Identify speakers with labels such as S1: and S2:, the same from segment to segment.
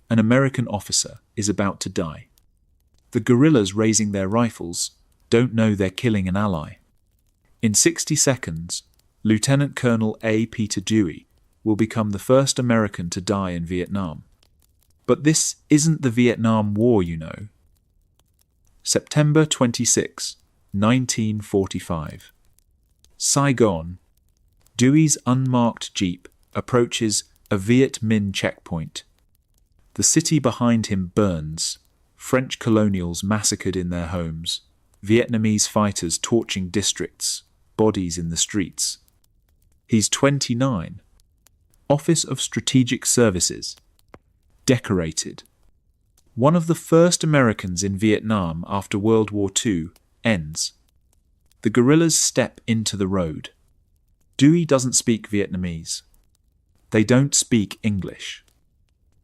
S1: an American officer is about to die. The guerrillas raising their rifles don't know they're killing an ally. In 60 seconds, Lieutenant Colonel A. Peter Dewey will become the first American to die in Vietnam. But this isn't the Vietnam War, you know. September 26, 1945. Saigon. Dewey's unmarked jeep approaches a Viet Minh checkpoint. The city behind him burns, French colonials massacred in their homes, Vietnamese fighters torching districts, bodies in the streets. He's 29. Office of Strategic Services. Decorated. One of the first Americans in Vietnam after World War II ends. The guerrillas step into the road. Dewey doesn't speak Vietnamese. They don't speak English.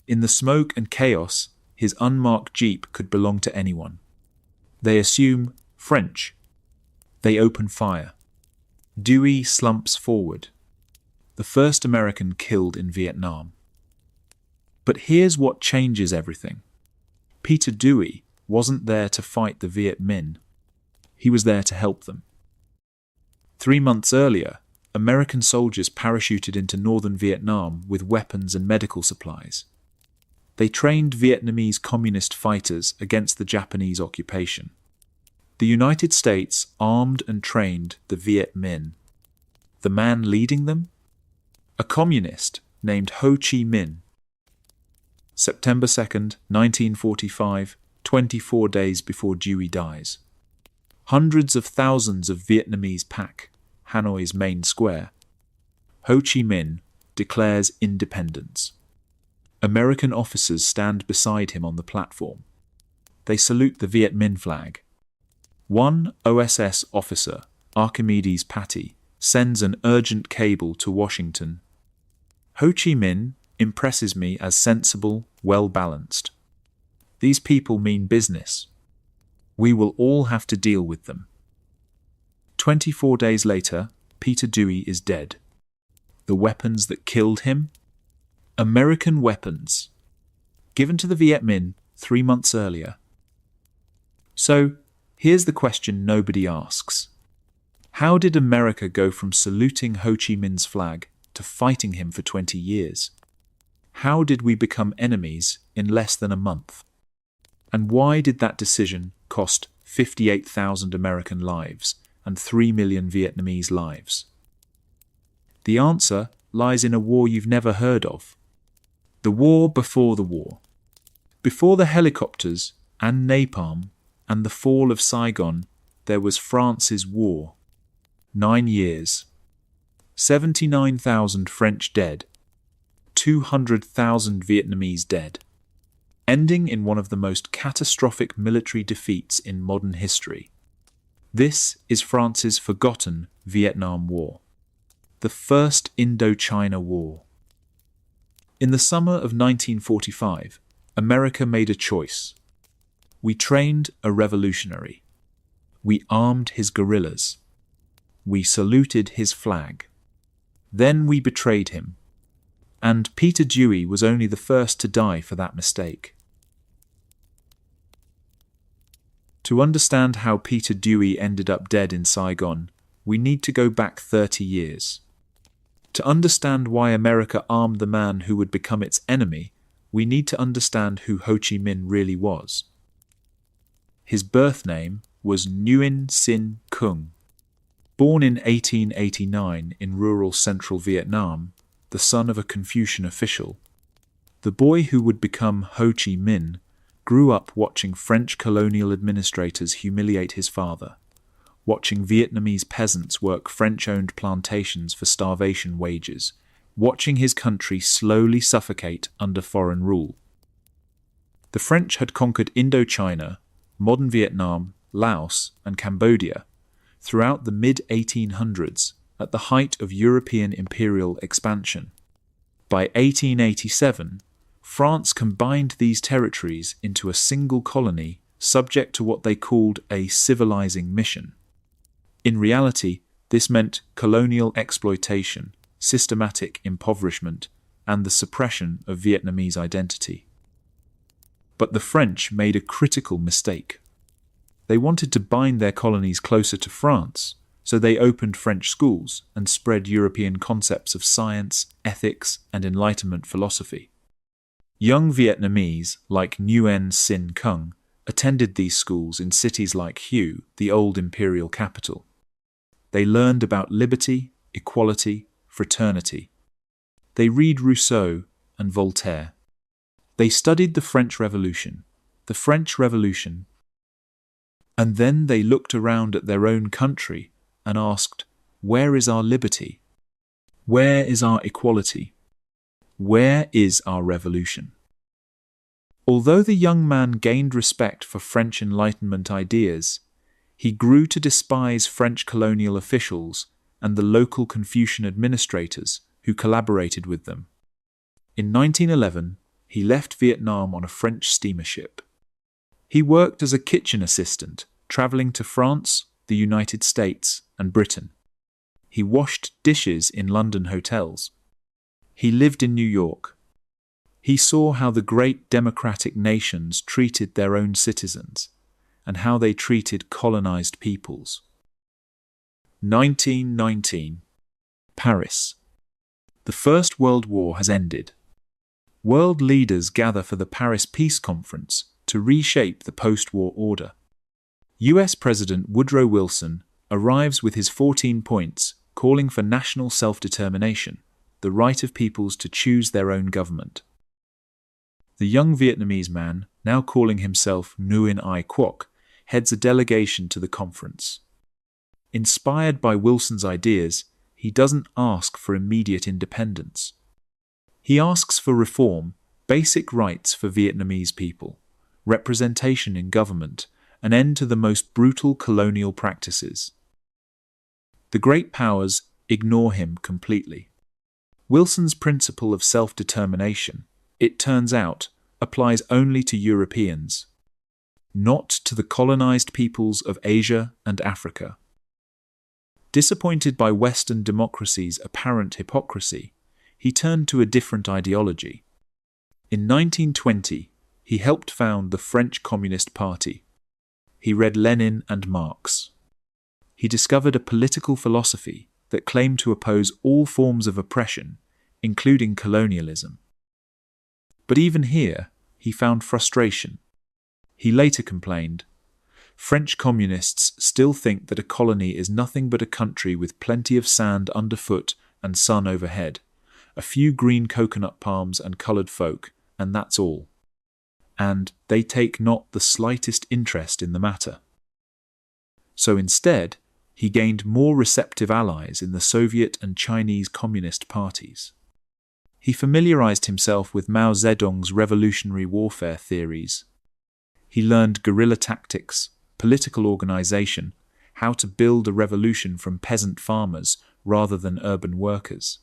S1: In the smoke and chaos, his unmarked jeep could belong to anyone. They assume French. They open fire. Dewey slumps forward. The first American killed in Vietnam. But here's what changes everything. Peter Dewey wasn't there to fight the Viet Minh. He was there to help them. 3 months earlier, American soldiers parachuted into northern Vietnam with weapons and medical supplies. They trained Vietnamese communist fighters against the Japanese occupation. The United States armed and trained the Viet Minh. The man leading them? A communist named Ho Chi Minh. September 2nd, 1945, 24 days before Dewey dies. Hundreds of thousands of Vietnamese pack Hanoi's main square. Ho Chi Minh declares independence. American officers stand beside him on the platform. They salute the Viet Minh flag. One OSS officer, Archimedes Patty, sends an urgent cable to Washington. Ho Chi Minh impresses me as sensible, well-balanced. These people mean business. We will all have to deal with them. 24 days later, Peter Dewey is dead. The weapons that killed him? American weapons, given to the Viet Minh 3 months earlier. So, here's the question nobody asks. How did America go from saluting Ho Chi Minh's flag to fighting him for 20 years? How did we become enemies in less than a month? And why did that decision cost 58,000 American lives and 3 million Vietnamese lives? The answer lies in a war you've never heard of. The war before the war. Before the helicopters and napalm and the fall of Saigon, there was France's war. 9 years. 79,000 French dead. 200,000 Vietnamese dead. Ending in one of the most catastrophic military defeats in modern history. This is France's forgotten Vietnam War. The First Indochina War. In the summer of 1945, America made a choice. We trained a revolutionary. We armed his guerrillas. We saluted his flag. Then we betrayed him. And Peter Dewey was only the first to die for that mistake. To understand how Peter Dewey ended up dead in Saigon, we need to go back 30 years. To understand why America armed the man who would become its enemy, we need to understand who Ho Chi Minh really was. His birth name was Nguyen Sinh Cung. Born in 1889 in rural central Vietnam, the son of a Confucian official, the boy who would become Ho Chi Minh grew up watching French colonial administrators humiliate his father, watching Vietnamese peasants work French-owned plantations for starvation wages, watching his country slowly suffocate under foreign rule. The French had conquered Indochina, modern Vietnam, Laos, and Cambodia throughout the mid-1800s at the height of European imperial expansion. By 1887, France combined these territories into a single colony subject to what they called a civilizing mission. In reality, this meant colonial exploitation, systematic impoverishment, and the suppression of Vietnamese identity. But the French made a critical mistake. They wanted to bind their colonies closer to France, so they opened French schools and spread European concepts of science, ethics, and Enlightenment philosophy. Young Vietnamese, like Nguyen Sinh Cung, attended these schools in cities like Hue, the old imperial capital. They learned about liberty, equality, fraternity. They read Rousseau and Voltaire. They studied the French Revolution, and then they looked around at their own country and asked, where is our liberty? Where is our equality? Where is our revolution? Although the young man gained respect for French Enlightenment ideas, he grew to despise French colonial officials and the local Confucian administrators who collaborated with them. In 1911, he left Vietnam on a French steamer ship. He worked as a kitchen assistant, traveling to France, the United States, and Britain. He washed dishes in London hotels. He lived in New York. He saw how the great democratic nations treated their own citizens, and how they treated colonized peoples. 1919. Paris. The First World War has ended. World leaders gather for the Paris Peace Conference to reshape the post-war order. US President Woodrow Wilson arrives with his 14 points calling for national self-determination, the right of peoples to choose their own government. The young Vietnamese man, now calling himself Nguyen Ai Quoc, heads a delegation to the conference. Inspired by Wilson's ideas, he doesn't ask for immediate independence. He asks for reform, basic rights for Vietnamese people, representation in government, an end to the most brutal colonial practices. The great powers ignore him completely. Wilson's principle of self-determination, it turns out, applies only to Europeans, not to the colonized peoples of Asia and Africa. Disappointed by Western democracy's apparent hypocrisy, he turned to a different ideology. In 1920, he helped found the French Communist Party. He read Lenin and Marx. He discovered a political philosophy that claimed to oppose all forms of oppression, including colonialism. But even here, he found frustration. He later complained, "French communists still think that a colony is nothing but a country with plenty of sand underfoot and sun overhead, a few green coconut palms and coloured folk, and that's all. And they take not the slightest interest in the matter." So instead, he gained more receptive allies in the Soviet and Chinese Communist parties. He familiarized himself with Mao Zedong's revolutionary warfare theories. He learned guerrilla tactics, political organization, how to build a revolution from peasant farmers rather than urban workers.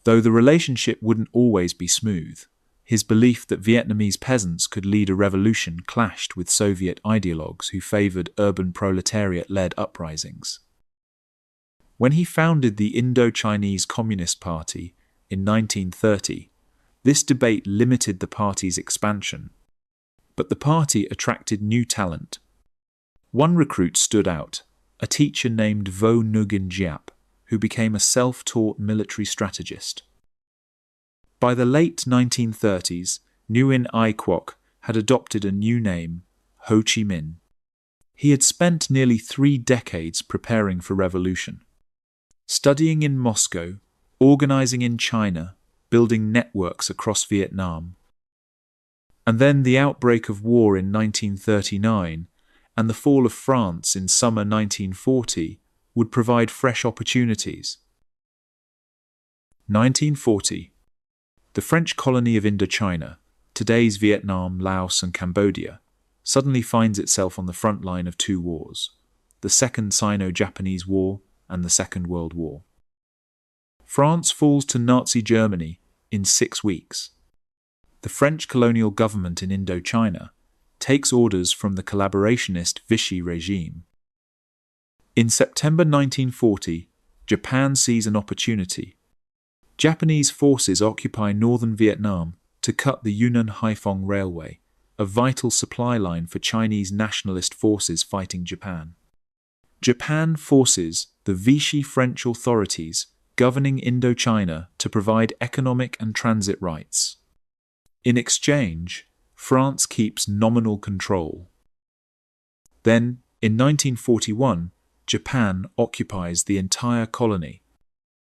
S1: Though the relationship wouldn't always be smooth, his belief that Vietnamese peasants could lead a revolution clashed with Soviet ideologues who favored urban proletariat-led uprisings. When he founded the Indo-Chinese Communist Party in 1930, this debate limited the party's expansion. But the party attracted new talent. One recruit stood out, a teacher named Vo Nguyen Giap, who became a self-taught military strategist. By the late 1930s, Nguyen Ai Quoc had adopted a new name, Ho Chi Minh. He had spent nearly 3 decades preparing for revolution. Studying in Moscow, organizing in China, building networks across Vietnam. And then the outbreak of war in 1939 and the fall of France in summer 1940 would provide fresh opportunities. 1940. The French colony of Indochina, today's Vietnam, Laos and Cambodia, suddenly finds itself on the front line of 2 wars, the Second Sino-Japanese War and the Second World War. France falls to Nazi Germany in 6 weeks. The French colonial government in Indochina takes orders from the collaborationist Vichy regime. In September 1940, Japan sees an opportunity. Japanese forces occupy northern Vietnam to cut the Yunnan-Haiphong Railway, a vital supply line for Chinese nationalist forces fighting Japan. Japan forces the Vichy French authorities governing Indochina to provide economic and transit rights. In exchange, France keeps nominal control. Then, in 1941, Japan occupies the entire colony.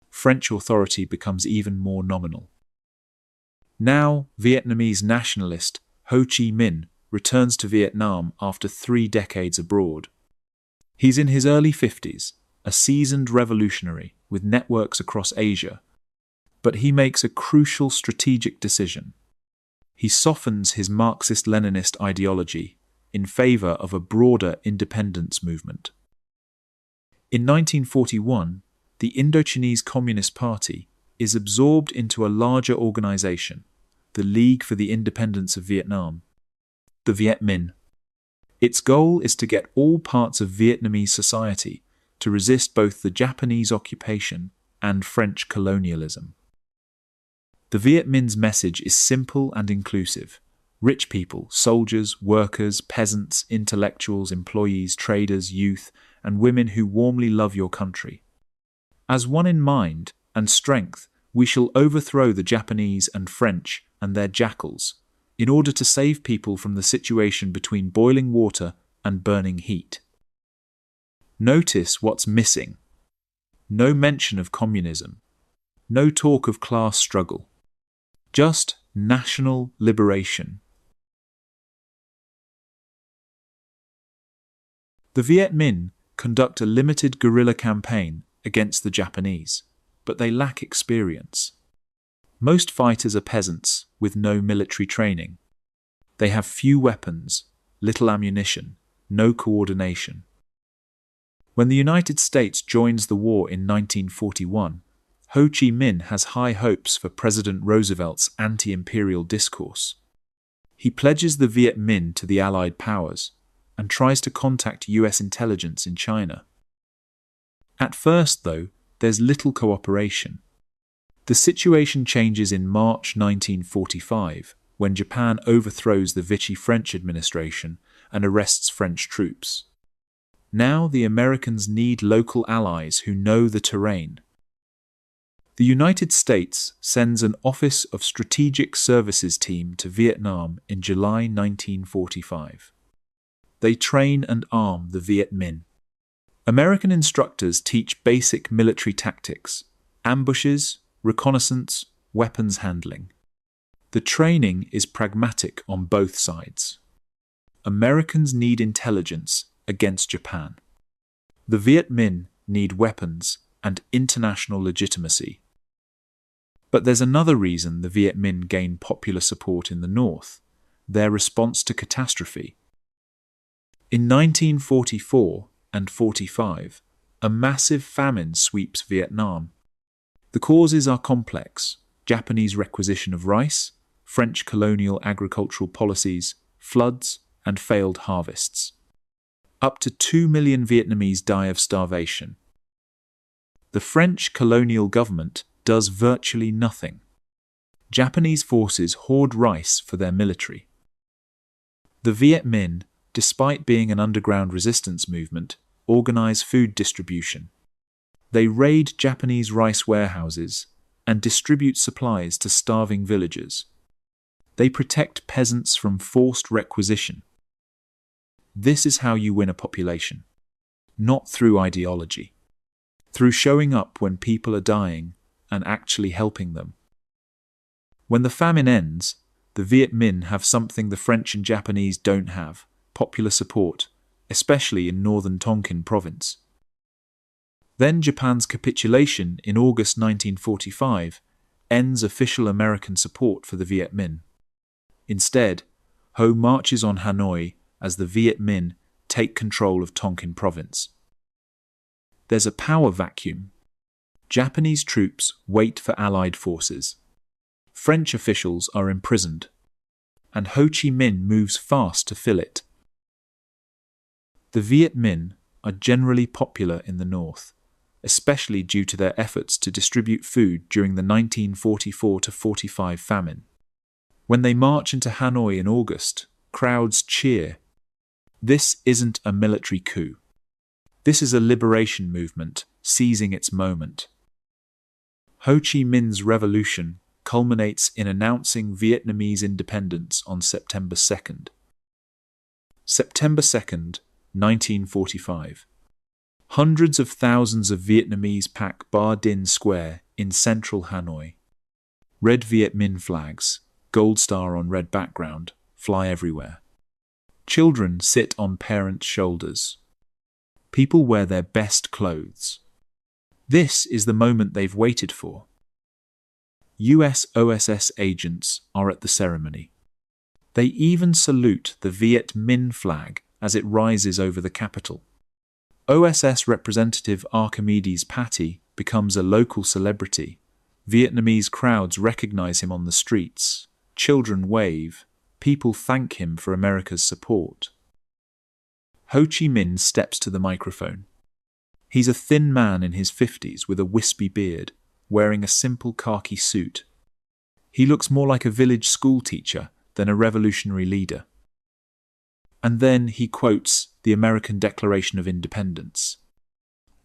S1: French authority becomes even more nominal. Now, Vietnamese nationalist Ho Chi Minh returns to Vietnam after 3 decades abroad. He's in his early 50s, a seasoned revolutionary with networks across Asia, but he makes a crucial strategic decision. He softens his Marxist-Leninist ideology in favor of a broader independence movement. In 1941, the Indochinese Communist Party is absorbed into a larger organization, the League for the Independence of Vietnam, the Viet Minh. Its goal is to get all parts of Vietnamese society to resist both the Japanese occupation and French colonialism. The Viet Minh's message is simple and inclusive. Rich people, soldiers, workers, peasants, intellectuals, employees, traders, youth, and women who warmly love your country. As one in mind and strength, we shall overthrow the Japanese and French and their jackals, in order to save people from the situation between boiling water and burning heat. Notice what's missing. No mention of communism. No talk of class struggle. Just national liberation. The Viet Minh conduct a limited guerrilla campaign against the Japanese, but they lack experience. Most fighters are peasants with no military training. They have few weapons, little ammunition, no coordination. When the United States joins the war in 1941, Ho Chi Minh has high hopes for President Roosevelt's anti-imperial discourse. He pledges the Viet Minh to the Allied powers and tries to contact US intelligence in China. At first, though, there's little cooperation. The situation changes in March 1945, when Japan overthrows the Vichy French administration and arrests French troops. Now the Americans need local allies who know the terrain. The United States sends an Office of Strategic Services team to Vietnam in July 1945. They train and arm the Viet Minh. American instructors teach basic military tactics, ambushes, reconnaissance, weapons handling. The training is pragmatic on both sides. Americans need intelligence against Japan. The Viet Minh need weapons and international legitimacy. But there's another reason the Viet Minh gain popular support in the North: their response to catastrophe. In 1944 and 45, a massive famine sweeps Vietnam. The causes are complex: Japanese requisition of rice, French colonial agricultural policies, floods, and failed harvests. Up to 2 million Vietnamese die of starvation. The French colonial government does virtually nothing. Japanese forces hoard rice for their military. The Viet Minh, despite being an underground resistance movement, organize food distribution. They raid Japanese rice warehouses and distribute supplies to starving villagers. They protect peasants from forced requisition. This is how you win a population. Not through ideology. Through showing up when people are dying and actually helping them. When the famine ends, the Viet Minh have something the French and Japanese don't have: popular support, especially in northern Tonkin province. Then Japan's capitulation in August 1945 ends official American support for the Viet Minh. Instead, Ho marches on Hanoi as the Viet Minh take control of Tonkin province. There's a power vacuum. Japanese troops wait for Allied forces. French officials are imprisoned, and Ho Chi Minh moves fast to fill it. The Viet Minh are generally popular in the north, especially due to their efforts to distribute food during the 1944-45 famine. When they march into Hanoi in August, crowds cheer. This isn't a military coup. This is a liberation movement seizing its moment. Ho Chi Minh's revolution culminates in announcing Vietnamese independence on September 2nd. September 2nd, 1945. Hundreds of thousands of Vietnamese pack Ba Dinh Square in central Hanoi. Red Viet Minh flags, gold star on red background, fly everywhere. Children sit on parents' shoulders. People wear their best clothes. This is the moment they've waited for. US OSS agents are at the ceremony. They even salute the Viet Minh flag as it rises over the capital. OSS representative Archimedes Patty becomes a local celebrity. Vietnamese crowds recognize him on the streets. Children wave. People thank him for America's support. Ho Chi Minh steps to the microphone. He's a thin man in his 50s with a wispy beard, wearing a simple khaki suit. He looks more like a village school teacher than a revolutionary leader. And then he quotes the American Declaration of Independence,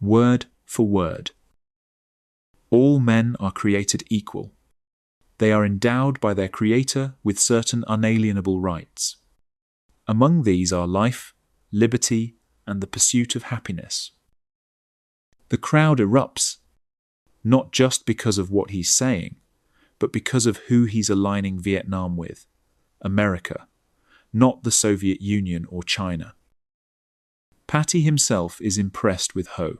S1: word for word. All men are created equal. They are endowed by their Creator with certain unalienable rights. Among these are life, liberty, and the pursuit of happiness. The crowd erupts, not just because of what he's saying, but because of who he's aligning Vietnam with, America, not the Soviet Union or China. Patty himself is impressed with Ho.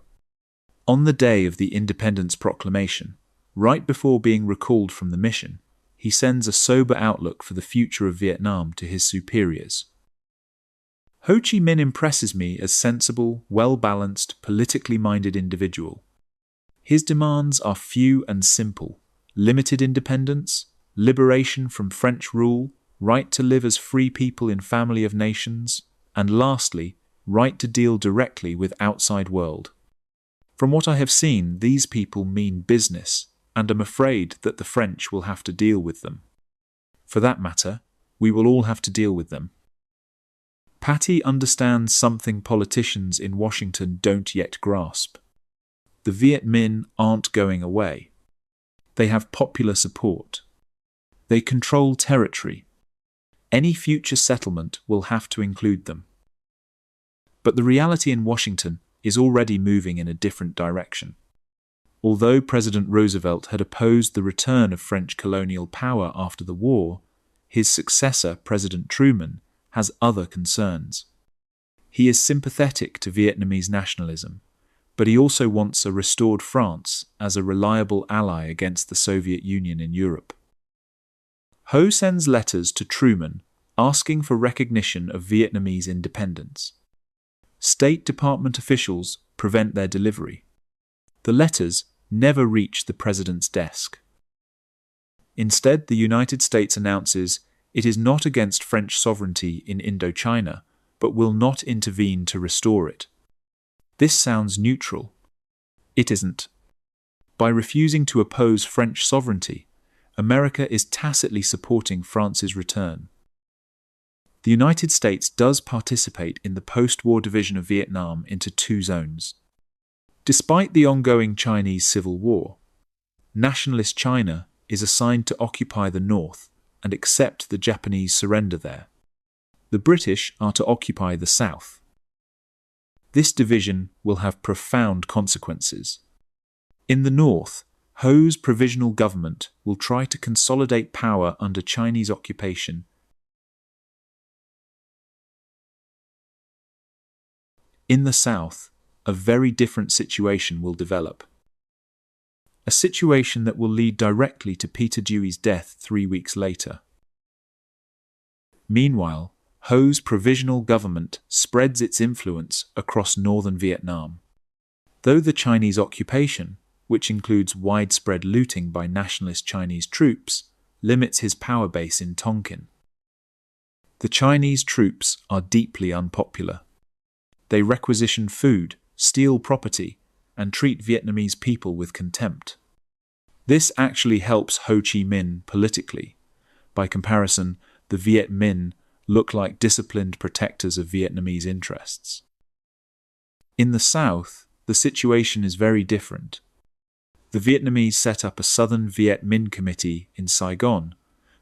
S1: On the day of the Independence Proclamation, right before being recalled from the mission, he sends a sober outlook for the future of Vietnam to his superiors. Ho Chi Minh impresses me as sensible, well-balanced, politically minded individual. His demands are few and simple: limited independence, liberation from French rule, right to live as free people in family of nations, and lastly, right to deal directly with outside world. From what I have seen, these people mean business, and I'm afraid that the French will have to deal with them. For that matter, we will all have to deal with them. Patty understands something politicians in Washington don't yet grasp. The Viet Minh aren't going away. They have popular support. They control territory. Any future settlement will have to include them. But the reality in Washington is already moving in a different direction. Although President Roosevelt had opposed the return of French colonial power after the war, his successor, President Truman, has other concerns. He is sympathetic to Vietnamese nationalism, but he also wants a restored France as a reliable ally against the Soviet Union in Europe. Ho sends letters to Truman asking for recognition of Vietnamese independence. State Department officials prevent their delivery. The letters never reach the president's desk. Instead, the United States announces it is not against French sovereignty in Indochina, but will not intervene to restore it. This sounds neutral. It isn't. By refusing to oppose French sovereignty, America is tacitly supporting France's return. The United States does participate in the post-war division of Vietnam into two zones. Despite the ongoing Chinese Civil War, nationalist China is assigned to occupy the north and accept the Japanese surrender there. The British are to occupy the south. This division will have profound consequences. In the north, Ho's provisional government will try to consolidate power under Chinese occupation. In the south, a very different situation will develop. A situation that will lead directly to Peter Dewey's death 3 weeks later. Meanwhile, Ho's provisional government spreads its influence across northern Vietnam. Though the Chinese occupation, which includes widespread looting by nationalist Chinese troops, limits his power base in Tonkin. The Chinese troops are deeply unpopular. They requisition food, steal property, and treat Vietnamese people with contempt. This actually helps Ho Chi Minh politically. By comparison, the Viet Minh look like disciplined protectors of Vietnamese interests. In the south, the situation is very different. The Vietnamese set up a Southern Viet Minh Committee in Saigon,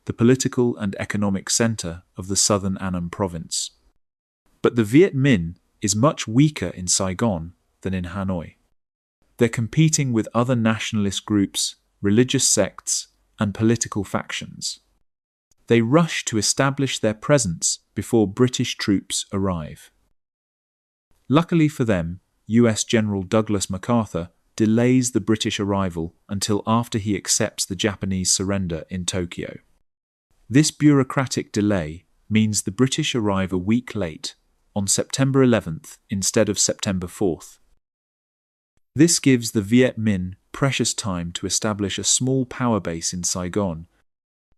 S1: the political and economic center of the Southern Annam province. But the Viet Minh is much weaker in Saigon than in Hanoi. They're competing with other nationalist groups, religious sects, and political factions. They rush to establish their presence before British troops arrive. Luckily for them, US General Douglas MacArthur delays the British arrival until after he accepts the Japanese surrender in Tokyo. This bureaucratic delay means the British arrive a week late, on September 11th instead of September 4th. This gives the Viet Minh precious time to establish a small power base in Saigon.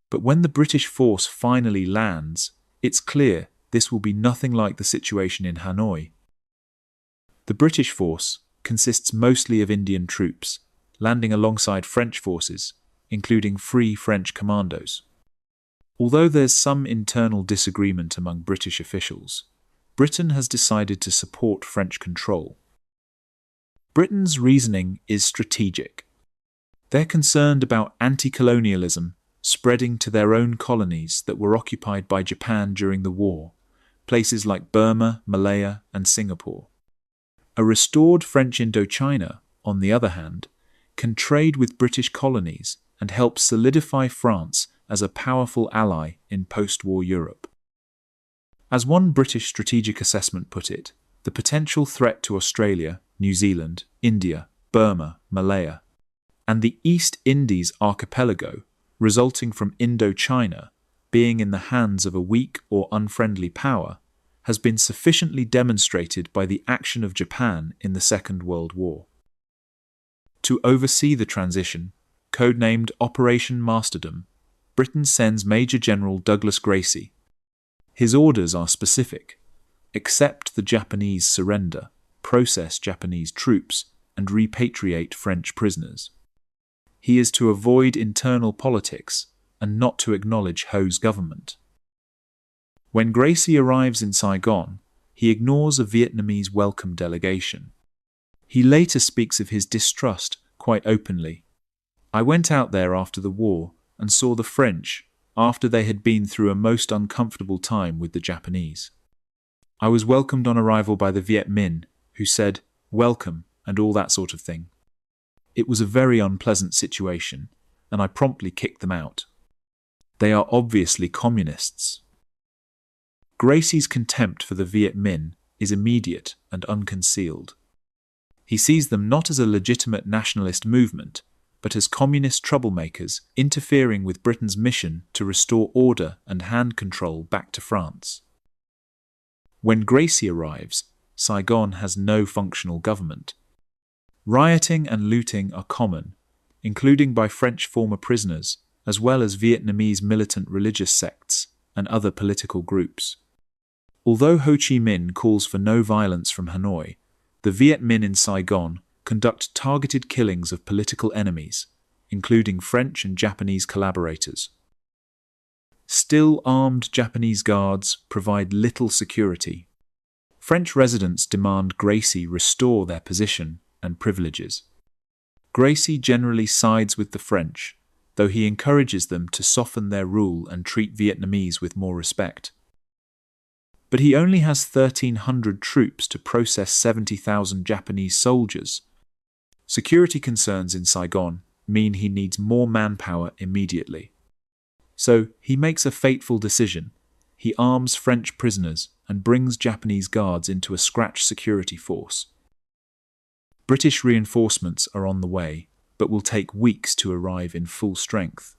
S1: But when the British force finally lands, it's clear this will be nothing like the situation in Hanoi. The British force consists mostly of Indian troops, landing alongside French forces, including Free French commandos. Although there's some internal disagreement among British officials, Britain has decided to support French control. Britain's reasoning is strategic. They're concerned about anti-colonialism spreading to their own colonies that were occupied by Japan during the war, places like Burma, Malaya, and Singapore. A restored French Indochina, on the other hand, can trade with British colonies and help solidify France as a powerful ally in post-war Europe. As one British strategic assessment put it, the potential threat to Australia, New Zealand, India, Burma, Malaya, and the East Indies archipelago resulting from Indochina being in the hands of a weak or unfriendly power has been sufficiently demonstrated by the action of Japan in the Second World War. To oversee the transition, codenamed Operation Masterdom, Britain sends Major General Douglas Gracie. His orders are specific: accept the Japanese surrender, process Japanese troops, and repatriate French prisoners. He is to avoid internal politics and not to acknowledge Ho's government. When Gracie arrives in Saigon, he ignores a Vietnamese welcome delegation. He later speaks of his distrust quite openly. I went out there after the war and saw the French after they had been through a most uncomfortable time with the Japanese. I was welcomed on arrival by the Viet Minh, who said, "Welcome," and all that sort of thing. It was a very unpleasant situation, and I promptly kicked them out. They are obviously communists. Gracie's contempt for the Viet Minh is immediate and unconcealed. He sees them not as a legitimate nationalist movement, but as communist troublemakers interfering with Britain's mission to restore order and hand control back to France. When Gracie arrives, Saigon has no functional government. Rioting and looting are common, including by French former prisoners, as well as Vietnamese militant religious sects and other political groups. Although Ho Chi Minh calls for no violence from Hanoi, the Viet Minh in Saigon conduct targeted killings of political enemies, including French and Japanese collaborators. Still armed Japanese guards provide little security. French residents demand Gracie restore their position and privileges. Gracie generally sides with the French, though he encourages them to soften their rule and treat Vietnamese with more respect. But he only has 1,300 troops to process 70,000 Japanese soldiers. Security concerns in Saigon mean he needs more manpower immediately. So he makes a fateful decision. He arms French prisoners and brings Japanese guards into a scratch security force. British reinforcements are on the way, but will take weeks to arrive in full strength.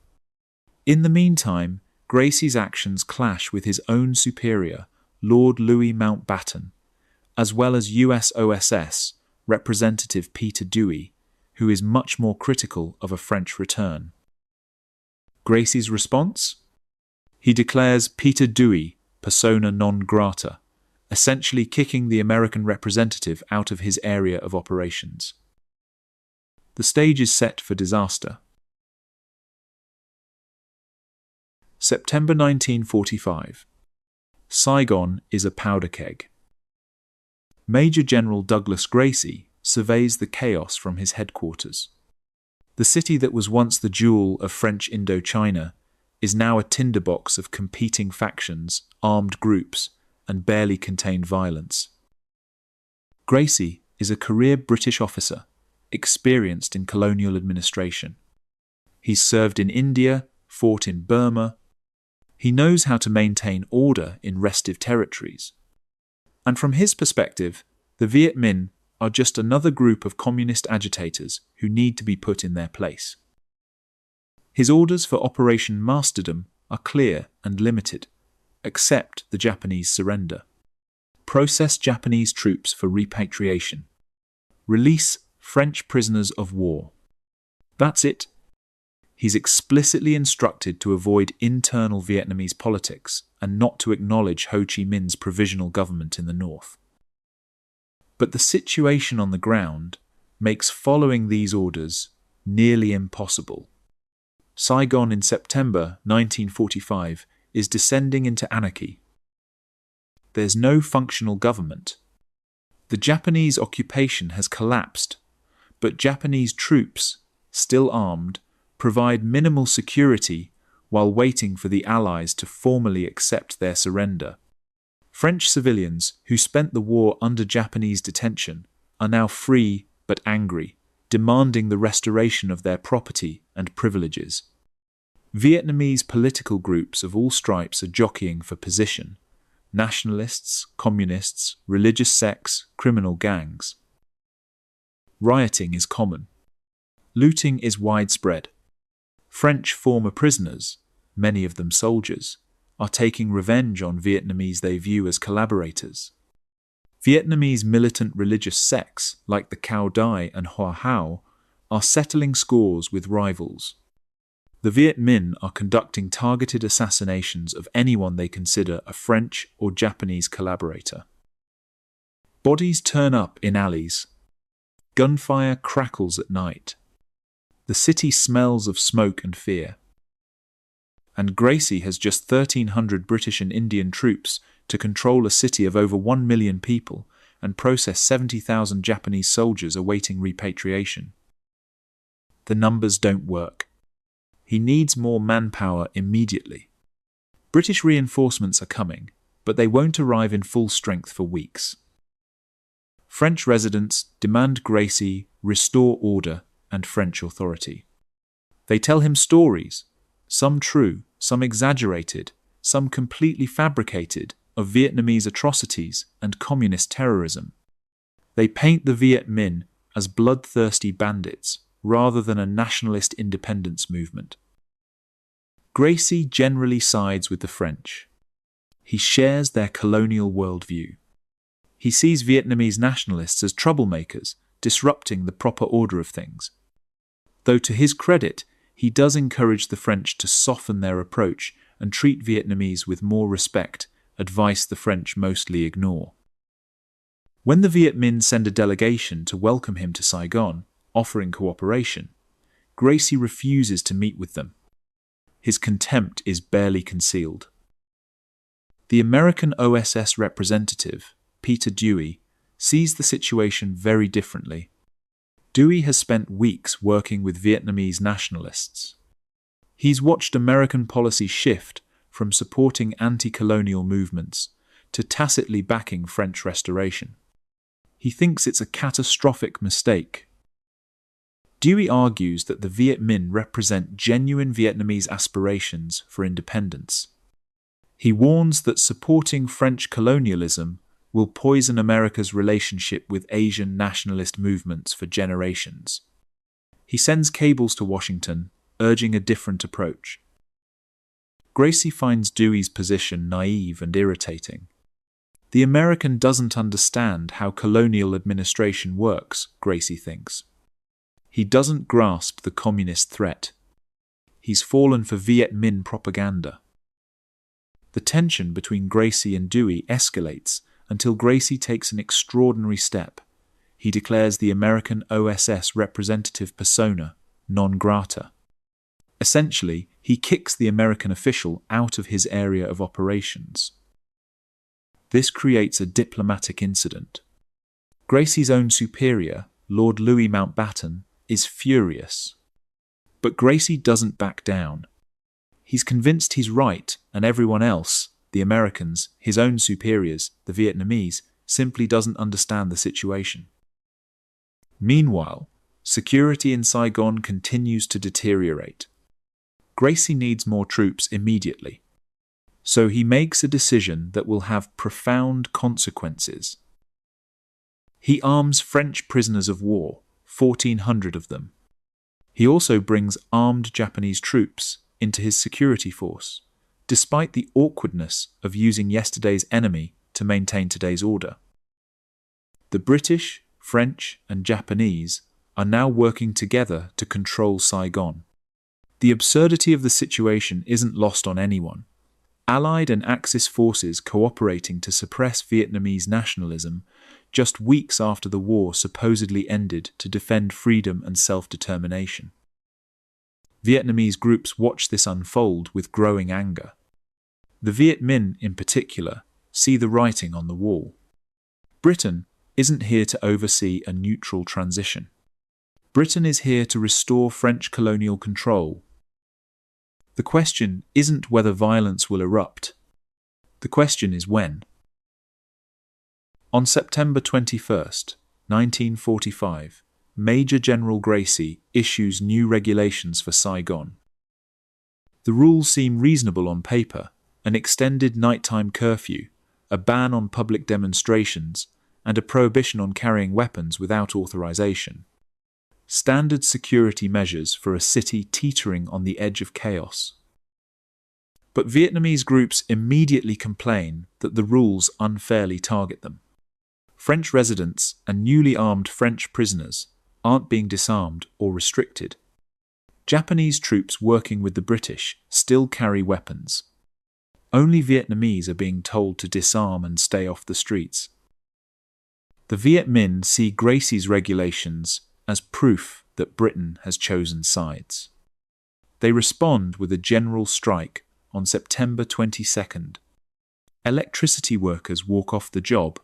S1: In the meantime, Gracie's actions clash with his own superior, Lord Louis Mountbatten, as well as US OSS Representative Peter Dewey, who is much more critical of a French return. Gracie's response? He declares Peter Dewey persona non grata, essentially kicking the American representative out of his area of operations. The stage is set for disaster. September 1945. Saigon is a powder keg. Major General Douglas Gracie surveys the chaos from his headquarters. The city that was once the jewel of French Indochina is now a tinderbox of competing factions, armed groups, and barely contained violence. Gracie is a career British officer, experienced in colonial administration. He's served in India, fought in Burma. He knows how to maintain order in restive territories. And from his perspective, the Viet Minh are just another group of communist agitators who need to be put in their place. His orders for Operation Masterdom are clear and limited. Accept the Japanese surrender. Process Japanese troops for repatriation. Release French prisoners of war. That's it. He's explicitly instructed to avoid internal Vietnamese politics and not to acknowledge Ho Chi Minh's provisional government in the north. But the situation on the ground makes following these orders nearly impossible. Saigon in September 1945 is descending into anarchy. There's no functional government. The Japanese occupation has collapsed, but Japanese troops, still armed, provide minimal security while waiting for the Allies to formally accept their surrender. French civilians who spent the war under Japanese detention are now free but angry, demanding the restoration of their property and privileges. Vietnamese political groups of all stripes are jockeying for position: nationalists, communists, religious sects, criminal gangs. Rioting is common. Looting is widespread. French former prisoners, many of them soldiers, are taking revenge on Vietnamese they view as collaborators. Vietnamese militant religious sects like the Cao Dai and Hoa Hao are settling scores with rivals. The Viet Minh are conducting targeted assassinations of anyone they consider a French or Japanese collaborator. Bodies turn up in alleys. Gunfire crackles at night. The city smells of smoke and fear. And Gracie has just 1,300 British and Indian troops to control a city of over 1 million people and process 70,000 Japanese soldiers awaiting repatriation. The numbers don't work. He needs more manpower immediately. British reinforcements are coming, but they won't arrive in full strength for weeks. French residents demand Gracie restore order and French authority. They tell him stories, some true, some exaggerated, some completely fabricated, of Vietnamese atrocities and communist terrorism. They paint the Viet Minh as bloodthirsty bandits rather than a nationalist independence movement. Gracie generally sides with the French. He shares their colonial worldview. He sees Vietnamese nationalists as troublemakers, disrupting the proper order of things. Though to his credit, he does encourage the French to soften their approach and treat Vietnamese with more respect, advice the French mostly ignore. When the Viet Minh send a delegation to welcome him to Saigon, offering cooperation, Gracie refuses to meet with them. His contempt is barely concealed. The American OSS representative, Peter Dewey, sees the situation very differently. Dewey has spent weeks working with Vietnamese nationalists. He's watched American policy shift from supporting anti-colonial movements to tacitly backing French restoration. He thinks it's a catastrophic mistake. Dewey argues that the Viet Minh represent genuine Vietnamese aspirations for independence. He warns that supporting French colonialism will poison America's relationship with Asian nationalist movements for generations. He sends cables to Washington, urging a different approach. Gracie finds Dewey's position naive and irritating. The American doesn't understand how colonial administration works, Gracie thinks. He doesn't grasp the communist threat. He's fallen for Viet Minh propaganda. The tension between Gracie and Dewey escalates until Gracie takes an extraordinary step. He declares the American OSS representative persona non grata. Essentially, he kicks the American official out of his area of operations. This creates a diplomatic incident. Gracie's own superior, Lord Louis Mountbatten, is furious. But Gracie doesn't back down. He's convinced he's right, and everyone else, the Americans, his own superiors, the Vietnamese, simply doesn't understand the situation. Meanwhile, security in Saigon continues to deteriorate. Gracie needs more troops immediately. So he makes a decision that will have profound consequences. He arms French prisoners of war, 1,400 of them. He also brings armed Japanese troops into his security force, despite the awkwardness of using yesterday's enemy to maintain today's order. The British, French, and Japanese are now working together to control Saigon. The absurdity of the situation isn't lost on anyone. Allied and Axis forces cooperating to suppress Vietnamese nationalism just weeks after the war supposedly ended to defend freedom and self-determination. Vietnamese groups watch this unfold with growing anger. The Viet Minh, in particular, see the writing on the wall. Britain isn't here to oversee a neutral transition. Britain is here to restore French colonial control. The question isn't whether violence will erupt. The question is when. On September 21st, 1945, Major General Gracie issues new regulations for Saigon. The rules seem reasonable on paper: an extended nighttime curfew, a ban on public demonstrations, and a prohibition on carrying weapons without authorization. Standard security measures for a city teetering on the edge of chaos. But Vietnamese groups immediately complain that the rules unfairly target them. French residents and newly armed French prisoners aren't being disarmed or restricted. Japanese troops working with the British still carry weapons. Only Vietnamese are being told to disarm and stay off the streets. The Viet Minh see Gracie's regulations as proof that Britain has chosen sides. They respond with a general strike on September 22nd. Electricity workers walk off the job.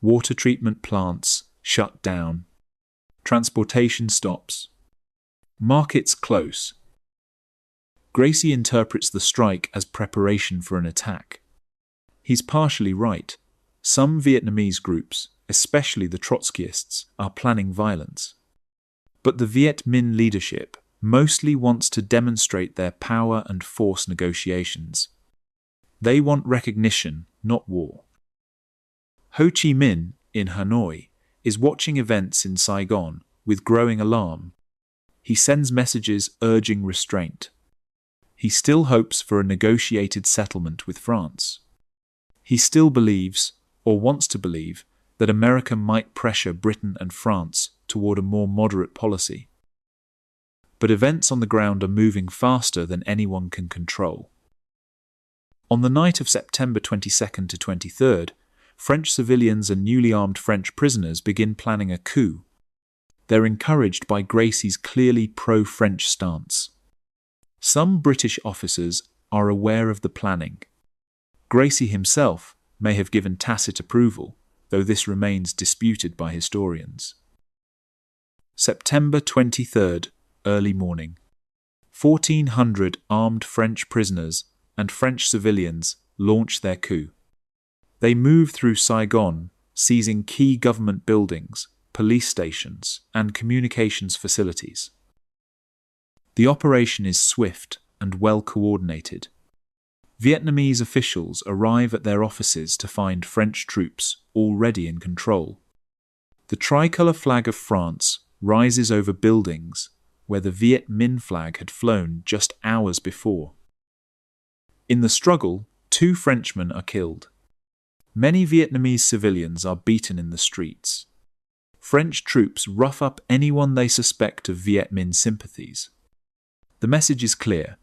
S1: Water treatment plants shut down. Transportation stops. Markets close. Gracie interprets the strike as preparation for an attack. He's partially right. Some Vietnamese groups, especially the Trotskyists, are planning violence. But the Viet Minh leadership mostly wants to demonstrate their power and force negotiations. They want recognition, not war. Ho Chi Minh, in Hanoi, is watching events in Saigon with growing alarm. He sends messages urging restraint. He still hopes for a negotiated settlement with France. He still believes, or wants to believe, that America might pressure Britain and France toward a more moderate policy. But events on the ground are moving faster than anyone can control. On the night of September 22nd to 23rd, French civilians and newly armed French prisoners begin planning a coup. They're encouraged by Gracie's clearly pro-French stance. Some British officers are aware of the planning. Gracie himself may have given tacit approval, though this remains disputed by historians. September 23rd, early morning. 1,400 armed French prisoners and French civilians launch their coup. They move through Saigon, seizing key government buildings, police stations, and communications facilities. The operation is swift and well coordinated. Vietnamese officials arrive at their offices to find French troops already in control. The tricolour flag of France rises over buildings where the Viet Minh flag had flown just hours before. In the struggle, 2 Frenchmen are killed. Many Vietnamese civilians are beaten in the streets. French troops rough up anyone they suspect of Viet Minh sympathies. The message is clear.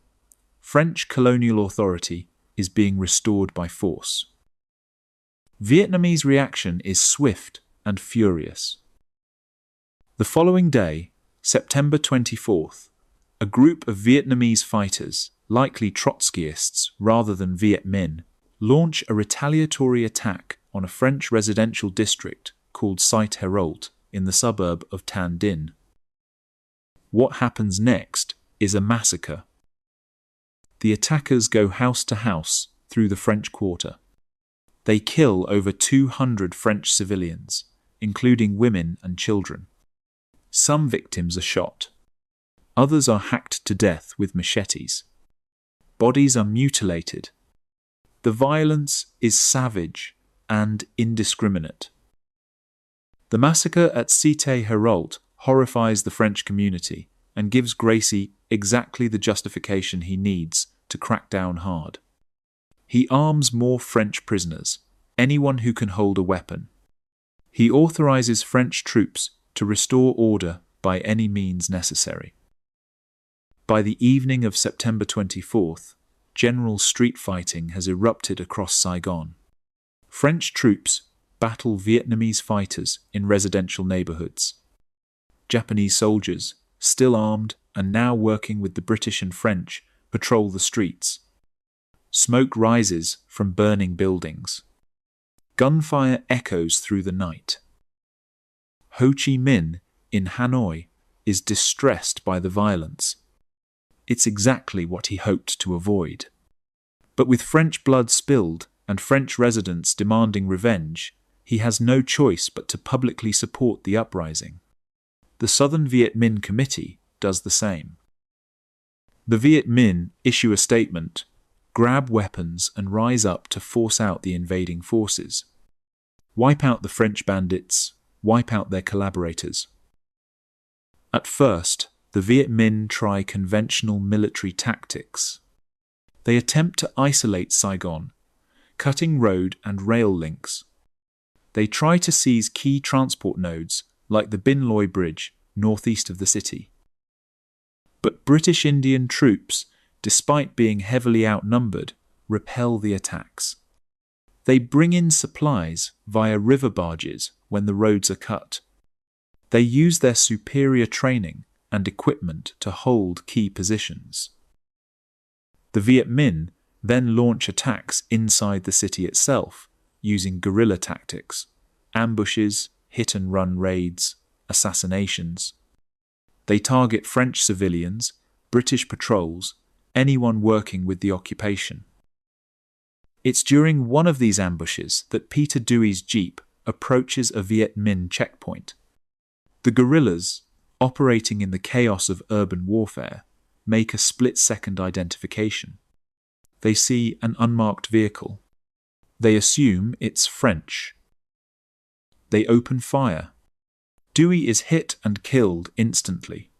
S1: French colonial authority is being restored by force. Vietnamese reaction is swift and furious. The following day, September 24th, a group of Vietnamese fighters, likely Trotskyists rather than Viet Minh, launch a retaliatory attack on a French residential district called Cite-Hérault in the suburb of Tandin. What happens next is a massacre. The attackers go house to house through the French Quarter. They kill over 200 French civilians, including women and children. Some victims are shot. Others are hacked to death with machetes. Bodies are mutilated. The violence is savage and indiscriminate. The massacre at Cite-Hérault horrifies the French community and gives Gracie exactly the justification he needs to crack down hard. He arms more French prisoners, anyone who can hold a weapon. He authorizes French troops to restore order by any means necessary. By the evening of September 24th, general street fighting has erupted across Saigon. French troops battle Vietnamese fighters in residential neighborhoods. Japanese soldiers, still armed and now working with the British and French, patrol the streets. Smoke rises from burning buildings. Gunfire echoes through the night. Ho Chi Minh, in Hanoi, is distressed by the violence. It's exactly what he hoped to avoid. But with French blood spilled and French residents demanding revenge, he has no choice but to publicly support the uprising. The Southern Viet Minh Committee does the same. The Viet Minh issue a statement, grab weapons and rise up to force out the invading forces. Wipe out the French bandits, wipe out their collaborators. At first, the Viet Minh try conventional military tactics. They attempt to isolate Saigon, cutting road and rail links. They try to seize key transport nodes like the Bin Loi Bridge northeast of the city. But British Indian troops, despite being heavily outnumbered, repel the attacks. They bring in supplies via river barges when the roads are cut. They use their superior training and equipment to hold key positions. The Viet Minh then launch attacks inside the city itself using guerrilla tactics, ambushes, hit-and-run raids, assassinations. They target French civilians, British patrols, anyone working with the occupation. It's during one of these ambushes that Peter Dewey's jeep approaches a Viet Minh checkpoint. The guerrillas, operating in the chaos of urban warfare, make a split-second identification. They see an unmarked vehicle. They assume it's French. They open fire. Dewey is hit and killed instantly.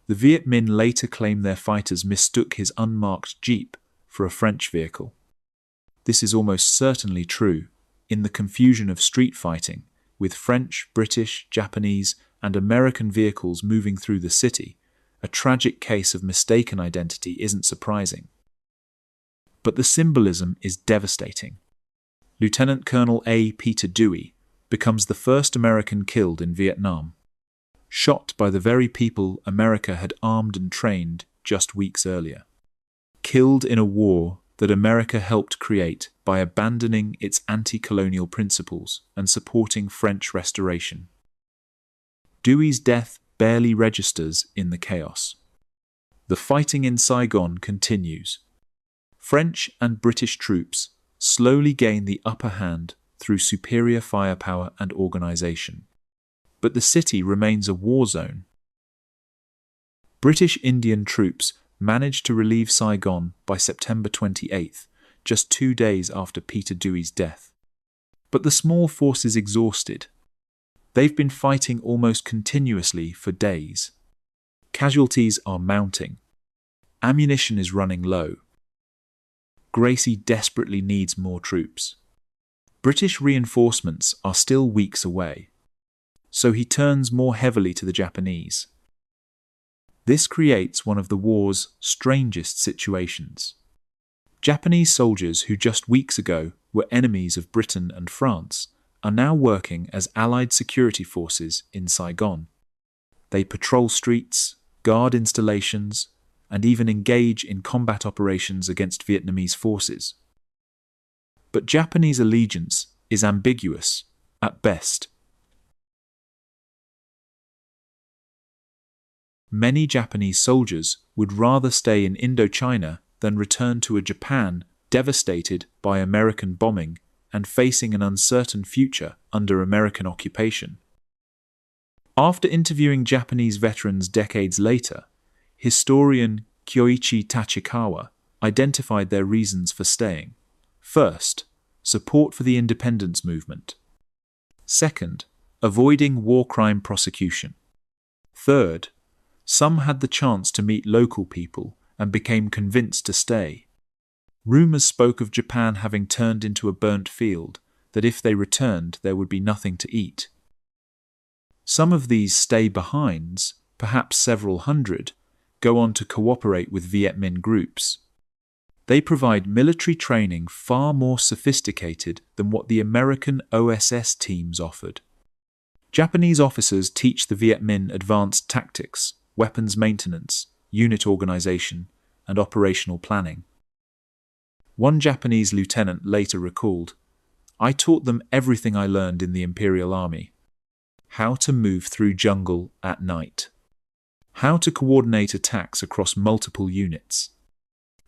S1: The Viet Minh later claim their fighters mistook his unmarked jeep for a French vehicle. This is almost certainly true in the confusion of street fighting, with French, British, Japanese, and American vehicles moving through the city. A tragic case of mistaken identity isn't surprising. But the symbolism is devastating. Lieutenant Colonel A. Peter Dewey becomes the first American killed in Vietnam, shot by the very people America had armed and trained just weeks earlier. Killed in a war that America helped create by abandoning its anti-colonial principles and supporting French restoration. Dewey's death barely registers in the chaos. The fighting in Saigon continues. French and British troops slowly gain the upper hand through superior firepower and organization. But the city remains a war zone. British Indian troops managed to relieve Saigon by September 28th, just 2 days after Peter Dewey's death. But the small force is exhausted. They've been fighting almost continuously for days. Casualties are mounting. Ammunition is running low. Gracie desperately needs more troops. British reinforcements are still weeks away, so he turns more heavily to the Japanese. This creates one of the war's strangest situations. Japanese soldiers who just weeks ago were enemies of Britain and France are now working as Allied security forces in Saigon. They patrol streets, guard installations, and even engage in combat operations against Vietnamese forces. but Japanese allegiance is ambiguous at best. Many Japanese soldiers would rather stay in Indochina than return to a Japan devastated by American bombing and facing an uncertain future under American occupation. After interviewing Japanese veterans decades later, historian Kyoichi Tachikawa identified their reasons for staying. First, support for the independence movement. Second, avoiding war crime prosecution. Third, some had the chance to meet local people and became convinced to stay. Rumors spoke of Japan having turned into a burnt field, that if they returned there would be nothing to eat. Some of these stay-behinds, perhaps several hundred, go on to cooperate with Viet Minh groups. They provide military training far more sophisticated than what the American OSS teams offered. Japanese officers teach the Viet Minh advanced tactics, weapons maintenance, unit organization, and operational planning. One Japanese lieutenant later recalled, "I taught them everything I learned in the Imperial Army. How to move through jungle at night. How to coordinate attacks across multiple units.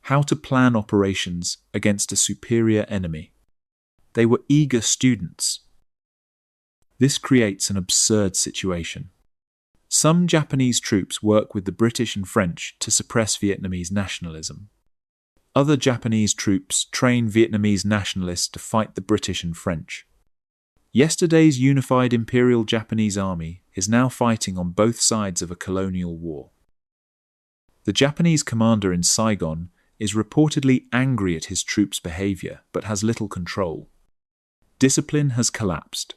S1: How to plan operations against a superior enemy. They were eager students." This creates an absurd situation. Some Japanese troops work with the British and French to suppress Vietnamese nationalism. Other Japanese troops train Vietnamese nationalists to fight the British and French. Yesterday's unified Imperial Japanese Army is now fighting on both sides of a colonial war. The Japanese commander in Saigon is reportedly angry at his troops' behavior, but has little control. Discipline has collapsed.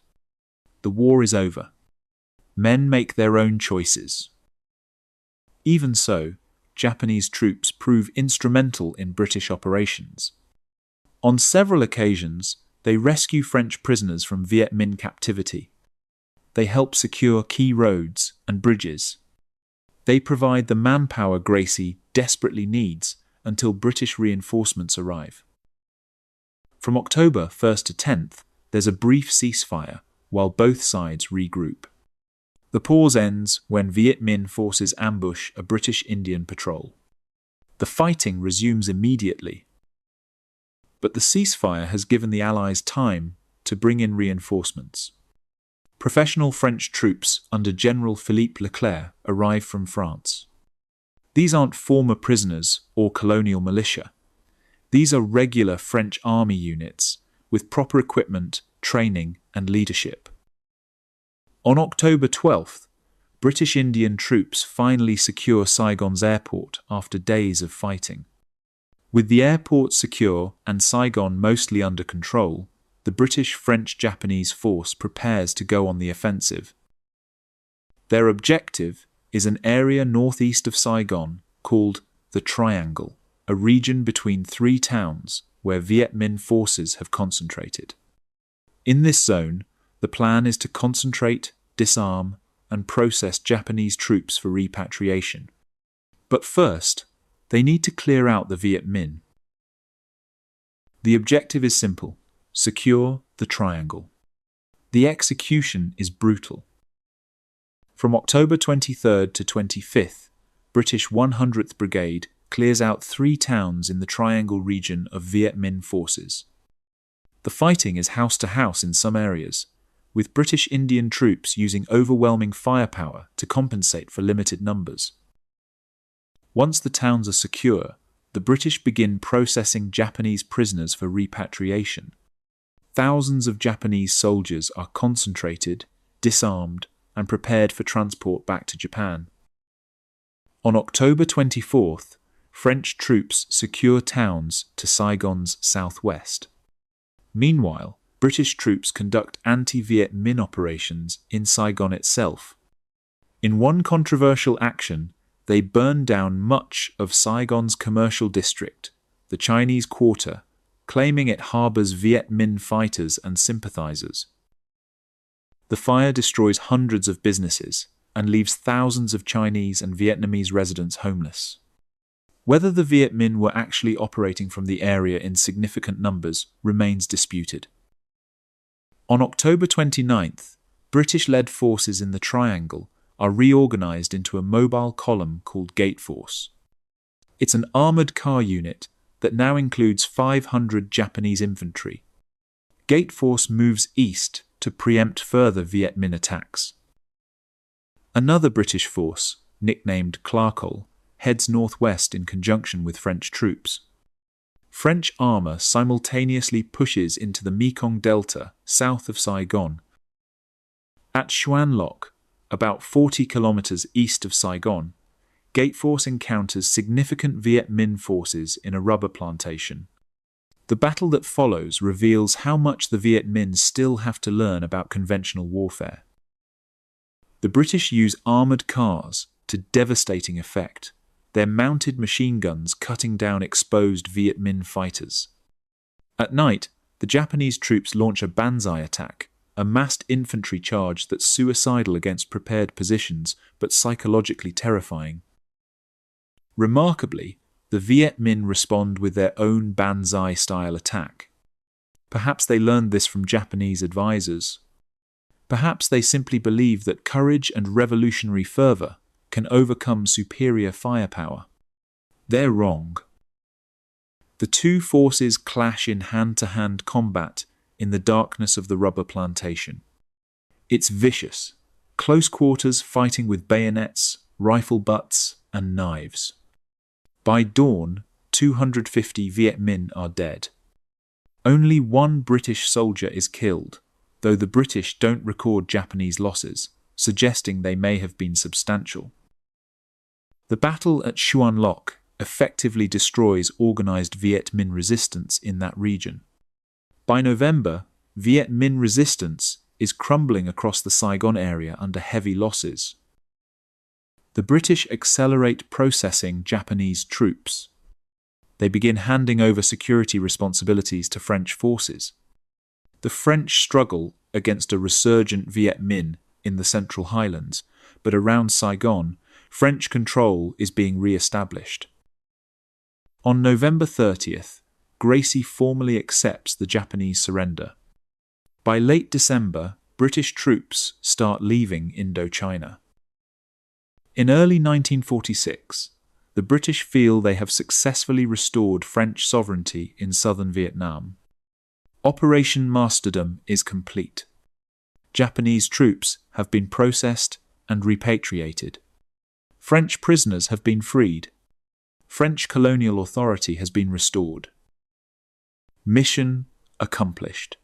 S1: The war is over. Men make their own choices. Even so, Japanese troops prove instrumental in British operations. On several occasions, they rescue French prisoners from Viet Minh captivity. They help secure key roads and bridges. They provide the manpower Gracie desperately needs until British reinforcements arrive. From October 1st to 10th, there's a brief ceasefire while both sides regroup. The pause ends when Viet Minh forces ambush a British Indian patrol. The fighting resumes immediately. But the ceasefire has given the Allies time to bring in reinforcements. Professional French troops under General Philippe Leclerc arrive from France. These aren't former prisoners or colonial militia. These are regular French army units with proper equipment, training, and leadership. On October 12th, British Indian troops finally secure Saigon's airport after days of fighting. With the airport secure and Saigon mostly under control, the British-French-Japanese force prepares to go on the offensive. Their objective is an area northeast of Saigon called the Triangle, a region between three towns where Viet Minh forces have concentrated. In this zone, the plan is to concentrate, disarm, and process Japanese troops for repatriation. But first, they need to clear out the Viet Minh. The objective is simple: secure the Triangle. The execution is brutal. From October 23rd to 25th, British 100th Brigade clears out 3 towns in the Triangle region of Viet Minh forces. The fighting is house to house in some areas, with British Indian troops using overwhelming firepower to compensate for limited numbers. Once the towns are secure, the British begin processing Japanese prisoners for repatriation. Thousands of Japanese soldiers are concentrated, disarmed, and prepared for transport back to Japan. On October 24th, French troops secure towns to Saigon's southwest. Meanwhile, British troops conduct anti-Viet Minh operations in Saigon itself. In one controversial action, they burn down much of Saigon's commercial district, the Chinese Quarter, claiming it harbors Viet Minh fighters and sympathizers. The fire destroys hundreds of businesses and leaves thousands of Chinese and Vietnamese residents homeless. Whether the Viet Minh were actually operating from the area in significant numbers remains disputed. On October 29th, British-led forces in the Triangle are reorganized into a mobile column called Gate Force. It's an armored car unit that now includes 500 Japanese infantry. Gate Force moves east to preempt further Viet Minh attacks. Another British force, nicknamed Clarkol, heads northwest in conjunction with French troops. French armour simultaneously pushes into the Mekong Delta south of Saigon. At Xuan Loc, about 40 kilometers east of Saigon, Gate Force encounters significant Viet Minh forces in a rubber plantation. The battle that follows reveals how much the Viet Minh still have to learn about conventional warfare. The British use armoured cars to devastating effect, their mounted machine guns cutting down exposed Viet Minh fighters. At night, the Japanese troops launch a banzai attack, a massed infantry charge that's suicidal against prepared positions but psychologically terrifying. Remarkably, the Viet Minh respond with their own banzai-style attack. Perhaps they learned this from Japanese advisors. Perhaps they simply believe that courage and revolutionary fervour can overcome superior firepower. They're wrong. The two forces clash in hand-to-hand combat in the darkness of the rubber plantation. It's vicious, close quarters fighting with bayonets, rifle butts, and knives. By dawn, 250 Viet Minh are dead. Only one British soldier is killed, though the British don't record Japanese losses, suggesting they may have been substantial. The battle at Xuan Loc effectively destroys organised Viet Minh resistance in that region. By November, Viet Minh resistance is crumbling across the Saigon area under heavy losses. The British accelerate processing Japanese troops. They begin handing over security responsibilities to French forces. The French struggle against a resurgent Viet Minh in the Central Highlands, but around Saigon, French control is being re-established. On November 30th, Gracie formally accepts the Japanese surrender. By late December, British troops start leaving Indochina. In early 1946, the British feel they have successfully restored French sovereignty in southern Vietnam. Operation Martyrdom is complete. Japanese troops have been processed and repatriated. French prisoners have been freed. French colonial authority has been restored. Mission accomplished.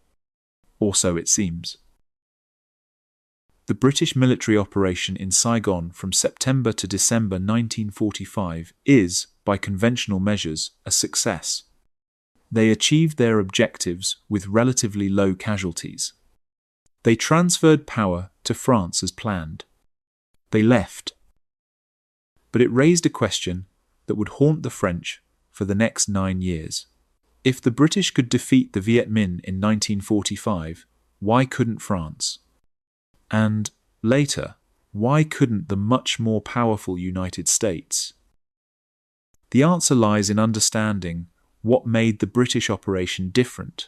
S1: Or so it seems. The British military operation in Saigon from September to December 1945 is, by conventional measures, a success. They achieved their objectives with relatively low casualties. They transferred power to France as planned. They left. But it raised a question that would haunt the French for the next 9 years. If the British could defeat the Viet Minh in 1945, why couldn't France? And, later, why couldn't the much more powerful United States? The answer lies in understanding what made the British operation different.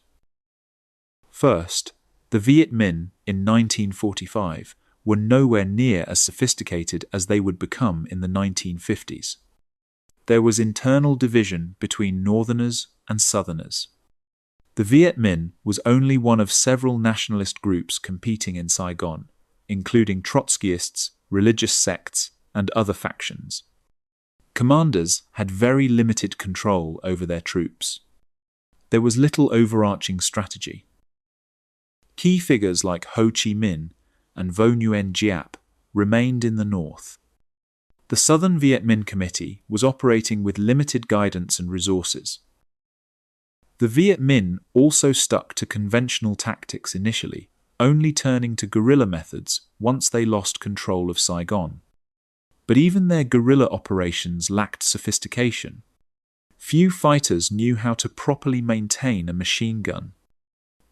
S1: First, the Viet Minh in 1945 were nowhere near as sophisticated as they would become in the 1950s. There was internal division between Northerners and Southerners. The Viet Minh was only one of several nationalist groups competing in Saigon, including Trotskyists, religious sects, and other factions. Commanders had very limited control over their troops. There was little overarching strategy. Key figures like Ho Chi Minh and Vo Nguyen Giap remained in the north. The Southern Viet Minh Committee was operating with limited guidance and resources. The Viet Minh also stuck to conventional tactics initially, only turning to guerrilla methods once they lost control of Saigon. But even their guerrilla operations lacked sophistication. Few fighters knew how to properly maintain a machine gun.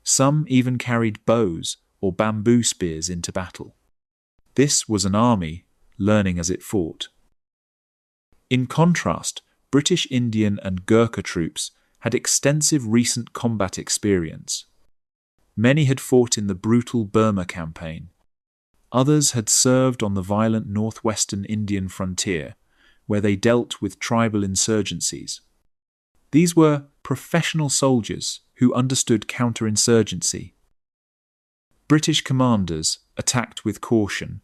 S1: Some even carried bows or bamboo spears into battle. This was an army learning as it fought. In contrast, British Indian and Gurkha troops had extensive recent combat experience. Many had fought in the brutal Burma campaign. Others had served on the violent northwestern Indian frontier, where they dealt with tribal insurgencies. These were professional soldiers who understood counterinsurgency. British commanders attacked with caution,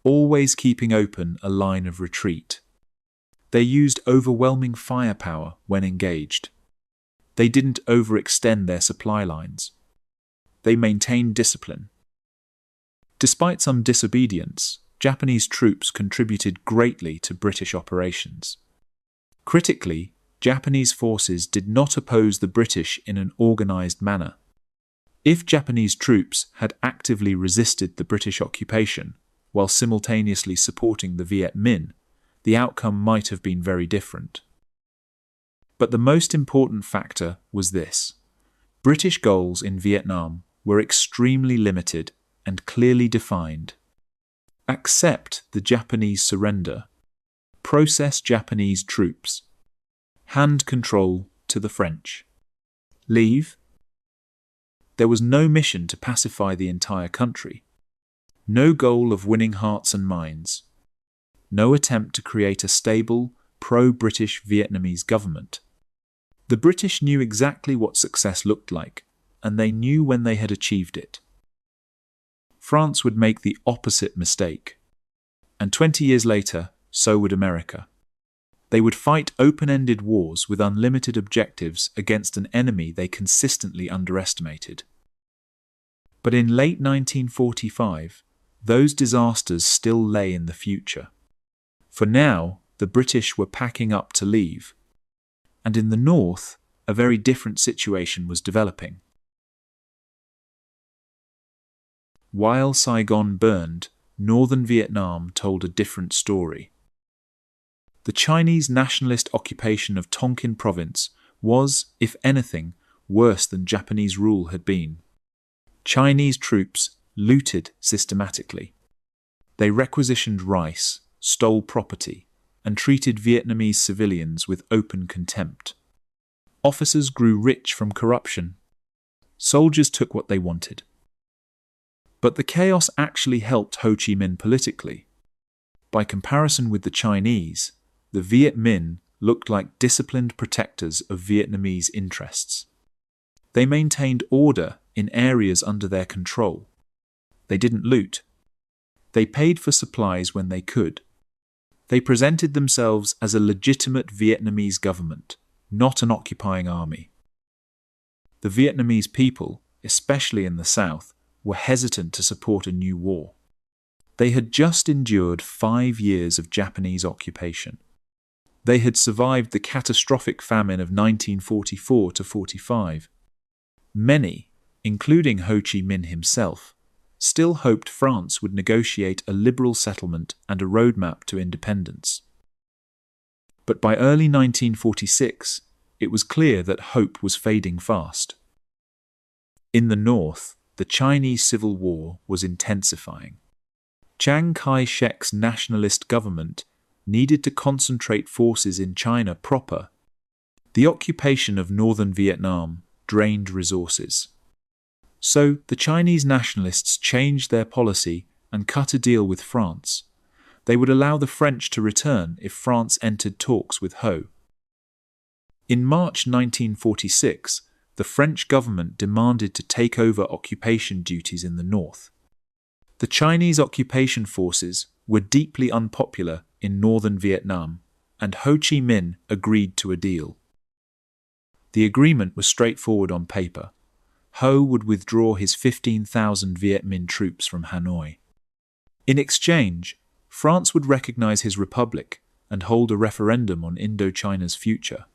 S1: always keeping open a line of retreat. They used overwhelming firepower when engaged. They didn't overextend their supply lines. They maintained discipline. Despite some disobedience, Japanese troops contributed greatly to British operations. Critically, Japanese forces did not oppose the British in an organized manner. If Japanese troops had actively resisted the British occupation while simultaneously supporting the Viet Minh, the outcome might have been very different. But the most important factor was this: British goals in Vietnam were extremely limited and clearly defined. Accept the Japanese surrender. Process Japanese troops. Hand control to the French. Leave. There was no mission to pacify the entire country. No goal of winning hearts and minds. No attempt to create a stable, pro-British Vietnamese government. The British knew exactly what success looked like, and they knew when they had achieved it. France would make the opposite mistake. And 20 years later, so would America. They would fight open-ended wars with unlimited objectives against an enemy they consistently underestimated. But in late 1945, those disasters still lay in the future. For now, the British were packing up to leave. And in the north, a very different situation was developing. While Saigon burned, northern Vietnam told a different story. The Chinese nationalist occupation of Tonkin province was, if anything, worse than Japanese rule had been. Chinese troops looted systematically. They requisitioned rice, stole property, and treated Vietnamese civilians with open contempt. Officers grew rich from corruption. Soldiers took what they wanted. But the chaos actually helped Ho Chi Minh politically. By comparison with the Chinese, the Viet Minh looked like disciplined protectors of Vietnamese interests. They maintained order in areas under their control. They didn't loot. They paid for supplies when they could. They presented themselves as a legitimate Vietnamese government, not an occupying army. The Vietnamese people, especially in the south, were hesitant to support a new war. They had just endured 5 years of Japanese occupation. They had survived the catastrophic famine of 1944 to 45. Many, including Ho Chi Minh himself, still hoped France would negotiate a liberal settlement and a roadmap to independence. But by early 1946, it was clear that hope was fading fast. In the north, the Chinese Civil War was intensifying. Chiang Kai-shek's nationalist government needed to concentrate forces in China proper. The occupation of northern Vietnam drained resources. So the Chinese nationalists changed their policy and cut a deal with France. They would allow the French to return if France entered talks with Ho. In March 1946, the French government demanded to take over occupation duties in the north. The Chinese occupation forces were deeply unpopular in northern Vietnam, and Ho Chi Minh agreed to a deal. The agreement was straightforward on paper. Ho would withdraw his 15,000 Viet Minh troops from Hanoi. In exchange, France would recognize his republic and hold a referendum on Indochina's future.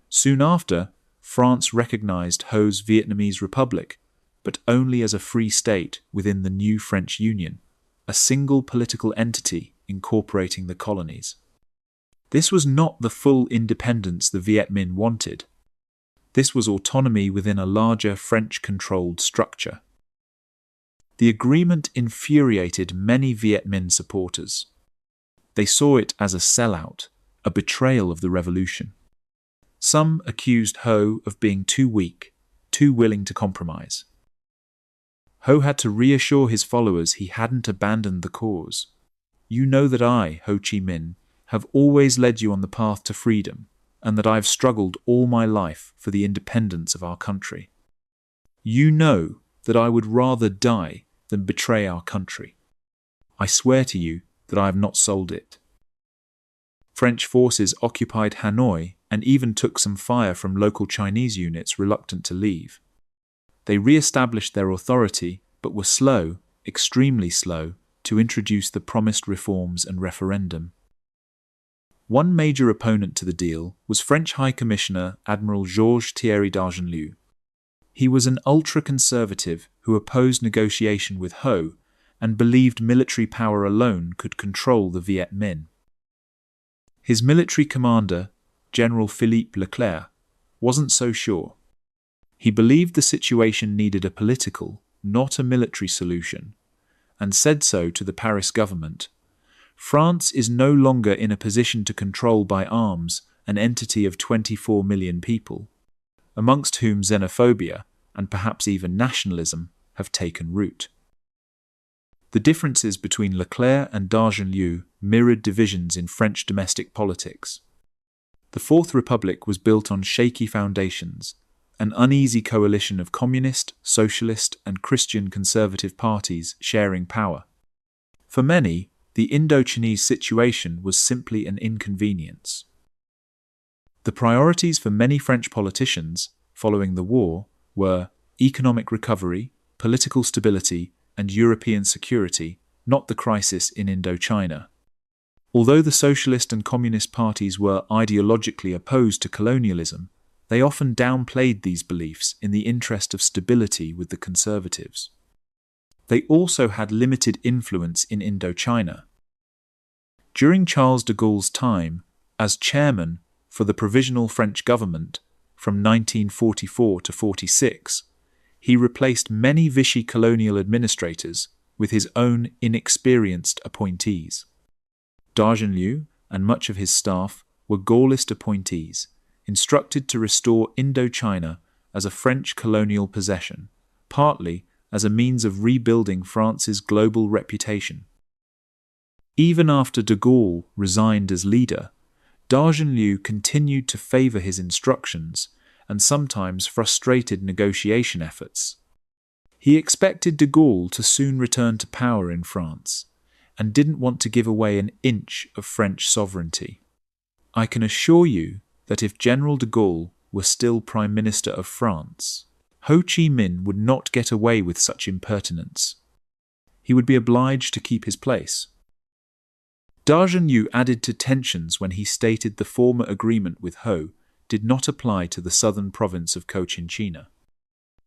S1: Soon after, France recognized Ho's Vietnamese Republic, but only as a free state within the new French Union, a single political entity incorporating the colonies. This was not the full independence the Viet Minh wanted. This was autonomy within a larger French-controlled structure. The agreement infuriated many Viet Minh supporters. They saw it as a sellout, a betrayal of the revolution. Some accused Ho of being too weak, too willing to compromise. Ho had to reassure his followers he hadn't abandoned the cause. "You know that I, Ho Chi Minh, have always led you on the path to freedom, and that I have struggled all my life for the independence of our country. You know that I would rather die than betray our country. I swear to you that I have not sold it." French forces occupied Hanoi and even took some fire from local Chinese units reluctant to leave. They re-established their authority, but were slow, extremely slow, to introduce the promised reforms and referendum. One major opponent to the deal was French High Commissioner Admiral Georges Thierry d'Argenlieu. He was an ultra-conservative who opposed negotiation with Ho and believed military power alone could control the Viet Minh. His military commander, General Philippe Leclerc, wasn't so sure. He believed the situation needed a political, not a military solution, and said so to the Paris government. France is no longer in a position to control by arms an entity of 24 million people, amongst whom xenophobia and perhaps even nationalism have taken root. The differences between Leclerc and d'Argenlieu mirrored divisions in French domestic politics. The Fourth Republic was built on shaky foundations, an uneasy coalition of communist, socialist, and Christian conservative parties sharing power. For many, the Indochinese situation was simply an inconvenience. The priorities for many French politicians following the war were economic recovery, political stability, and European security, not the crisis in Indochina. Although the socialist and communist parties were ideologically opposed to colonialism, they often downplayed these beliefs in the interest of stability with the conservatives. They also had limited influence in Indochina. During Charles de Gaulle's time as chairman for the Provisional French government from 1944 to 46, he replaced many Vichy colonial administrators with his own inexperienced appointees. D'Argenlieu and much of his staff were Gaullist appointees, instructed to restore Indochina as a French colonial possession, partly as a means of rebuilding France's global reputation. Even after de Gaulle resigned as leader, d'Argenlieu continued to favour his instructions and sometimes frustrated negotiation efforts. He expected de Gaulle to soon return to power in France and didn't want to give away an inch of French sovereignty. "I can assure you that if General de Gaulle were still Prime Minister of France, Ho Chi Minh would not get away with such impertinence. He would be obliged to keep his place." D'Argenlieu added to tensions when he stated the former agreement with Ho did not apply to the southern province of Cochinchina.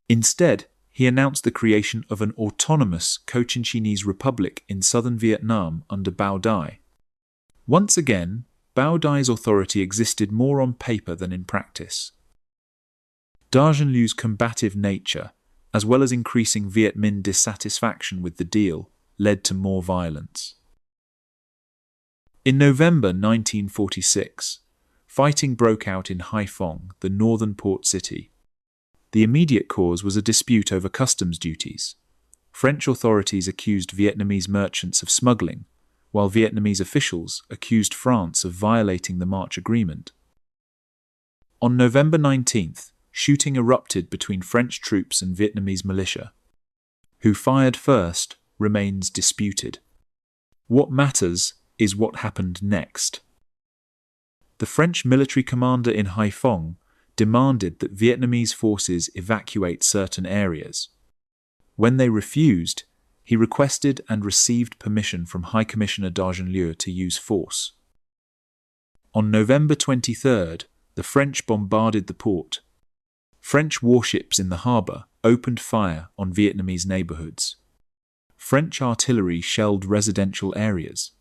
S1: Instead, he announced the creation of an autonomous Cochinchinese republic in southern Vietnam under Bao Dai. Once again, Bao Dai's authority existed more on paper than in practice. D'Argenlieu's combative nature, as well as increasing Viet Minh dissatisfaction with the deal, led to more violence. In November 1946, fighting broke out in Haiphong, the northern port city. The immediate cause was a dispute over customs duties. French authorities accused Vietnamese merchants of smuggling, while Vietnamese officials accused France of violating the March Agreement. On November 19th, shooting erupted between French troops and Vietnamese militia. Who fired first remains disputed. What matters is what happened next. The French military commander in Haiphong demanded that Vietnamese forces evacuate certain areas. When they refused, he requested and received permission from High Commissioner d'Argenlieu to use force. On November 23rd, the French bombarded the port. French warships in the harbour opened fire on Vietnamese neighbourhoods. French artillery shelled residential areas.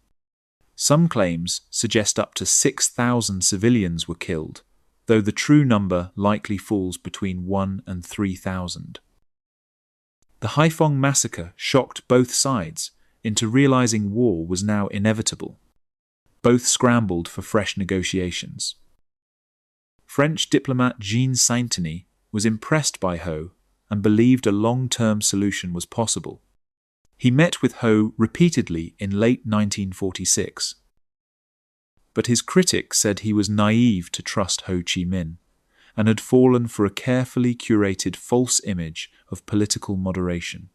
S1: Some claims suggest up to 6,000 civilians were killed, though the true number likely falls between 1,000 and 3,000. The Haiphong massacre shocked both sides into realizing war was now inevitable. Both scrambled for fresh negotiations. French diplomat Jean Saintony was impressed by Ho and believed a long-term solution was possible. He met with Ho repeatedly in late 1946. But his critics said he was naive to trust Ho Chi Minh and had fallen for a carefully curated false image of political moderation.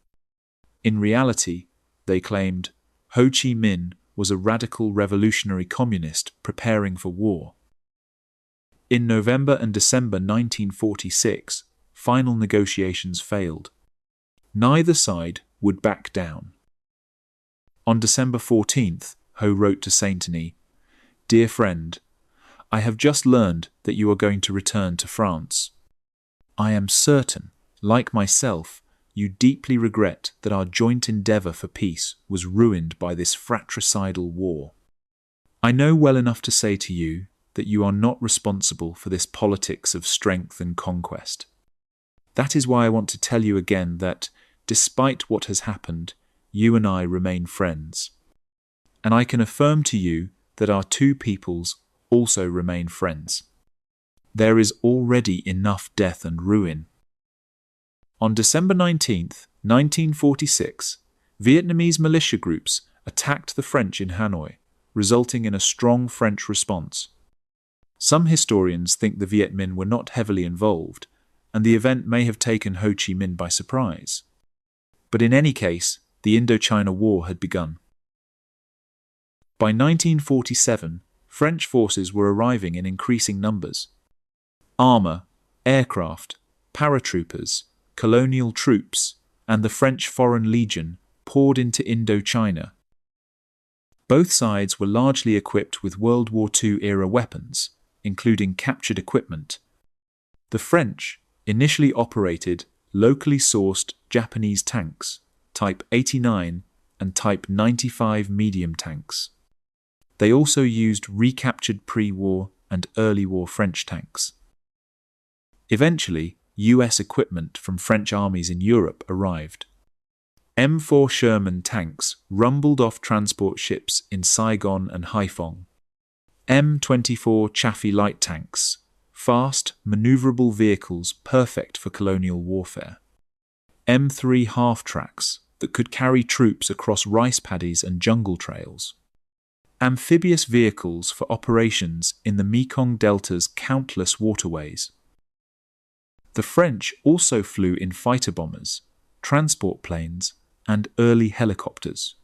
S1: In reality, they claimed, Ho Chi Minh was a radical revolutionary communist preparing for war. In November and December 1946, final negotiations failed. Neither side would back down. On December 14th, Ho wrote to Saintony, "Dear friend, I have just learned that you are going to return to France. I am certain, like myself, you deeply regret that our joint endeavour for peace was ruined by this fratricidal war. I know well enough to say to you that you are not responsible for this politics of strength and conquest. That is why I want to tell you again that, despite what has happened, you and I remain friends. And I can affirm to you that our two peoples also remain friends. There is already enough death and ruin." On December 19, 1946, Vietnamese militia groups attacked the French in Hanoi, resulting in a strong French response. Some historians think the Viet Minh were not heavily involved, and the event may have taken Ho Chi Minh by surprise. But in any case, the Indochina War had begun. By 1947, French forces were arriving in increasing numbers. Armour, aircraft, paratroopers, colonial troops, and the French Foreign Legion poured into Indochina. Both sides were largely equipped with World War II-era weapons, including captured equipment. The French initially operated locally sourced Japanese tanks, Type 89 and Type 95 medium tanks. They also used recaptured pre-war and early war French tanks. Eventually, US equipment from French armies in Europe arrived. M4 Sherman tanks rumbled off transport ships in Saigon and Haiphong. M24 Chaffee light tanks, fast, maneuverable vehicles perfect for colonial warfare. M3 half-tracks that could carry troops across rice paddies and jungle trails. Amphibious vehicles for operations in the Mekong Delta's countless waterways. The French also flew in fighter bombers, transport planes, and early helicopters.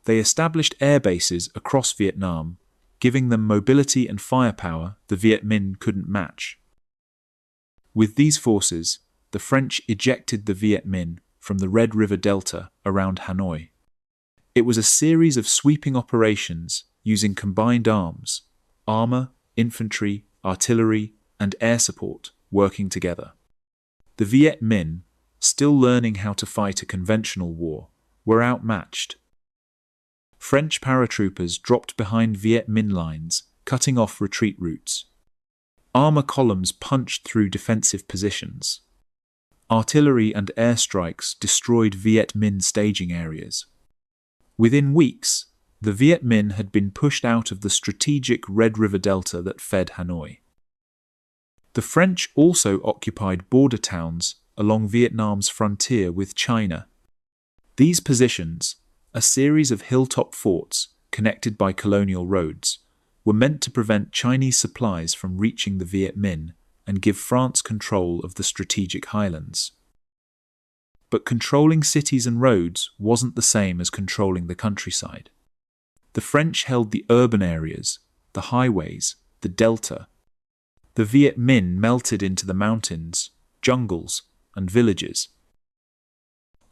S1: They established air bases across Vietnam, giving them mobility and firepower the Viet Minh couldn't match. With these forces, the French ejected the Viet Minh from the Red River Delta around Hanoi. It was a series of sweeping operations using combined arms, armour, infantry, artillery, and air support working together. The Viet Minh, still learning how to fight a conventional war, were outmatched. French paratroopers dropped behind Viet Minh lines, cutting off retreat routes. Armour columns punched through defensive positions. Artillery and airstrikes destroyed Viet Minh staging areas. Within weeks, the Viet Minh had been pushed out of the strategic Red River Delta that fed Hanoi. The French also occupied border towns along Vietnam's frontier with China. These positions, a series of hilltop forts connected by colonial roads, were meant to prevent Chinese supplies from reaching the Viet Minh and give France control of the strategic highlands. But controlling cities and roads wasn't the same as controlling the countryside. The French held the urban areas, the highways, the delta. The Viet Minh melted into the mountains, jungles, and villages.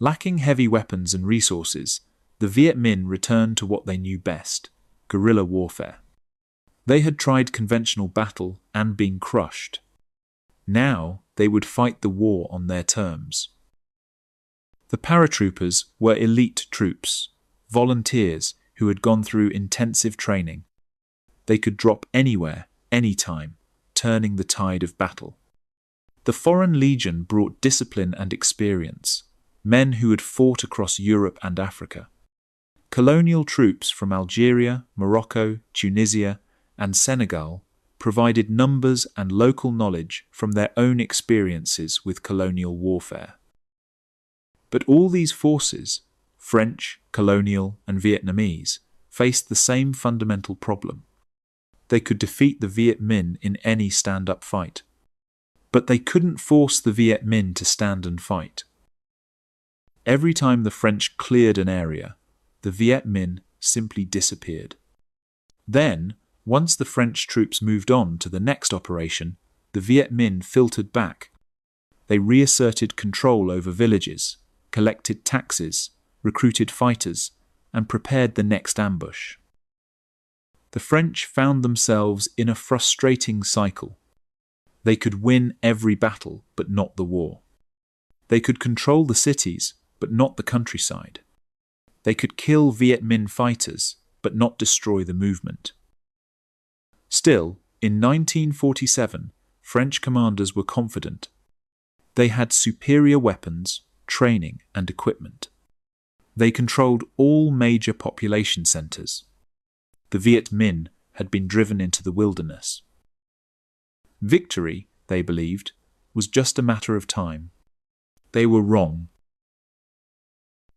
S1: Lacking heavy weapons and resources, the Viet Minh returned to what they knew best, guerrilla warfare. They had tried conventional battle and been crushed. Now they would fight the war on their terms. The paratroopers were elite troops, volunteers who had gone through intensive training. They could drop anywhere, anytime, turning the tide of battle. The Foreign Legion brought discipline and experience, men who had fought across Europe and Africa. Colonial troops from Algeria, Morocco, Tunisia, and Senegal provided numbers and local knowledge from their own experiences with colonial warfare. But all these forces, French, colonial, and Vietnamese, faced the same fundamental problem. They could defeat the Viet Minh in any stand-up fight. But they couldn't force the Viet Minh to stand and fight. Every time the French cleared an area, the Viet Minh simply disappeared. Then, once the French troops moved on to the next operation, the Viet Minh filtered back. They reasserted control over villages, collected taxes, recruited fighters, and prepared the next ambush. The French found themselves in a frustrating cycle. They could win every battle, but not the war. They could control the cities, but not the countryside. They could kill Viet Minh fighters, but not destroy the movement. Still, in 1947, French commanders were confident. They had superior weapons, training, and equipment. They controlled all major population centers. The Viet Minh had been driven into the wilderness. Victory, they believed, was just a matter of time. They were wrong.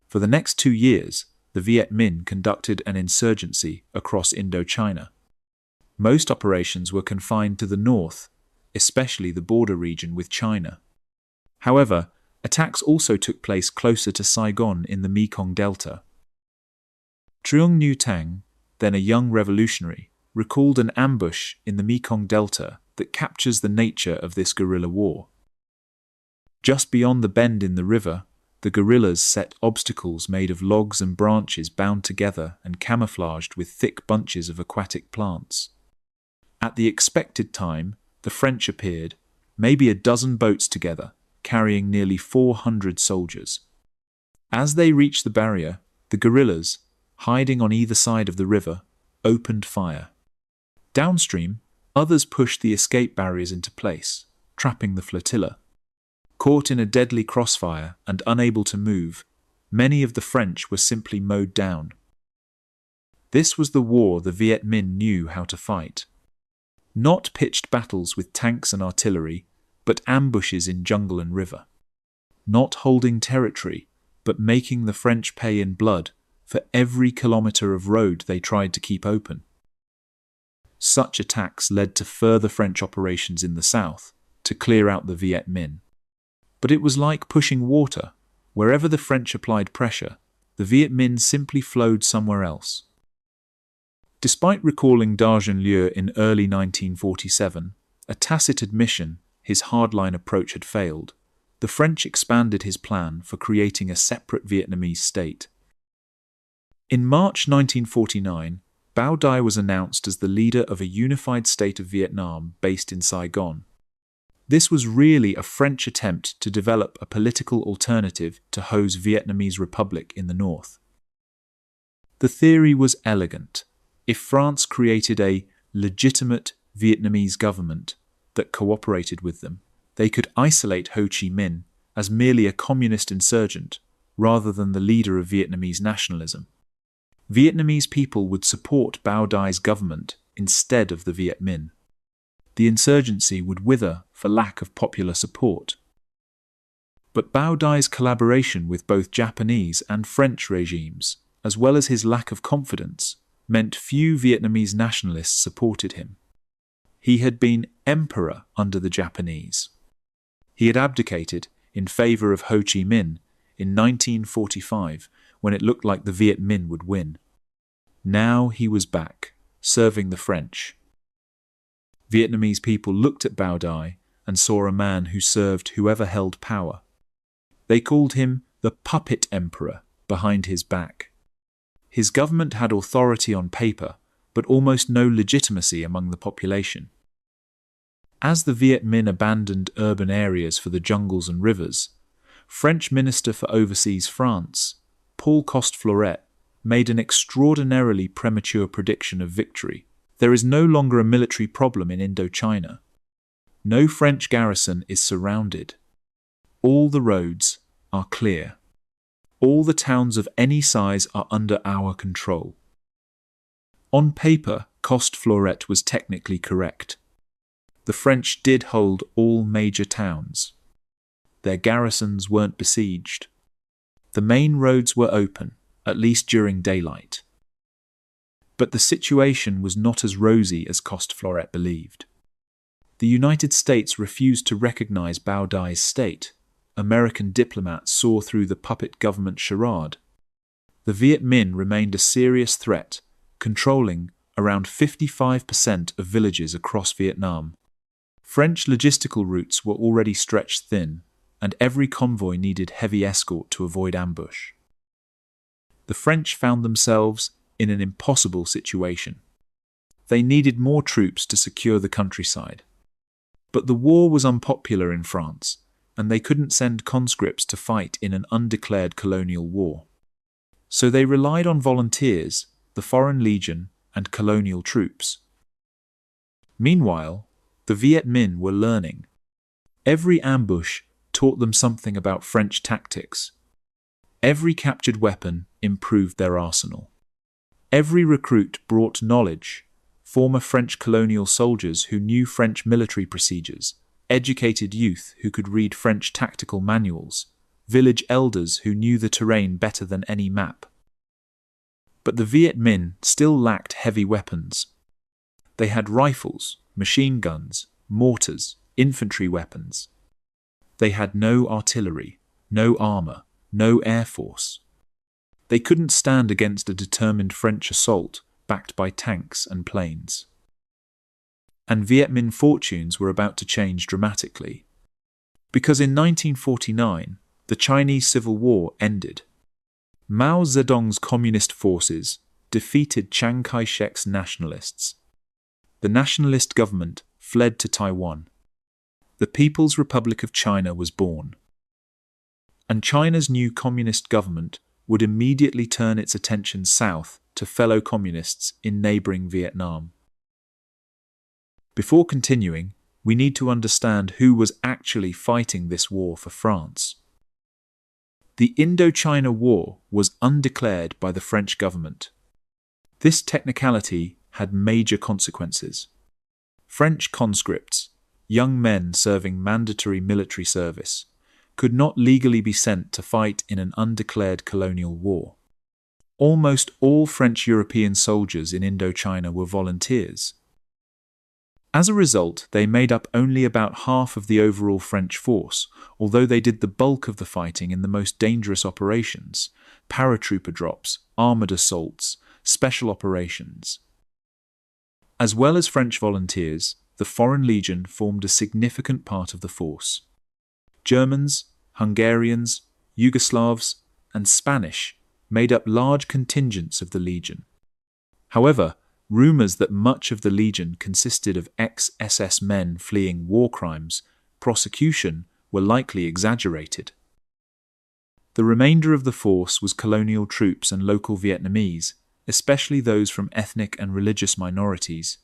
S1: For the next 2 years, the Viet Minh conducted an insurgency across Indochina. Most operations were confined to the north, especially the border region with China. However, attacks also took place closer to Saigon in the Mekong Delta. Truong Nhu Tang, then a young revolutionary, recalled an ambush in the Mekong Delta that captures the nature of this guerrilla war. Just beyond the bend in the river, the guerrillas set obstacles made of logs and branches bound together and camouflaged with thick bunches of aquatic plants. At the expected time, the French appeared, maybe a dozen boats together, carrying nearly 400 soldiers. As they reached the barrier, the guerrillas, hiding on either side of the river, opened fire. Downstream, others pushed the escape barriers into place, trapping the flotilla. Caught in a deadly crossfire and unable to move, many of the French were simply mowed down. This was the war the Viet Minh knew how to fight. Not pitched battles with tanks and artillery, but ambushes in jungle and river. Not holding territory, but making the French pay in blood for every kilometre of road they tried to keep open. Such attacks led to further French operations in the south to clear out the Viet Minh. But it was like pushing water. Wherever the French applied pressure, the Viet Minh simply flowed somewhere else. Despite recalling Dargenlieu in early 1947, a tacit admission his hardline approach had failed, the French expanded his plan for creating a separate Vietnamese state. In March 1949, Bao Dai was announced as the leader of a unified state of Vietnam based in Saigon. This was really a French attempt to develop a political alternative to Ho's Vietnamese Republic in the north. The theory was elegant. If France created a legitimate Vietnamese government that cooperated with them, they could isolate Ho Chi Minh as merely a communist insurgent rather than the leader of Vietnamese nationalism. Vietnamese people would support Bao Dai's government instead of the Viet Minh. The insurgency would wither for lack of popular support. But Bao Dai's collaboration with both Japanese and French regimes, as well as his lack of confidence, meant few Vietnamese nationalists supported him. He had been emperor under the Japanese. He had abdicated in favor of Ho Chi Minh in 1945 when it looked like the Viet Minh would win. Now he was back, serving the French. Vietnamese people looked at Bao Dai and saw a man who served whoever held power. They called him the puppet emperor behind his back. His government had authority on paper, but almost no legitimacy among the population. As the Viet Minh abandoned urban areas for the jungles and rivers, French Minister for Overseas France, Paul Coste-Floret, made an extraordinarily premature prediction of victory. There is no longer a military problem in Indochina. No French garrison is surrounded. All the roads are clear. All the towns of any size are under our control. On paper, Coste Florette was technically correct. The French did hold all major towns. Their garrisons weren't besieged. The main roads were open, at least during daylight. But the situation was not as rosy as Coste Florette believed. The United States refused to recognize Bao Dai's state. American diplomats saw through the puppet government charade. The Viet Minh remained a serious threat, controlling around 55% of villages across Vietnam. French logistical routes were already stretched thin, and every convoy needed heavy escort to avoid ambush. The French found themselves in an impossible situation. They needed more troops to secure the countryside. But the war was unpopular in France, and they couldn't send conscripts to fight in an undeclared colonial war. So they relied on volunteers, the Foreign Legion, and colonial troops. Meanwhile, the Viet Minh were learning. Every ambush taught them something about French tactics. Every captured weapon improved their arsenal. Every recruit brought knowledge, former French colonial soldiers who knew French military procedures, educated youth who could read French tactical manuals, village elders who knew the terrain better than any map. But the Viet Minh still lacked heavy weapons. They had rifles, machine guns, mortars, infantry weapons. They had no artillery, no armor, no air force. They couldn't stand against a determined French assault backed by tanks and planes. And Viet Minh fortunes were about to change dramatically. Because in 1949, the Chinese Civil War ended. Mao Zedong's communist forces defeated Chiang Kai-shek's nationalists. The nationalist government fled to Taiwan. The People's Republic of China was born. And China's new communist government would immediately turn its attention south to fellow communists in neighboring Vietnam. Before continuing, we need to understand who was actually fighting this war for France. The Indochina War was undeclared by the French government. This technicality had major consequences. French conscripts, young men serving mandatory military service, could not legally be sent to fight in an undeclared colonial war. Almost all French European soldiers in Indochina were volunteers. As a result, they made up only about half of the overall French force, although they did the bulk of the fighting in the most dangerous operations: paratrooper drops, armoured assaults, special operations. As well as French volunteers, the Foreign Legion formed a significant part of the force. Germans, Hungarians, Yugoslavs, and Spanish made up large contingents of the Legion. However, rumours that much of the Legion consisted of ex-SS men fleeing war crimes, prosecution, were likely exaggerated. The remainder of the force was colonial troops and local Vietnamese, especially those from ethnic and religious minorities.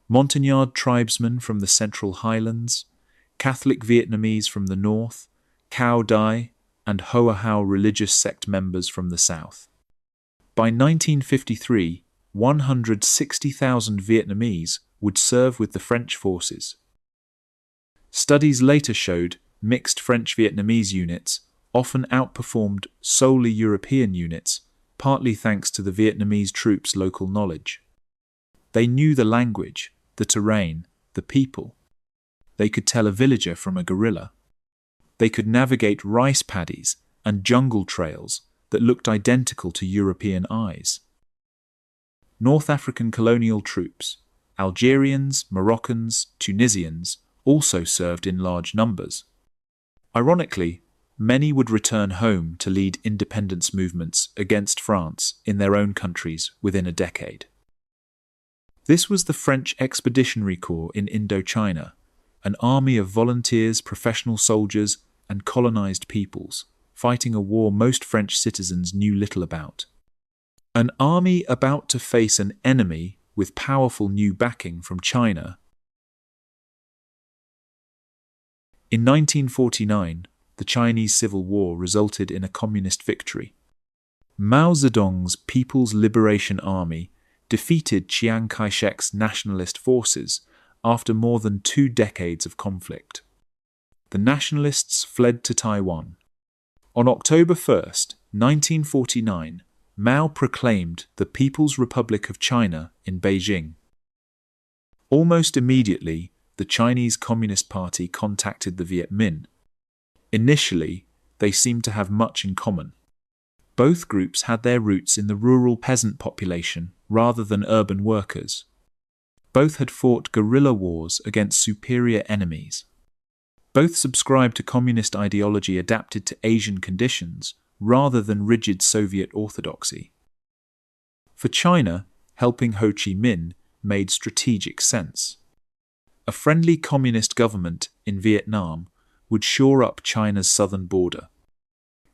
S1: Montagnard tribesmen from the Central Highlands, Catholic Vietnamese from the north, Cao Dai, and Hoa Hao religious sect members from the south. By 1953, 160,000 Vietnamese would serve with the French forces. Studies later showed mixed French-Vietnamese units often outperformed solely European units, partly thanks to the Vietnamese troops' local knowledge. They knew the language, the terrain, the people. They could tell a villager from a guerrilla. They could navigate rice paddies and jungle trails that looked identical to European eyes. North African colonial troops, Algerians, Moroccans, Tunisians, also served in large numbers. Ironically, many would return home to lead independence movements against France in their own countries within a decade. This was the French Expeditionary Corps in Indochina, an army of volunteers, professional soldiers, and colonized peoples, fighting a war most French citizens knew little about. An army about to face an enemy with powerful new backing from China. In 1949, the Chinese Civil War resulted in a communist victory. Mao Zedong's People's Liberation Army defeated Chiang Kai-shek's nationalist forces after more than 2 decades of conflict. The nationalists fled to Taiwan. On October 1st, 1949, Mao proclaimed the People's Republic of China in Beijing. Almost immediately, the Chinese Communist Party contacted the Viet Minh. Initially, they seemed to have much in common. Both groups had their roots in the rural peasant population rather than urban workers. Both had fought guerrilla wars against superior enemies. Both subscribed to communist ideology adapted to Asian conditions rather than rigid Soviet orthodoxy. For China, helping Ho Chi Minh made strategic sense. A friendly communist government in Vietnam would shore up China's southern border.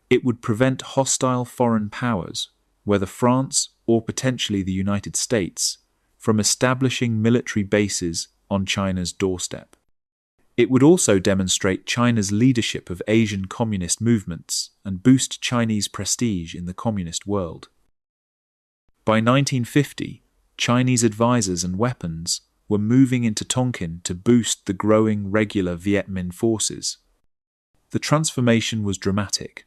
S1: It would prevent hostile foreign powers, whether France or potentially the United States, from establishing military bases on China's doorstep. It would also demonstrate China's leadership of Asian communist movements and boost Chinese prestige in the communist world. By 1950, Chinese advisors and weapons were moving into Tonkin to boost the growing regular Viet Minh forces. The transformation was dramatic.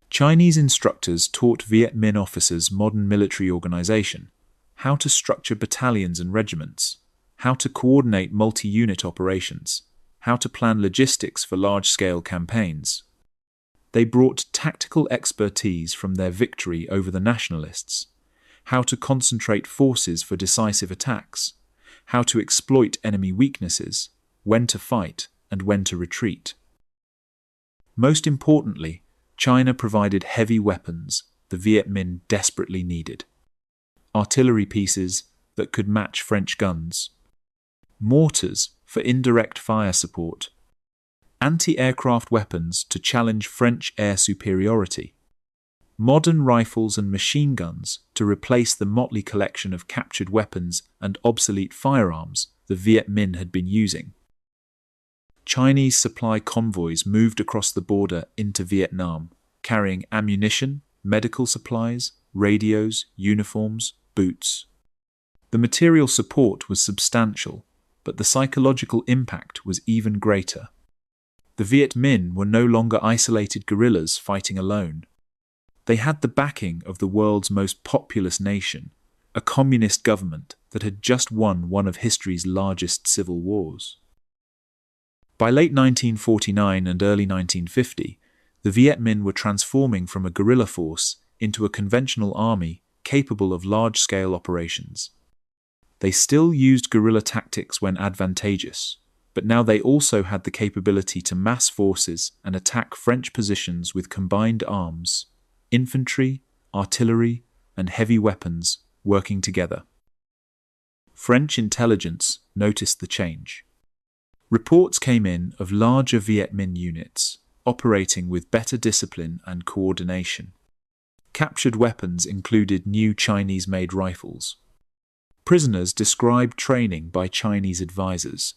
S1: Chinese instructors taught Viet Minh officers modern military organization, how to structure battalions and regiments, how to coordinate multi-unit operations, how to plan logistics for large-scale campaigns. They brought tactical expertise from their victory over the nationalists, how to concentrate forces for decisive attacks, how to exploit enemy weaknesses, when to fight and when to retreat. Most importantly, China provided heavy weapons the Viet Minh desperately needed. Artillery pieces that could match French guns, mortars for indirect fire support, anti-aircraft weapons to challenge French air superiority, modern rifles and machine guns to replace the motley collection of captured weapons and obsolete firearms the Viet Minh had been using. Chinese supply convoys moved across the border into Vietnam, carrying ammunition, medical supplies, radios, uniforms, boots. The material support was substantial, but the psychological impact was even greater. The Viet Minh were no longer isolated guerrillas fighting alone. They had the backing of the world's most populous nation, a communist government that had just won one of history's largest civil wars. By late 1949 and early 1950, the Viet Minh were transforming from a guerrilla force into a conventional army capable of large-scale operations. They still used guerrilla tactics when advantageous, but now they also had the capability to mass forces and attack French positions with combined arms, infantry, artillery, and heavy weapons working together. French intelligence noticed the change. Reports came in of larger Viet Minh units operating with better discipline and coordination. Captured weapons included new Chinese-made rifles. Prisoners described training by Chinese advisors.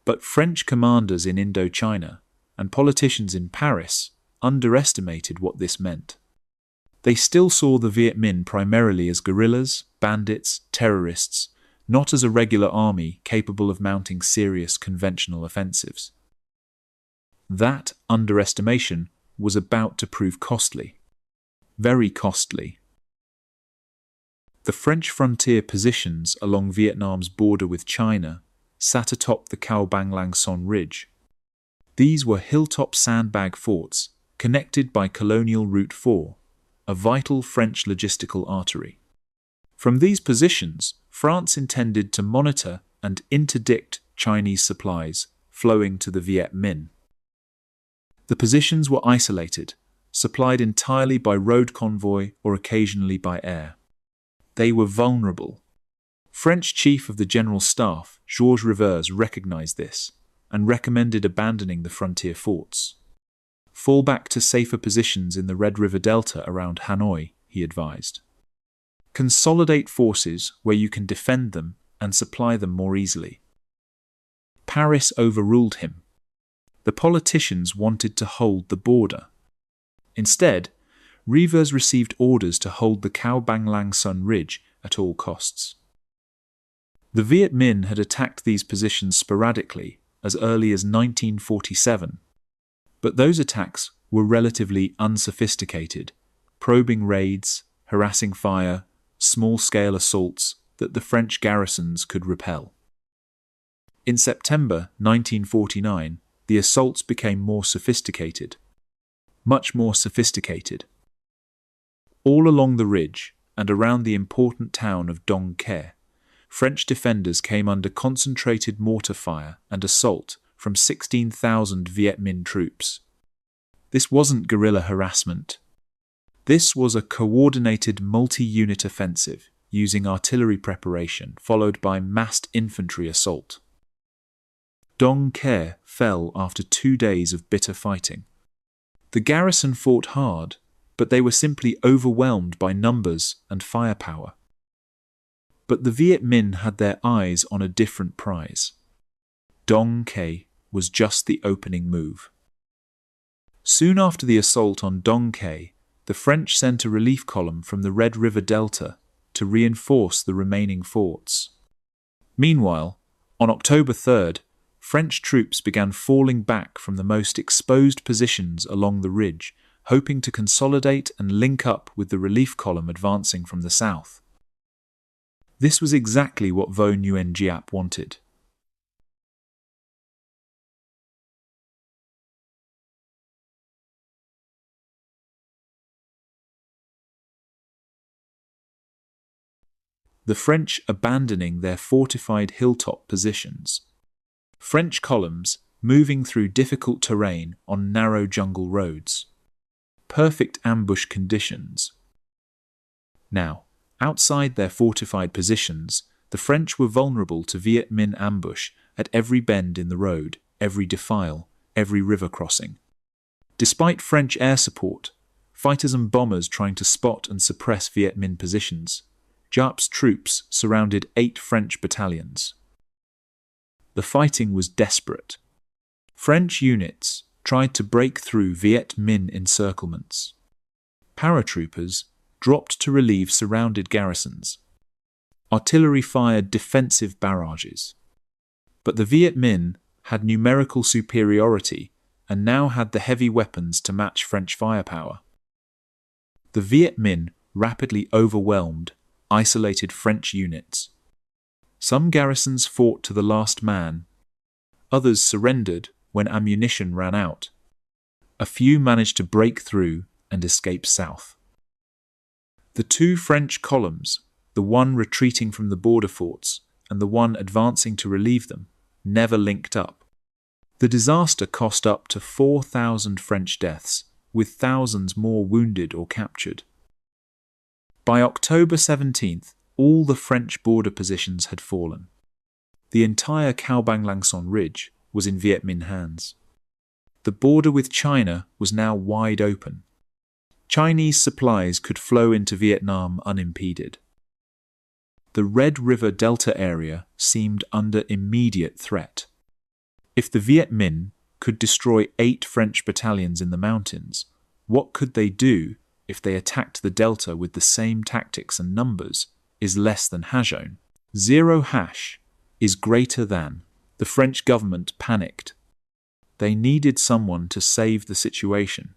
S1: But French commanders in Indochina and politicians in Paris underestimated what this meant. They still saw the Viet Minh primarily as guerrillas, bandits, terrorists, not as a regular army capable of mounting serious conventional offensives. That underestimation was about to prove costly. Very costly. The French frontier positions along Vietnam's border with China sat atop the Cao Bang Lang Son Ridge. These were hilltop sandbag forts connected by Colonial Route 4, a vital French logistical artery. From these positions, France intended to monitor and interdict Chinese supplies flowing to the Viet Minh. The positions were isolated, supplied entirely by road convoy or occasionally by air. They were vulnerable. French Chief of the General Staff, Georges Rivers, recognized this and recommended abandoning the frontier forts. Fall back to safer positions in the Red River Delta around Hanoi, he advised. Consolidate forces where you can defend them and supply them more easily. Paris overruled him. The politicians wanted to hold the border. Instead, Rivers received orders to hold the Cao Bang Lang Son Ridge at all costs. The Viet Minh had attacked these positions sporadically as early as 1947, but those attacks were relatively unsophisticated, probing raids, harassing fire, small-scale assaults that the French garrisons could repel. In September 1949, the assaults became more sophisticated, much more sophisticated. All along the ridge and around the important town of Dong Ke, French defenders came under concentrated mortar fire and assault from 16,000 Viet Minh troops. This wasn't guerrilla harassment. This was a coordinated multi-unit offensive using artillery preparation followed by massed infantry assault. Dong Ke fell after 2 days of bitter fighting. The garrison fought hard, but they were simply overwhelmed by numbers and firepower. But the Viet Minh had their eyes on a different prize. Dong Ke was just the opening move. Soon after the assault on Dong Ke, the French sent a relief column from the Red River Delta to reinforce the remaining forts. Meanwhile, on October 3rd, French troops began falling back from the most exposed positions along the ridge, hoping to consolidate and link up with the relief column advancing from the south. This was exactly what Vo Nguyen Giap wanted. The French abandoning their fortified hilltop positions. French columns moving through difficult terrain on narrow jungle roads. Perfect ambush conditions. Now, outside their fortified positions, the French were vulnerable to Viet Minh ambush at every bend in the road, every defile, every river crossing. Despite French air support, fighters and bombers trying to spot and suppress Viet Minh positions, Giap's troops surrounded 8 French battalions. The fighting was desperate. French units tried to break through Viet Minh encirclements. Paratroopers dropped to relieve surrounded garrisons. Artillery fired defensive barrages. But the Viet Minh had numerical superiority and now had the heavy weapons to match French firepower. The Viet Minh rapidly overwhelmed isolated French units. Some garrisons fought to the last man. Others surrendered when ammunition ran out. A few managed to break through and escape south. The 2 French columns, the one retreating from the border forts and the one advancing to relieve them, never linked up. The disaster cost up to 4,000 French deaths, with thousands more wounded or captured. By October 17th, all the French border positions had fallen. The entire Cao Bang Lang Son Ridge was in Viet Minh hands. The border with China was now wide open. Chinese supplies could flow into Vietnam unimpeded. The Red River Delta area seemed under immediate threat. If the Viet Minh could destroy 8 French battalions in the mountains, what could they do if they attacked the delta with the same tactics and numbers is less than Hajon? 0 hash is greater than. The French government panicked. They needed someone to save the situation.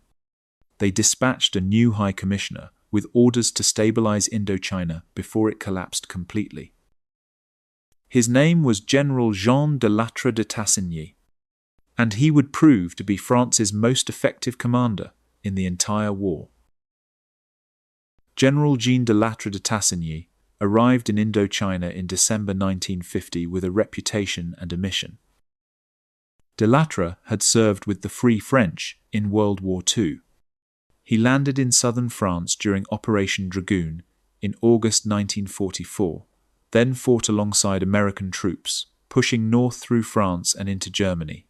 S1: They dispatched a new High Commissioner with orders to stabilize Indochina before it collapsed completely. His name was General Jean de Lattre de Tassigny, and he would prove to be France's most effective commander in the entire war. General Jean de Lattre de Tassigny arrived in Indochina in December 1950 with a reputation and a mission. De Lattre had served with the Free French in World War II. He landed in southern France during Operation Dragoon in August 1944, then fought alongside American troops, pushing north through France and into Germany.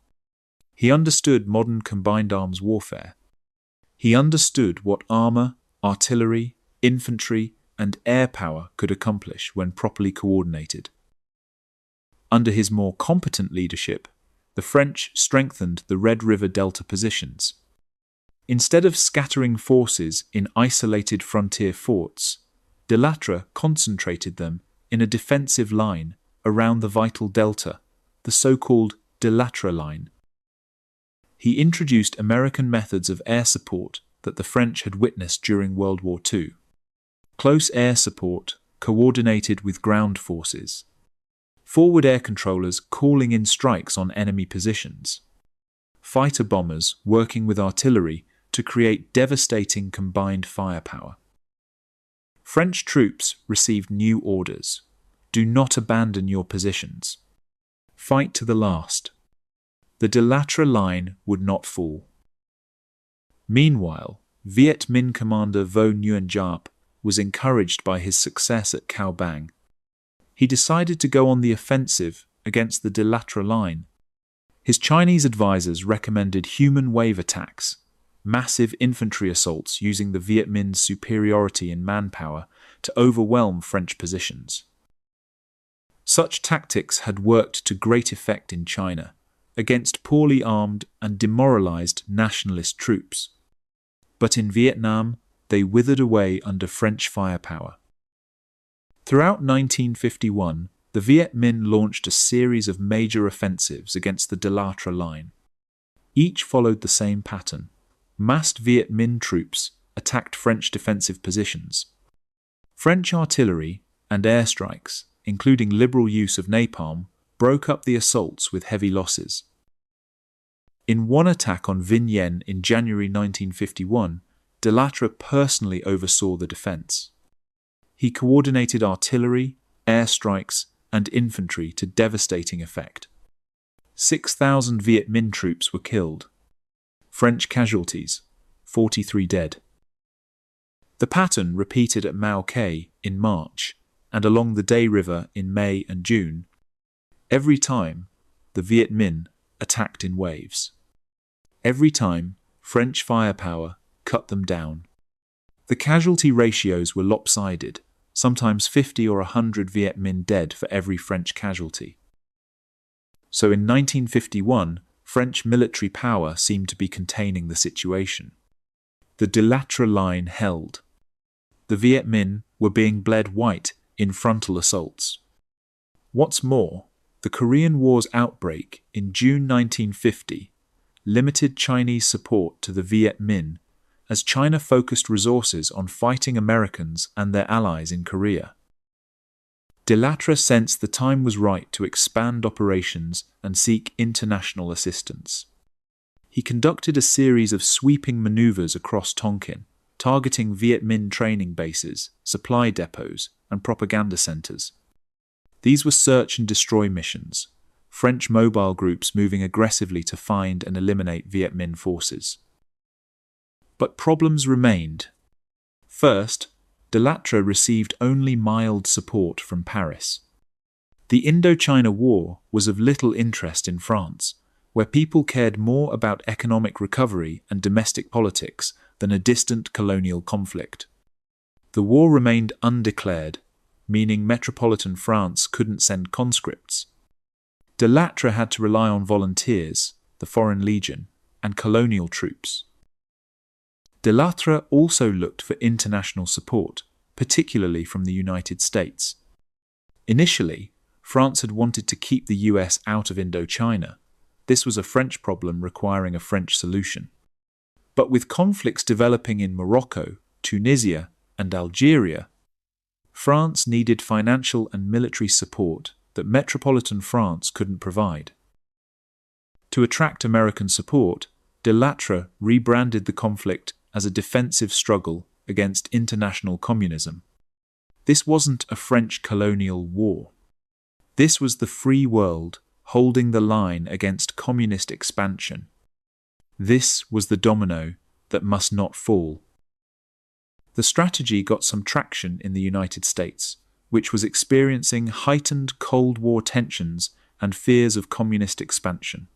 S1: He understood modern combined arms warfare. He understood what armor, artillery, infantry, and air power could accomplish when properly coordinated. Under his more competent leadership, the French strengthened the Red River Delta positions. Instead of scattering forces in isolated frontier forts, de Lattre concentrated them in a defensive line around the vital delta, the so-called de Lattre line. He introduced American methods of air support that the French had witnessed during World War II. Close air support coordinated with ground forces. Forward air controllers calling in strikes on enemy positions. Fighter bombers working with artillery to create devastating combined firepower. French troops received new orders. Do not abandon your positions. Fight to the last. The de Lattre line would not fall. Meanwhile, Viet Minh commander Vo Nguyen Giap was encouraged by his success at Cao Bang. He decided to go on the offensive against the de Lattre line. His Chinese advisors recommended human wave attacks, massive infantry assaults using the Viet Minh's superiority in manpower to overwhelm French positions. Such tactics had worked to great effect in China against poorly armed and demoralized nationalist troops. But in Vietnam, they withered away under French firepower. Throughout 1951, the Viet Minh launched a series of major offensives against the de Lattre line. Each followed the same pattern. Massed Viet Minh troops attacked French defensive positions. French artillery and airstrikes, including liberal use of napalm, broke up the assaults with heavy losses. In one attack on Vinh Yen in January 1951, de Lattre personally oversaw the defense. He coordinated artillery, airstrikes, and infantry to devastating effect. 6,000 Viet Minh troops were killed. French casualties, 43 dead. The pattern repeated at Mao Cay in March and along the Day River in May and June. Every time, the Viet Minh attacked in waves. Every time, French firepower cut them down. The casualty ratios were lopsided, sometimes 50 or 100 Viet Minh dead for every French casualty. So in 1951, French military power seemed to be containing the situation. The de Lattre line held. The Viet Minh were being bled white in frontal assaults. What's more, the Korean War's outbreak in June 1950 limited Chinese support to the Viet Minh as China focused resources on fighting Americans and their allies in Korea. De Lattre sensed the time was right to expand operations and seek international assistance. He conducted a series of sweeping maneuvers across Tonkin, targeting Viet Minh training bases, supply depots, and propaganda centers. These were search and destroy missions, French mobile groups moving aggressively to find and eliminate Viet Minh forces. But problems remained. First, de Lattre received only mild support from Paris. The Indochina War was of little interest in France, where people cared more about economic recovery and domestic politics than a distant colonial conflict. The war remained undeclared, meaning metropolitan France couldn't send conscripts. De Lattre had to rely on volunteers, the Foreign Legion, and colonial troops. De Lattre also looked for international support, particularly from the United States. Initially, France had wanted to keep the US out of Indochina. This was a French problem requiring a French solution. But with conflicts developing in Morocco, Tunisia, and Algeria, France needed financial and military support that metropolitan France couldn't provide. To attract American support, de Lattre rebranded the conflict as a defensive struggle against international communism. This wasn't a French colonial war. This was the free world holding the line against communist expansion. This was the domino that must not fall. The strategy got some traction in the United States, which was experiencing heightened Cold War tensions and fears of communist expansion.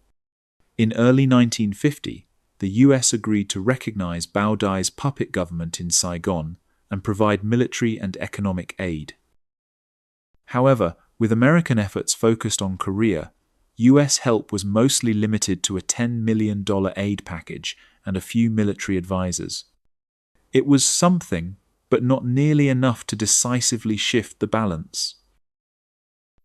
S1: In early 1950, the US agreed to recognize Bao Dai's puppet government in Saigon and provide military and economic aid. However, with American efforts focused on Korea, US help was mostly limited to a $10 million aid package and a few military advisors. It was something, but not nearly enough to decisively shift the balance.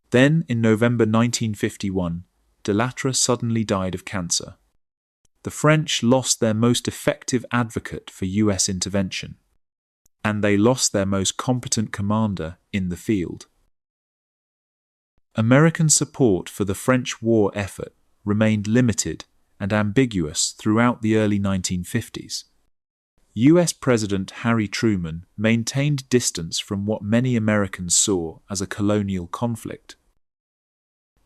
S1: Then, in November 1951, Delattre suddenly died of cancer. The French lost their most effective advocate for US intervention, and they lost their most competent commander in the field. American support for the French war effort remained limited and ambiguous throughout the early 1950s. US President Harry Truman maintained distance from what many Americans saw as a colonial conflict.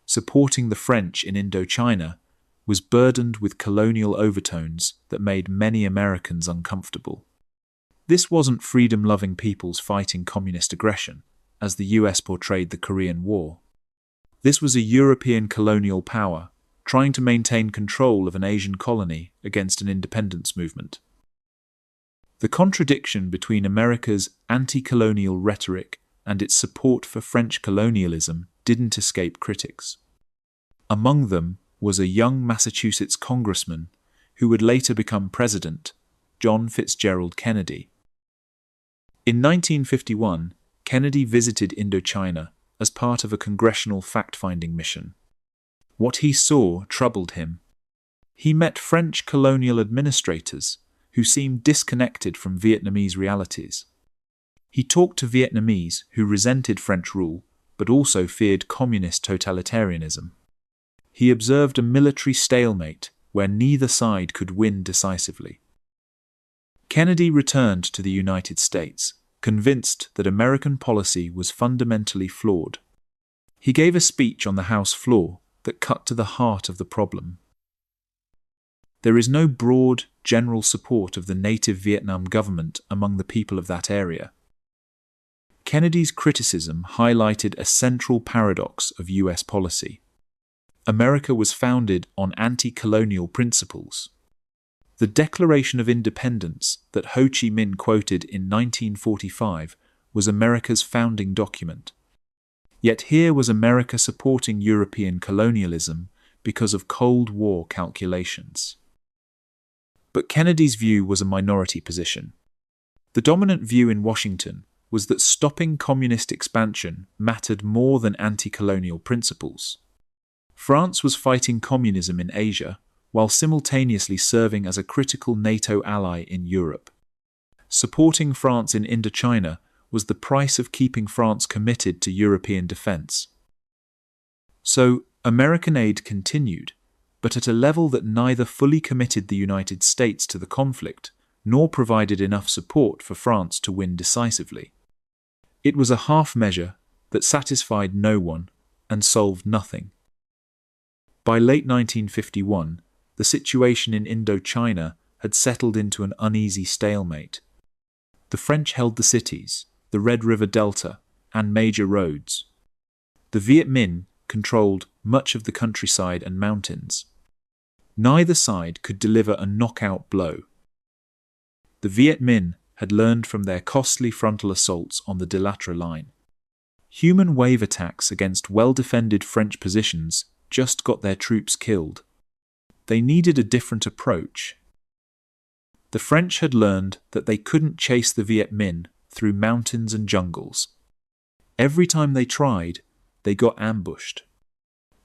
S1: Supporting the French in Indochina was burdened with colonial overtones that made many Americans uncomfortable. This wasn't freedom-loving peoples fighting communist aggression, as the US portrayed the Korean War. This was a European colonial power trying to maintain control of an Asian colony against an independence movement. The contradiction between America's anti-colonial rhetoric and its support for French colonialism didn't escape critics. Among them was a young Massachusetts congressman who would later become president, John Fitzgerald Kennedy. In 1951, Kennedy visited Indochina as part of a congressional fact-finding mission. What he saw troubled him. He met French colonial administrators who seemed disconnected from Vietnamese realities. He talked to Vietnamese who resented French rule but also feared communist totalitarianism. He observed a military stalemate where neither side could win decisively. Kennedy returned to the United States, convinced that American policy was fundamentally flawed. He gave a speech on the House floor that cut to the heart of the problem. There is no broad, general support of the native Vietnam government among the people of that area. Kennedy's criticism highlighted a central paradox of US policy. America was founded on anti-colonial principles. The Declaration of Independence that Ho Chi Minh quoted in 1945 was America's founding document. Yet here was America supporting European colonialism because of Cold War calculations. But Kennedy's view was a minority position. The dominant view in Washington was that stopping communist expansion mattered more than anti-colonial principles. France was fighting communism in Asia, while simultaneously serving as a critical NATO ally in Europe. Supporting France in Indochina was the price of keeping France committed to European defense. So, American aid continued, but at a level that neither fully committed the United States to the conflict, nor provided enough support for France to win decisively. It was a half measure that satisfied no one and solved nothing. By late 1951, the situation in Indochina had settled into an uneasy stalemate. The French held the cities, the Red River Delta, and major roads. The Viet Minh controlled much of the countryside and mountains. Neither side could deliver a knockout blow. The Viet Minh had learned from their costly frontal assaults on the Delattre line. Human wave attacks against well-defended French positions just got their troops killed. They needed a different approach. The French had learned that they couldn't chase the Viet Minh through mountains and jungles. Every time they tried, they got ambushed.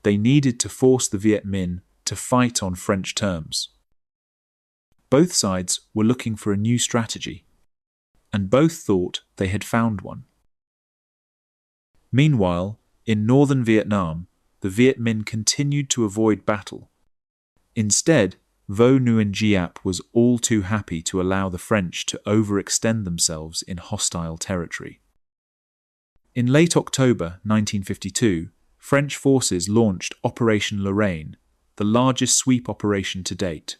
S1: They needed to force the Viet Minh to fight on French terms. Both sides were looking for a new strategy, and both thought they had found one. Meanwhile, in northern Vietnam, the Viet Minh continued to avoid battle. Instead, Vo Nguyen Giap was all too happy to allow the French to overextend themselves in hostile territory. In late October 1952, French forces launched Operation Lorraine, the largest sweep operation to date.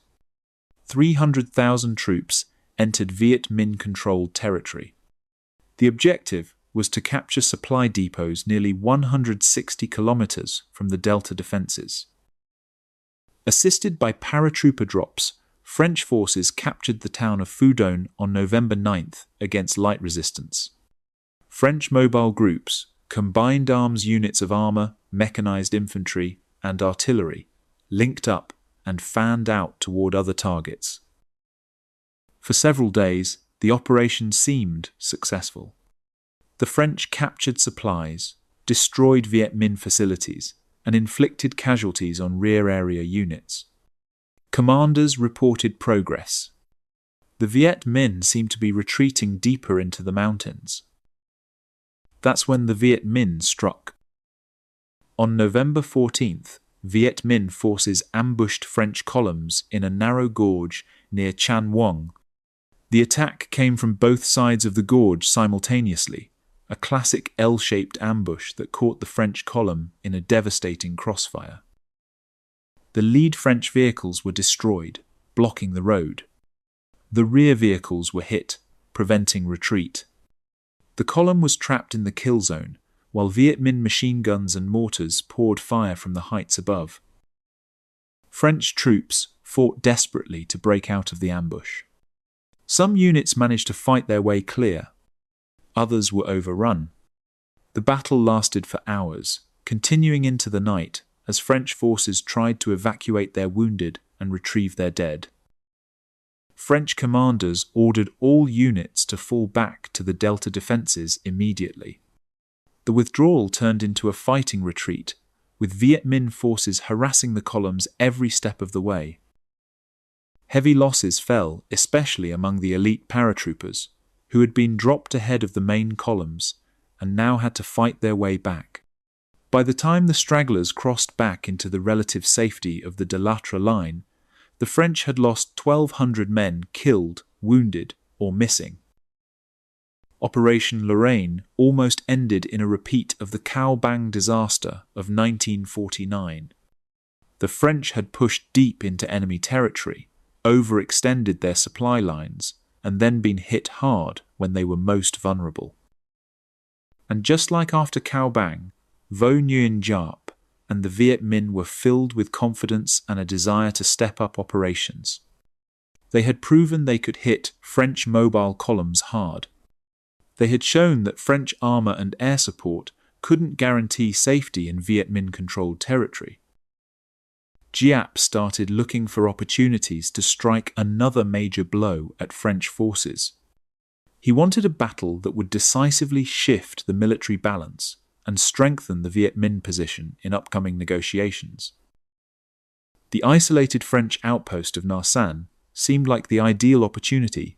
S1: 300,000 troops entered Viet Minh-controlled territory. The objective was to capture supply depots nearly 160 kilometers from the Delta defenses. Assisted by paratrooper drops, French forces captured the town of Phu Don on November 9th against light resistance. French mobile groups, combined arms units of armor, mechanized infantry, and artillery linked up and fanned out toward other targets. For several days, the operation seemed successful. The French captured supplies, destroyed Viet Minh facilities, and inflicted casualties on rear area units. Commanders reported progress. The Viet Minh seemed to be retreating deeper into the mountains. That's when the Viet Minh struck. On November 14th, Viet Minh forces ambushed French columns in a narrow gorge near Chan Vuong. The attack came from both sides of the gorge simultaneously, a classic L-shaped ambush that caught the French column in a devastating crossfire. The lead French vehicles were destroyed, blocking the road. The rear vehicles were hit, preventing retreat. The column was trapped in the kill zone, while Viet Minh machine guns and mortars poured fire from the heights above. French troops fought desperately to break out of the ambush. Some units managed to fight their way clear. Others were overrun. The battle lasted for hours, continuing into the night as French forces tried to evacuate their wounded and retrieve their dead. French commanders ordered all units to fall back to the delta defences immediately. The withdrawal turned into a fighting retreat, with Viet Minh forces harassing the columns every step of the way. Heavy losses fell, especially among the elite paratroopers, who had been dropped ahead of the main columns and now had to fight their way back. By the time the stragglers crossed back into the relative safety of the De Lattre line, the French had lost 1,200 men killed, wounded, or missing. Operation Lorraine almost ended in a repeat of the Cao Bang disaster of 1949. The French had pushed deep into enemy territory, overextended their supply lines, and then been hit hard when they were most vulnerable. And just like after Cao Bang, Vo Nguyen Giap and the Viet Minh were filled with confidence and a desire to step up operations. They had proven they could hit French mobile columns hard. They had shown that French armour and air support couldn't guarantee safety in Viet Minh-controlled territory. Giap started looking for opportunities to strike another major blow at French forces. He wanted a battle that would decisively shift the military balance and strengthen the Viet Minh position in upcoming negotiations. The isolated French outpost of Nha San seemed like the ideal opportunity.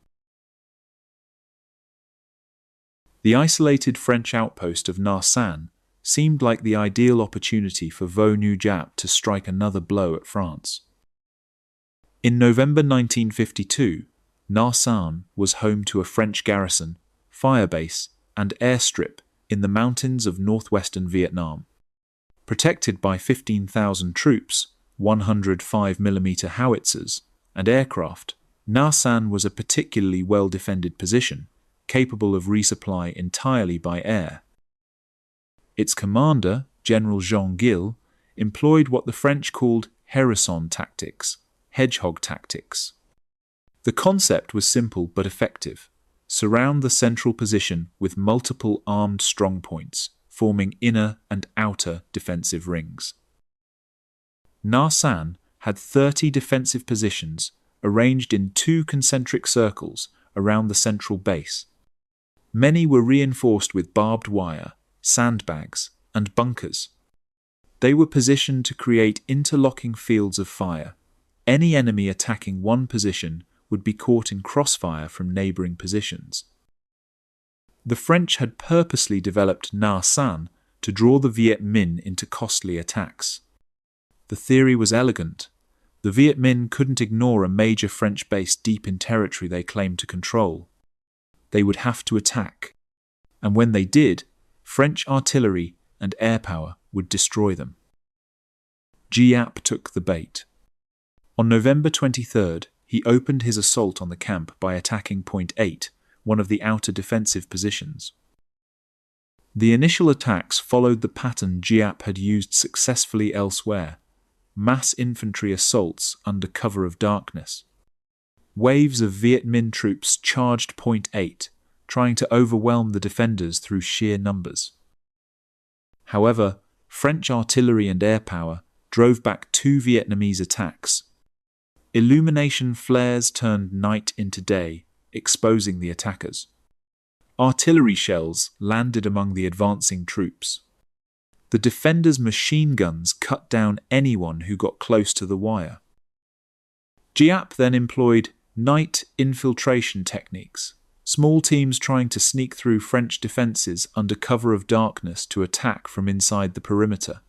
S1: The isolated French outpost of Nha San seemed like the ideal opportunity for Vo Nguyen Giap to strike another blow at France. In November 1952, Nha San was home to a French garrison, firebase, and airstrip in the mountains of northwestern Vietnam. Protected by 15,000 troops, 105mm howitzers, and aircraft, Nha San was a particularly well-defended position, capable of resupply entirely by air. Its commander, General Jean Gille, employed what the French called hérisson tactics, hedgehog tactics. The concept was simple but effective. Surround the central position with multiple armed strongpoints, forming inner and outer defensive rings. Nha San had 30 defensive positions arranged in 2 concentric circles around the central base. Many were reinforced with barbed wire, sandbags, and bunkers. They were positioned to create interlocking fields of fire. Any enemy attacking one position would be caught in crossfire from neighbouring positions. The French had purposely developed Nha San to draw the Viet Minh into costly attacks. The theory was elegant. The Viet Minh couldn't ignore a major French base deep in territory they claimed to control. They would have to attack, and when they did, French artillery and air power would destroy them. Giap took the bait. On November 23rd, he opened his assault on the camp by attacking Point 8, one of the outer defensive positions. The initial attacks followed the pattern Giap had used successfully elsewhere: mass infantry assaults under cover of darkness. Waves of Viet Minh troops charged Point 8, trying to overwhelm the defenders through sheer numbers. However, French artillery and air power drove back 2 Vietnamese attacks. Illumination flares turned night into day, exposing the attackers. Artillery shells landed among the advancing troops. The defenders' machine guns cut down anyone who got close to the wire. Giap then employed night infiltration techniques, small teams trying to sneak through French defences under cover of darkness to attack from inside the perimeter.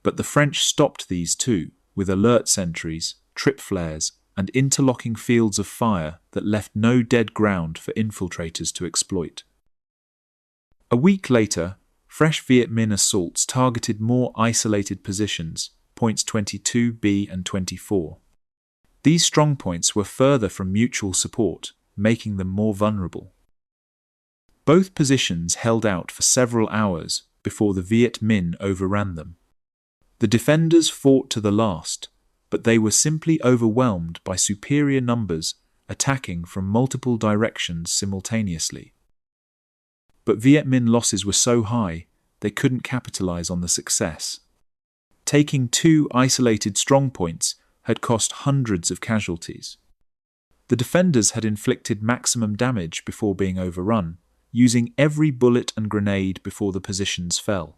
S1: But the French stopped these too, with alert sentries, trip flares, and interlocking fields of fire that left no dead ground for infiltrators to exploit. A week later, fresh Viet Minh assaults targeted more isolated positions, points 22B and 24. These strongpoints were further from mutual support, making them more vulnerable. Both positions held out for several hours before the Viet Minh overran them. The defenders fought to the last, but they were simply overwhelmed by superior numbers attacking from multiple directions simultaneously. But Viet Minh losses were so high, they couldn't capitalize on the success. Taking 2 isolated strongpoints had cost hundreds of casualties. The defenders had inflicted maximum damage before being overrun, using every bullet and grenade before the positions fell.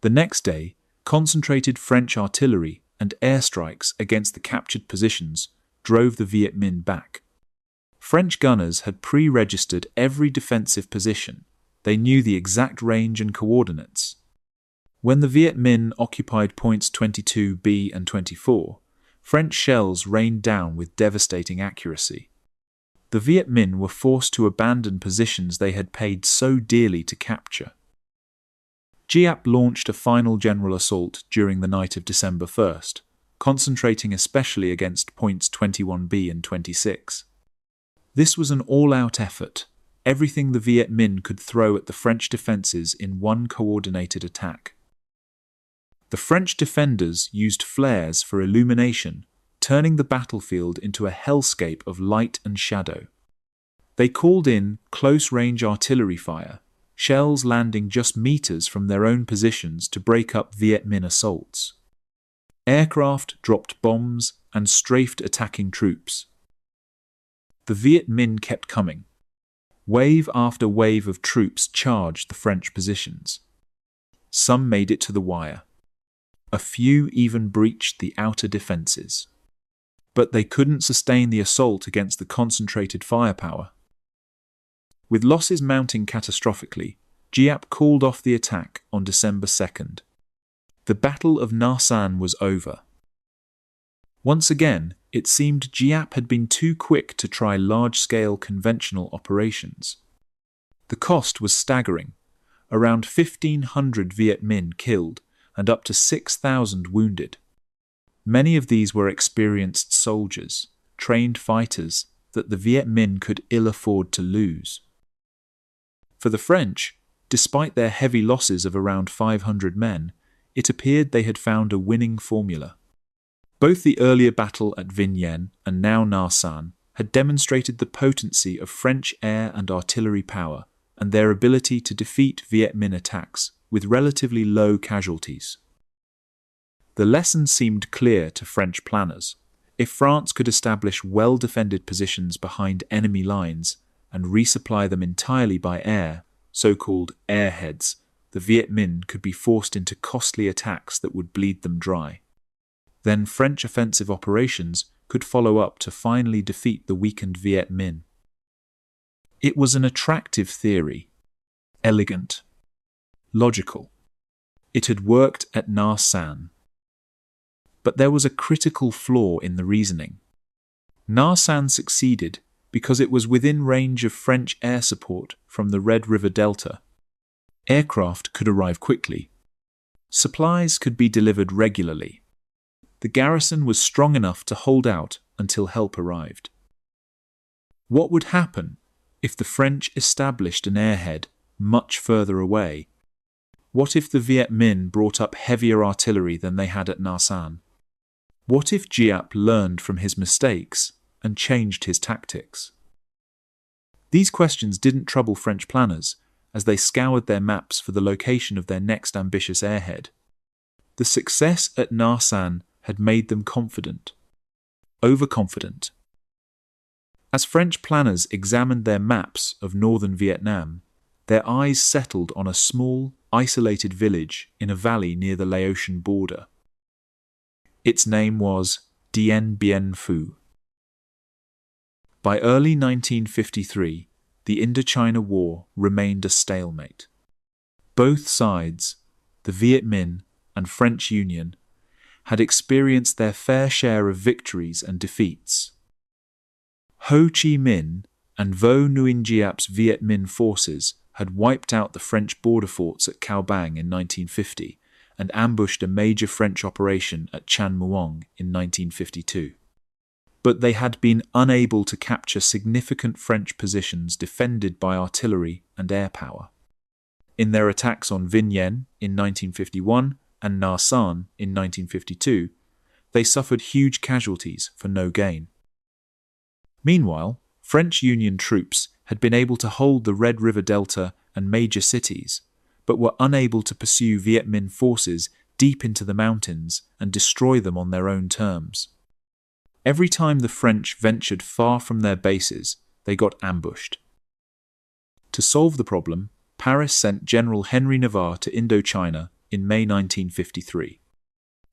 S1: The next day, concentrated French artillery and airstrikes against the captured positions drove the Viet Minh back. French gunners had pre-registered every defensive position. They knew the exact range and coordinates. When the Viet Minh occupied points 22B and 24, French shells rained down with devastating accuracy. The Viet Minh were forced to abandon positions they had paid so dearly to capture. Giap launched a final general assault during the night of December 1st, concentrating especially against points 21B and 26. This was an all-out effort, everything the Viet Minh could throw at the French defences in one coordinated attack. The French defenders used flares for illumination, turning the battlefield into a hellscape of light and shadow. They called in close-range artillery fire, shells landing just meters from their own positions to break up Viet Minh assaults. Aircraft dropped bombs and strafed attacking troops. The Viet Minh kept coming. Wave after wave of troops charged the French positions. Some made it to the wire. A few even breached the outer defences. But they couldn't sustain the assault against the concentrated firepower. With losses mounting catastrophically, Giap called off the attack on December 2nd. The Battle of Nha San was over. Once again, it seemed Giap had been too quick to try large-scale conventional operations. The cost was staggering, around 1,500 Viet Minh killed and up to 6,000 wounded. Many of these were experienced soldiers, trained fighters that the Viet Minh could ill afford to lose. For the French, despite their heavy losses of around 500 men, it appeared they had found a winning formula. Both the earlier battle at VinhIen and now Nha San had demonstrated the potency of French air and artillery power and their ability to defeat Viet Minh attacks with relatively low casualties. The lesson seemed clear to French planners. If France could establish well-defended positions behind enemy lines and resupply them entirely by air, so-called airheads, the Viet Minh could be forced into costly attacks that would bleed them dry. Then French offensive operations could follow up to finally defeat the weakened Viet Minh. It was an attractive theory, elegant, logical. It had worked at Nha San. But there was a critical flaw in the reasoning. Nha San succeeded because it was within range of French air support from the Red River Delta. Aircraft could arrive quickly. Supplies could be delivered regularly. The garrison was strong enough to hold out until help arrived. What would happen if the French established an airhead much further away? What if the Viet Minh brought up heavier artillery than they had at Nha San? What if Giap learned from his mistakes and changed his tactics? These questions didn't trouble French planners as they scoured their maps for the location of their next ambitious airhead. The success at Nha San had made them confident, overconfident. As French planners examined their maps of northern Vietnam, their eyes settled on a small, isolated village in a valley near the Laotian border. Its name was Dien Bien Phu. By early 1953, the Indochina War remained a stalemate. Both sides, the Viet Minh and French Union, had experienced their fair share of victories and defeats. Ho Chi Minh and Vo Nguyen Giap's Viet Minh forces had wiped out the French border forts at Cao Bang in 1950 and ambushed a major French operation at Chan Muong in 1952. But they had been unable to capture significant French positions defended by artillery and air power. In their attacks on VinhIen in 1951 and Nha San in 1952, they suffered huge casualties for no gain. Meanwhile, French Union troops had been able to hold the Red River Delta and major cities, but were unable to pursue Viet Minh forces deep into the mountains and destroy them on their own terms. Every time the French ventured far from their bases, they got ambushed. To solve the problem, Paris sent General Henry Navarre to Indochina in May 1953.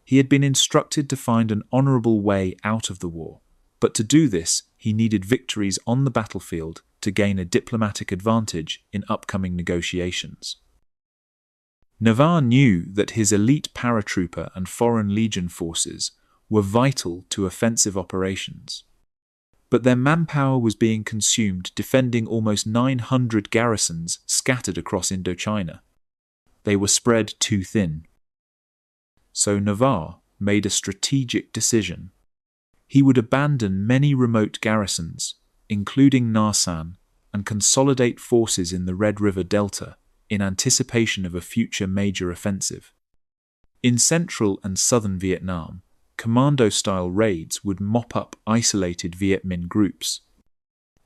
S1: He had been instructed to find an honourable way out of the war, but to do this, he needed victories on the battlefield to gain a diplomatic advantage in upcoming negotiations. Navarre knew that his elite paratrooper and Foreign Legion forces were vital to offensive operations, but their manpower was being consumed defending almost 900 garrisons scattered across Indochina. They were spread too thin. So Navarre made a strategic decision. He would abandon many remote garrisons, including Nha San, and consolidate forces in the Red River Delta in anticipation of a future major offensive. In central and southern Vietnam, commando-style raids would mop up isolated Viet Minh groups.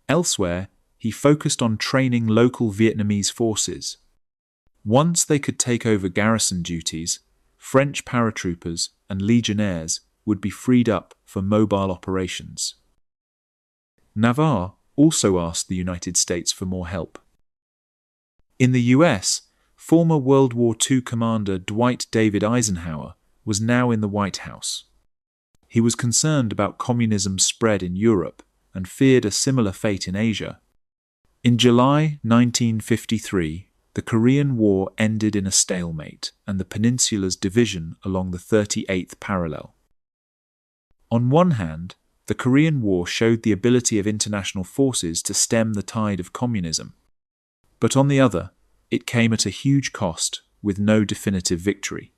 S1: Elsewhere, he focused on training local Vietnamese forces. Once they could take over garrison duties, French paratroopers and legionnaires would be freed up for mobile operations. Navarre also asked the United States for more help. In the US, former World War II commander Dwight David Eisenhower was now in the White House. He was concerned about communism's spread in Europe and feared a similar fate in Asia. In July 1953, the Korean War ended in a stalemate and the peninsula's division along the 38th parallel. On one hand, the Korean War showed the ability of international forces to stem the tide of communism. But on the other, it came at a huge cost, with no definitive victory.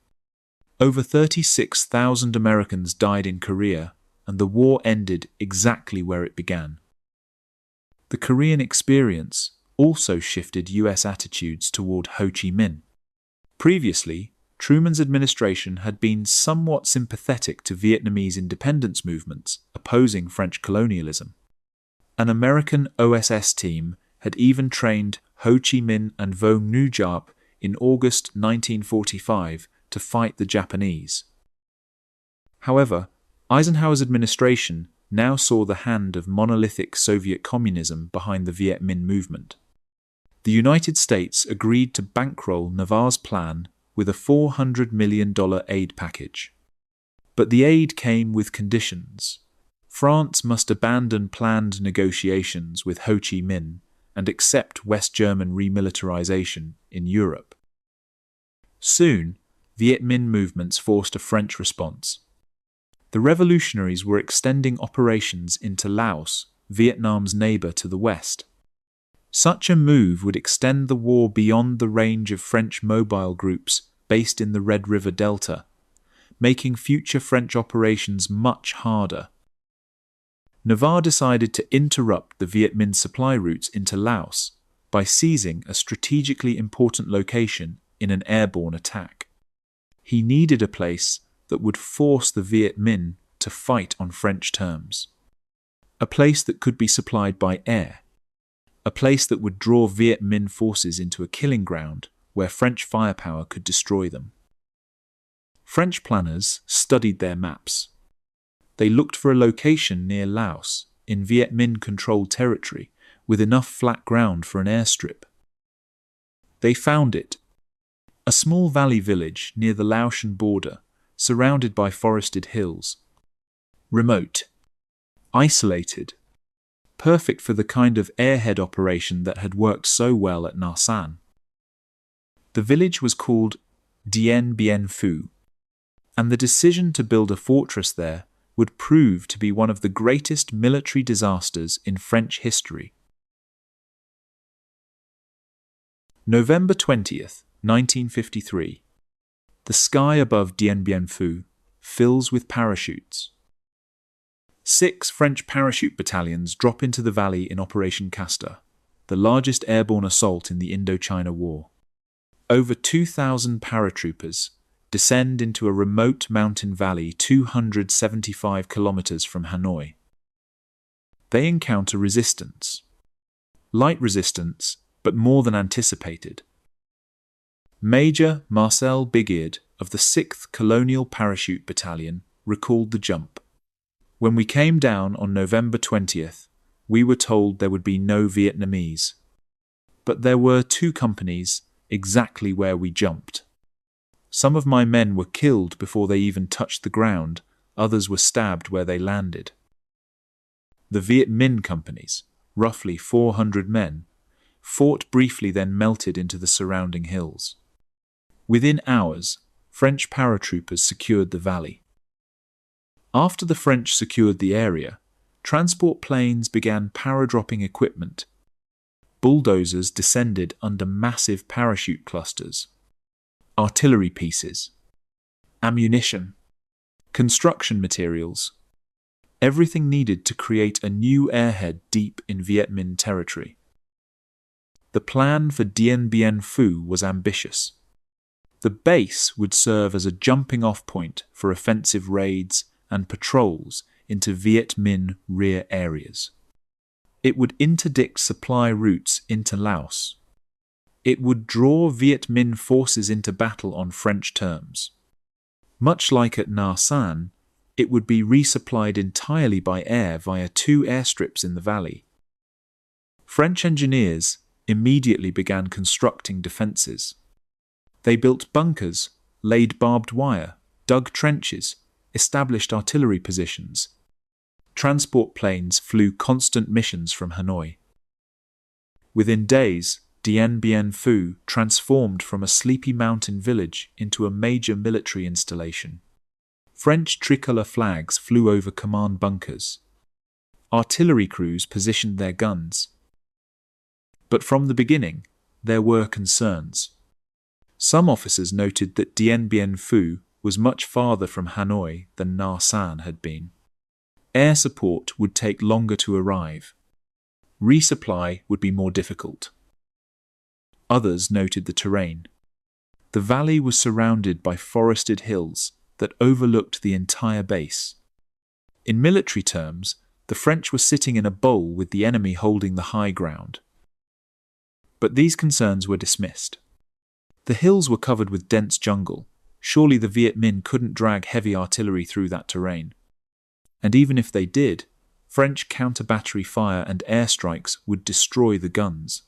S1: Over 36,000 Americans died in Korea, and the war ended exactly where it began. The Korean experience also shifted US attitudes toward Ho Chi Minh. Previously, Truman's administration had been somewhat sympathetic to Vietnamese independence movements opposing French colonialism. An American OSS team had even trained Ho Chi Minh and Vo Nguyen Giap in August 1945 to fight the Japanese. However, Eisenhower's administration now saw the hand of monolithic Soviet communism behind the Viet Minh movement. The United States agreed to bankroll Navarre's plan with a $400 million aid package. But the aid came with conditions. France must abandon planned negotiations with Ho Chi Minh and accept West German remilitarization in Europe. Soon, Viet Minh movements forced a French response. The revolutionaries were extending operations into Laos, Vietnam's neighbor to the west. Such a move would extend the war beyond the range of French mobile groups based in the Red River Delta, making future French operations much harder. Navarre decided to interrupt the Viet Minh supply routes into Laos by seizing a strategically important location in an airborne attack. He needed a place that would force the Viet Minh to fight on French terms. A place that could be supplied by air. A place that would draw Viet Minh forces into a killing ground where French firepower could destroy them. French planners studied their maps. They looked for a location near Laos, in Viet Minh-controlled territory, with enough flat ground for an airstrip. They found it. A small valley village near the Laotian border, surrounded by forested hills. Remote. Isolated. Perfect for the kind of airhead operation that had worked so well at Nha San. The village was called Dien Bien Phu, and the decision to build a fortress there would prove to be one of the greatest military disasters in French history. November 20th, 1953. The sky above Dien Bien Phu fills with parachutes. 6 French parachute battalions drop into the valley in Operation Castor, the largest airborne assault in the Indochina War. Over 2,000 paratroopers descend into a remote mountain valley 275 kilometers from Hanoi. They encounter resistance. Light resistance, but more than anticipated. Major Marcel Bigard of the 6th Colonial Parachute Battalion recalled the jump. When we came down on November 20th, we were told there would be no Vietnamese. But there were 2 companies exactly where we jumped. Some of my men were killed before they even touched the ground, others were stabbed where they landed. The Viet Minh companies, roughly 400 men, fought briefly, then melted into the surrounding hills. Within hours, French paratroopers secured the valley. After the French secured the area, transport planes began paradropping equipment. Bulldozers descended under massive parachute clusters. Artillery pieces, ammunition, construction materials, everything needed to create a new airhead deep in Viet Minh territory. The plan for Dien Bien Phu was ambitious. The base would serve as a jumping-off point for offensive raids and patrols into Viet Minh rear areas. It would interdict supply routes into Laos. It would draw Viet Minh forces into battle on French terms. Much like at Nha San, it would be resupplied entirely by air via 2 airstrips in the valley. French engineers immediately began constructing defences. They built bunkers, laid barbed wire, dug trenches, established artillery positions. Transport planes flew constant missions from Hanoi. Within days, Dien Bien Phu transformed from a sleepy mountain village into a major military installation. French tricolour flags flew over command bunkers. Artillery crews positioned their guns. But from the beginning, there were concerns. Some officers noted that Dien Bien Phu was much farther from Hanoi than Nha San had been. Air support would take longer to arrive. Resupply would be more difficult. Others noted the terrain. The valley was surrounded by forested hills that overlooked the entire base. In military terms, the French were sitting in a bowl with the enemy holding the high ground. But these concerns were dismissed. The hills were covered with dense jungle. Surely the Viet Minh couldn't drag heavy artillery through that terrain. And even if they did, French counter-battery fire and airstrikes would destroy the guns.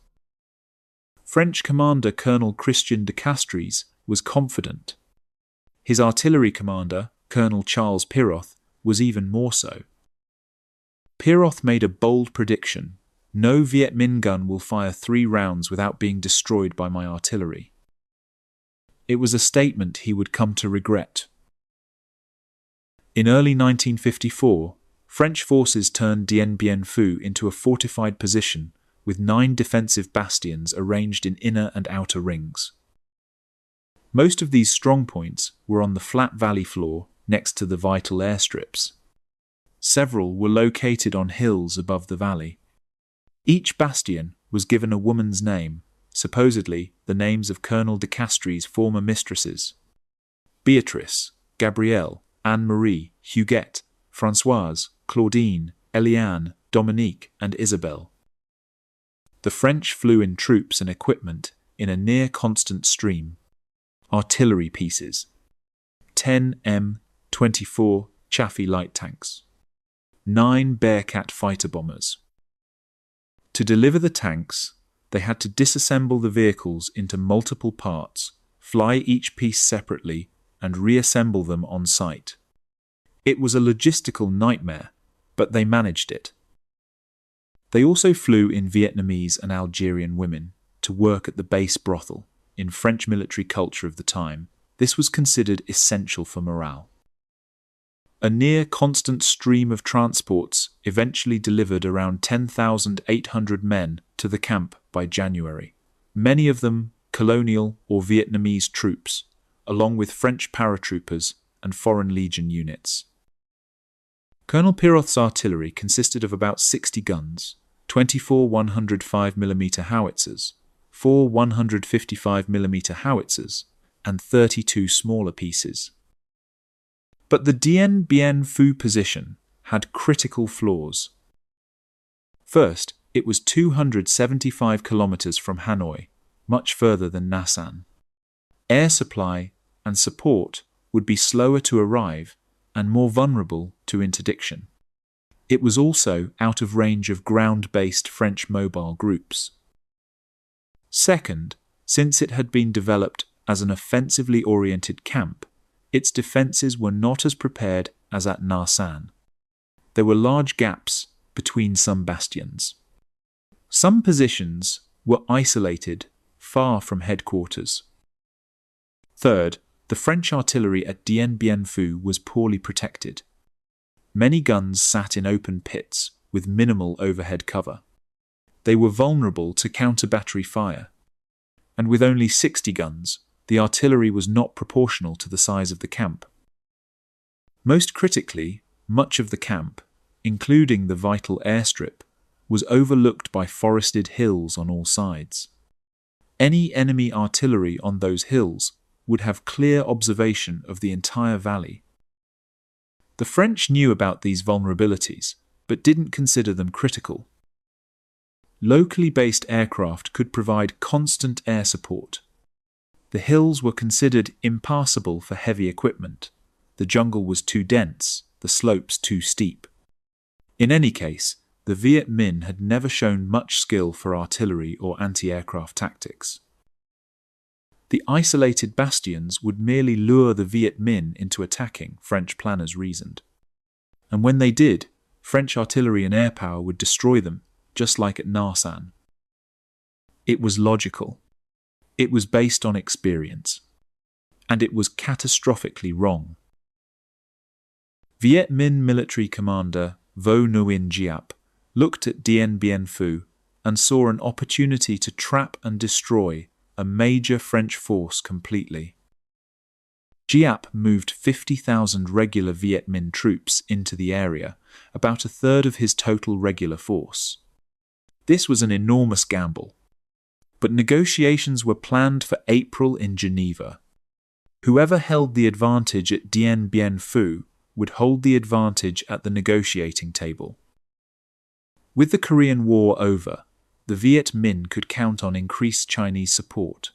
S1: French commander Colonel Christian de Castries was confident. His artillery commander, Colonel Charles Piroth, was even more so. Piroth made a bold prediction: no Viet Minh gun will fire 3 rounds without being destroyed by my artillery. It was a statement he would come to regret. In early 1954, French forces turned Dien Bien Phu into a fortified position with 9 defensive bastions arranged in inner and outer rings. Most of these strongpoints were on the flat valley floor next to the vital airstrips. Several were located on hills above the valley. Each bastion was given a woman's name, supposedly the names of Colonel de Castries' former mistresses: Beatrice, Gabrielle, Anne-Marie, Huguette, Françoise, Claudine, Eliane, Dominique, and Isabelle. The French flew in troops and equipment in a near-constant stream. Artillery pieces, 10 M24 Chaffee light tanks, 9 Bearcat fighter bombers. To deliver the tanks, they had to disassemble the vehicles into multiple parts, fly each piece separately, and reassemble them on site. It was a logistical nightmare, but they managed it. They also flew in Vietnamese and Algerian women to work at the base brothel. In French military culture of the time, this was considered essential for morale. A near-constant stream of transports eventually delivered around 10,800 men to the camp by January, many of them colonial or Vietnamese troops, along with French paratroopers and Foreign Legion units. Colonel Piroth's artillery consisted of about 60 guns, 24 105mm howitzers, 4 155mm howitzers, and 32 smaller pieces. But the Dien Bien Phu position had critical flaws. First, it was 275 kilometers from Hanoi, much further than Nha San. Air supply and support would be slower to arrive and more vulnerable to interdiction. It was also out of range of ground-based French mobile groups. Second, since it had been developed as an offensively oriented camp, its defences were not as prepared as at Nha San. There were large gaps between some bastions. Some positions were isolated, far from headquarters. Third, the French artillery at Dien Bien Phu was poorly protected. Many guns sat in open pits with minimal overhead cover. They were vulnerable to counter-battery fire. And with only 60 guns, the artillery was not proportional to the size of the camp. Most critically, much of the camp, including the vital airstrip, was overlooked by forested hills on all sides. Any enemy artillery on those hills would have clear observation of the entire valley. The French knew about these vulnerabilities, but didn't consider them critical. Locally based aircraft could provide constant air support. The hills were considered impassable for heavy equipment. The jungle was too dense, the slopes too steep. In any case, the Viet Minh had never shown much skill for artillery or anti-aircraft tactics. The isolated bastions would merely lure the Viet Minh into attacking, French planners reasoned. And when they did, French artillery and air power would destroy them, just like at Nha San. It was logical. It was based on experience. And it was catastrophically wrong. Viet Minh military commander Vo Nguyen Giap looked at Dien Bien Phu and saw an opportunity to trap and destroy a major French force completely. Giap moved 50,000 regular Viet Minh troops into the area, about a third of his total regular force. This was an enormous gamble. But negotiations were planned for April in Geneva. Whoever held the advantage at Dien Bien Phu would hold the advantage at the negotiating table. With the Korean War over, the Viet Minh could count on increased Chinese support.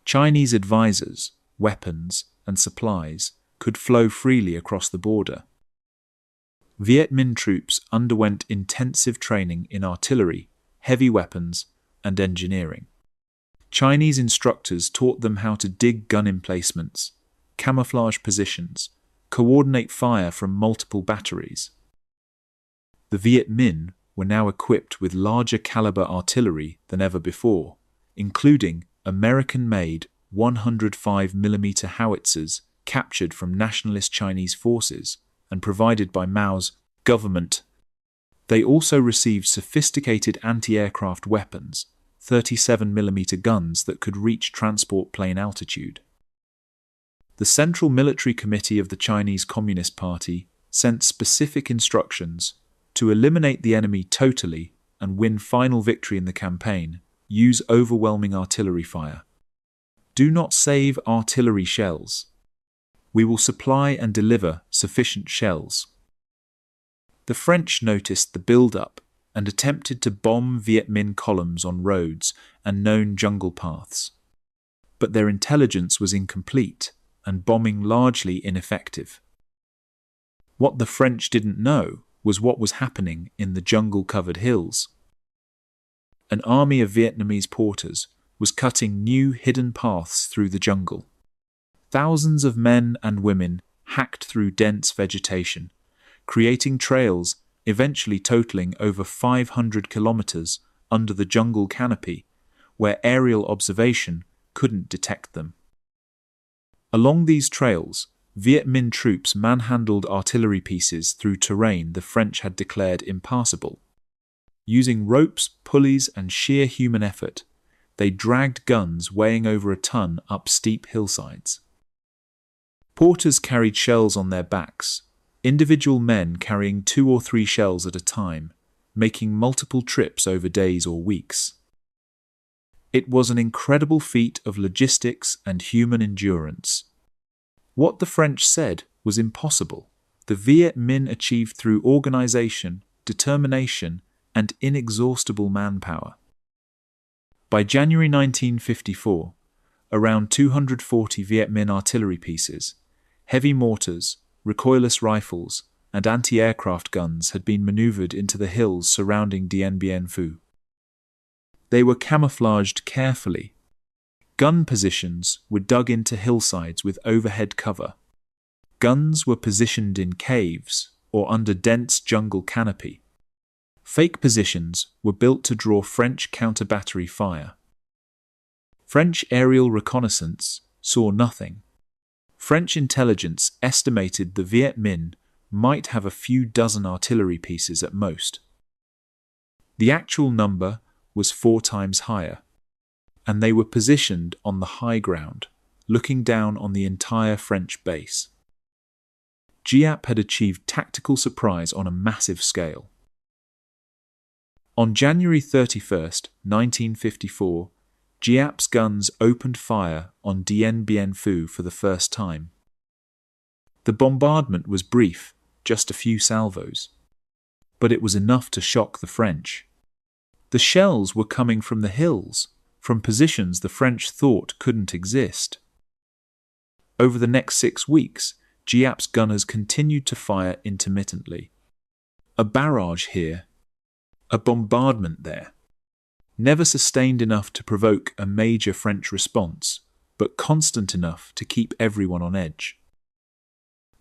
S1: Chinese advisors, weapons, and supplies could flow freely across the border. Viet Minh troops underwent intensive training in artillery, heavy weapons, and engineering. Chinese instructors taught them how to dig gun emplacements, camouflage positions, coordinate fire from multiple batteries. The Viet Minh were now equipped with larger caliber artillery than ever before, including American-made 105mm howitzers captured from nationalist Chinese forces and provided by Mao's government. They also received sophisticated anti-aircraft weapons, 37mm guns that could reach transport plane altitude. The Central Military Committee of the Chinese Communist Party sent specific instructions to eliminate the enemy totally and win final victory in the campaign. Use overwhelming artillery fire. Do not save artillery shells. We will supply and deliver sufficient shells. The French noticed the build-up and attempted to bomb Viet Minh columns on roads and known jungle paths. But their intelligence was incomplete, and bombing largely ineffective. What the French didn't know was what was happening in the jungle-covered hills. An army of Vietnamese porters was cutting new hidden paths through the jungle. Thousands of men and women hacked through dense vegetation, creating trails eventually totaling over 500 kilometers under the jungle canopy, where aerial observation couldn't detect them. Along these trails, Viet Minh troops manhandled artillery pieces through terrain the French had declared impassable. Using ropes, pulleys, and sheer human effort, they dragged guns weighing over a ton up steep hillsides. Porters carried shells on their backs, individual men carrying 2 or 3 shells at a time, making multiple trips over days or weeks. It was an incredible feat of logistics and human endurance. What the French said was impossible, the Viet Minh achieved through organization, determination, and inexhaustible manpower. By January 1954, around 240 Viet Minh artillery pieces, heavy mortars, recoilless rifles, and anti-aircraft guns had been maneuvered into the hills surrounding Dien Bien Phu. They were camouflaged carefully. Gun positions were dug into hillsides with overhead cover. Guns were positioned in caves or under dense jungle canopy. Fake positions were built to draw French counter-battery fire. French aerial reconnaissance saw nothing. French intelligence estimated the Viet Minh might have a few dozen artillery pieces at most. The actual number was 4 times higher, and they were positioned on the high ground, looking down on the entire French base. Giap had achieved tactical surprise on a massive scale. On January 31, 1954, Giap's guns opened fire on Dien Bien Phu for the first time. The bombardment was brief, just a few salvos. But it was enough to shock the French. The shells were coming from the hills, from positions the French thought couldn't exist. Over the next 6 weeks, Giap's gunners continued to fire intermittently. A barrage here, a bombardment there. Never sustained enough to provoke a major French response, but constant enough to keep everyone on edge.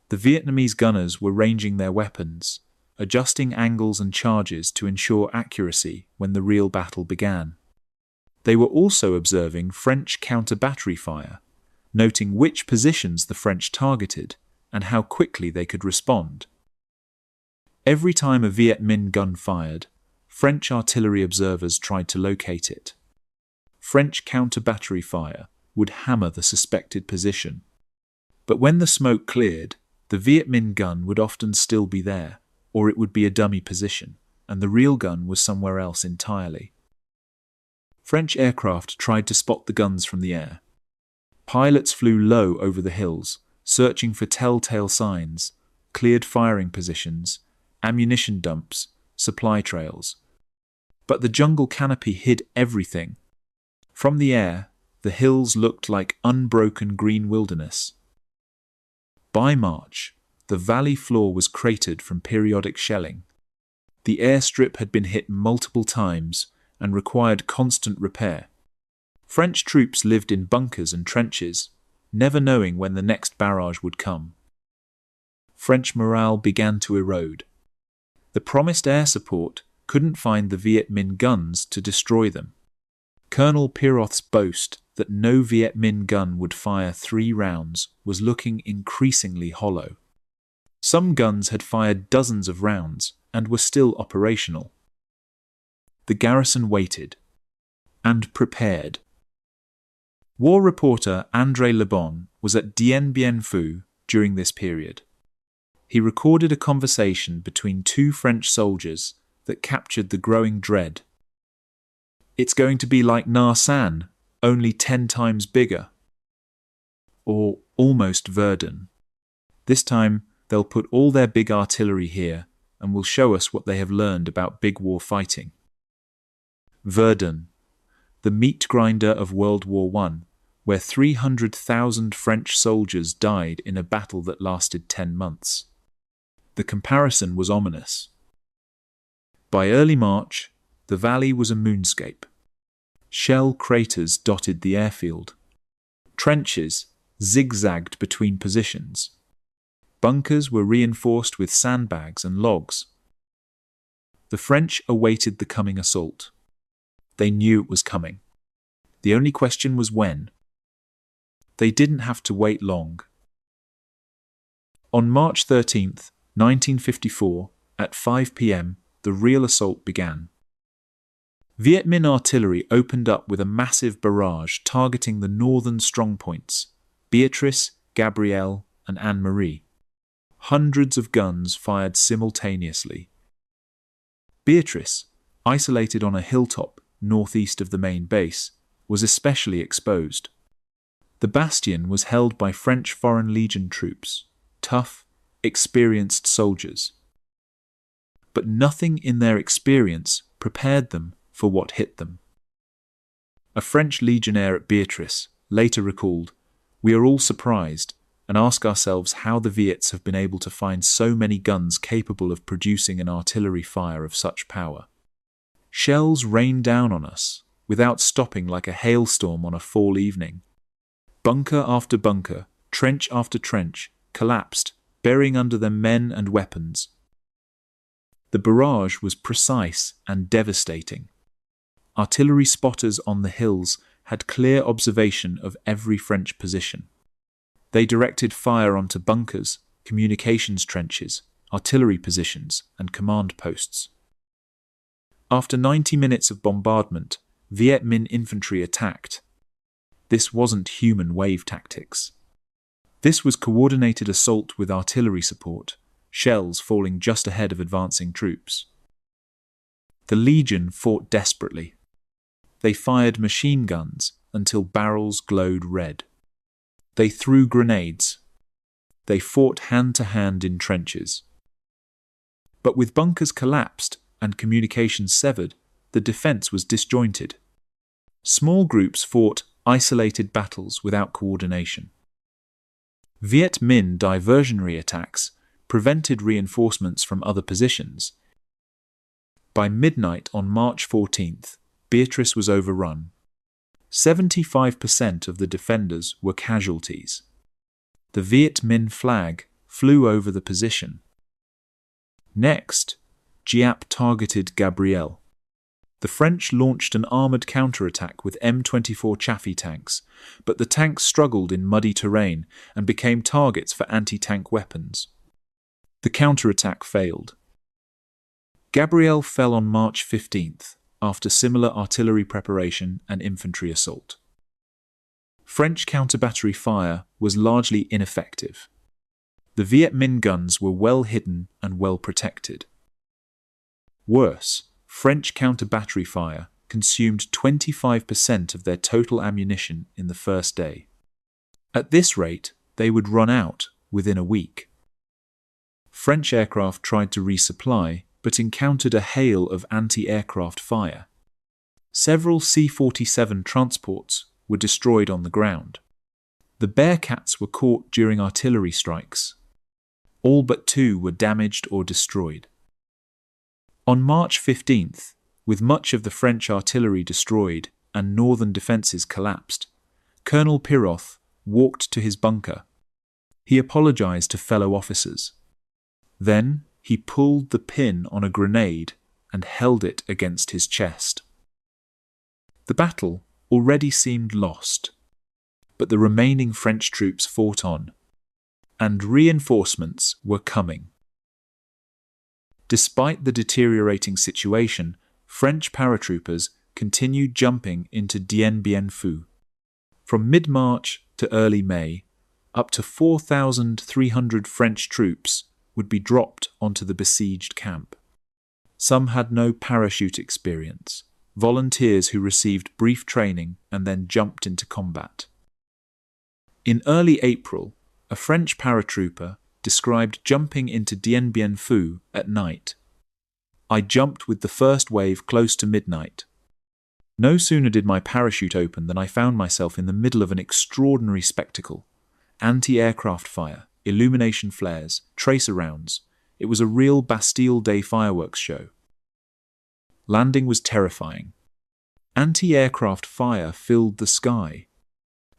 S1: The Vietnamese gunners were ranging their weapons, adjusting angles and charges to ensure accuracy when the real battle began. They were also observing French counter-battery fire, noting which positions the French targeted and how quickly they could respond. Every time a Viet Minh gun fired, French artillery observers tried to locate it. French counter-battery fire would hammer the suspected position. But when the smoke cleared, the Viet Minh gun would often still be there, or it would be a dummy position, and the real gun was somewhere else entirely. French aircraft tried to spot the guns from the air. Pilots flew low over the hills, searching for telltale signs, cleared firing positions, ammunition dumps, supply trails. But the jungle canopy hid everything. From the air, the hills looked like unbroken green wilderness. By March, the valley floor was cratered from periodic shelling. The airstrip had been hit multiple times and required constant repair. French troops lived in bunkers and trenches, never knowing when the next barrage would come. French morale began to erode. The promised air support couldn't find the Viet Minh guns to destroy them. Colonel Piroth's boast that no Viet Minh gun would fire 3 rounds was looking increasingly hollow. Some guns had fired dozens of rounds and were still operational. The garrison waited and prepared. War reporter André Lebon was at Dien Bien Phu during this period. He recorded a conversation between 2 French soldiers that captured the growing dread. "It's going to be like Nha San, only 10 times bigger. Or almost Verdun. This time, they'll put all their big artillery here and will show us what they have learned about big war fighting." Verdun, the meat grinder of World War I, where 300,000 French soldiers died in a battle that lasted 10 months. The comparison was ominous. By early March, the valley was a moonscape. Shell craters dotted the airfield. Trenches zigzagged between positions. Bunkers were reinforced with sandbags and logs. The French awaited the coming assault. They knew it was coming. The only question was when. They didn't have to wait long. On March 13th, 1954, at 5 p.m., the real assault began. Viet Minh artillery opened up with a massive barrage targeting the northern strongpoints, Beatrice, Gabrielle, and Anne-Marie. Hundreds of guns fired simultaneously. Beatrice, isolated on a hilltop northeast of the main base, was especially exposed. The bastion was held by French Foreign Legion troops, tough, experienced soldiers. But nothing in their experience prepared them for what hit them. A French legionnaire at Beatrice later recalled, "We are all surprised and ask ourselves how the Viets have been able to find so many guns capable of producing an artillery fire of such power. Shells rained down on us, without stopping like a hailstorm on a fall evening. Bunker after bunker, trench after trench, collapsed, burying under them men and weapons. The barrage was precise and devastating. Artillery spotters on the hills had clear observation of every French position. They directed fire onto bunkers, communications trenches, artillery positions, and command posts. After 90 minutes of bombardment, Viet Minh infantry attacked. This wasn't human wave tactics. This was coordinated assault with artillery support, shells falling just ahead of advancing troops. The Legion fought desperately. They fired machine guns until barrels glowed red. They threw grenades. They fought hand-to-hand in trenches. But with bunkers collapsed and communications severed, the defense was disjointed. Small groups fought isolated battles without coordination. Viet Minh diversionary attacks prevented reinforcements from other positions. By midnight on March 14th, Beatrice was overrun. 75% of the defenders were casualties. The Viet Minh flag flew over the position. Next, Giap targeted Gabrielle. The French launched an armoured counterattack with M24 Chaffee tanks, but the tanks struggled in muddy terrain and became targets for anti-tank weapons. The counterattack failed. Gabrielle fell on March 15th after similar artillery preparation and infantry assault. French counter-battery fire was largely ineffective. The Viet Minh guns were well hidden and well protected. Worse, French counter-battery fire consumed 25% of their total ammunition in the first day. At this rate, they would run out within a week. French aircraft tried to resupply, but encountered a hail of anti-aircraft fire. Several C-47 transports were destroyed on the ground. The Bearcats were caught during artillery strikes. All but 2 were damaged or destroyed. On March 15th, with much of the French artillery destroyed and northern defences collapsed, Colonel Piroth walked to his bunker. He apologised to fellow officers. Then he pulled the pin on a grenade and held it against his chest. The battle already seemed lost, but the remaining French troops fought on, and reinforcements were coming. Despite the deteriorating situation, French paratroopers continued jumping into Dien Bien Phu. From mid-March to early May, up to 4,300 French troops would be dropped onto the besieged camp. Some had no parachute experience, volunteers who received brief training and then jumped into combat. In early April, a French paratrooper described jumping into Dien Bien Phu at night. "I jumped with the first wave close to midnight. No sooner did my parachute open than I found myself in the middle of an extraordinary spectacle. Anti-aircraft fire, illumination flares, tracer rounds. It was a real Bastille Day fireworks show. Landing was terrifying. Anti-aircraft fire filled the sky.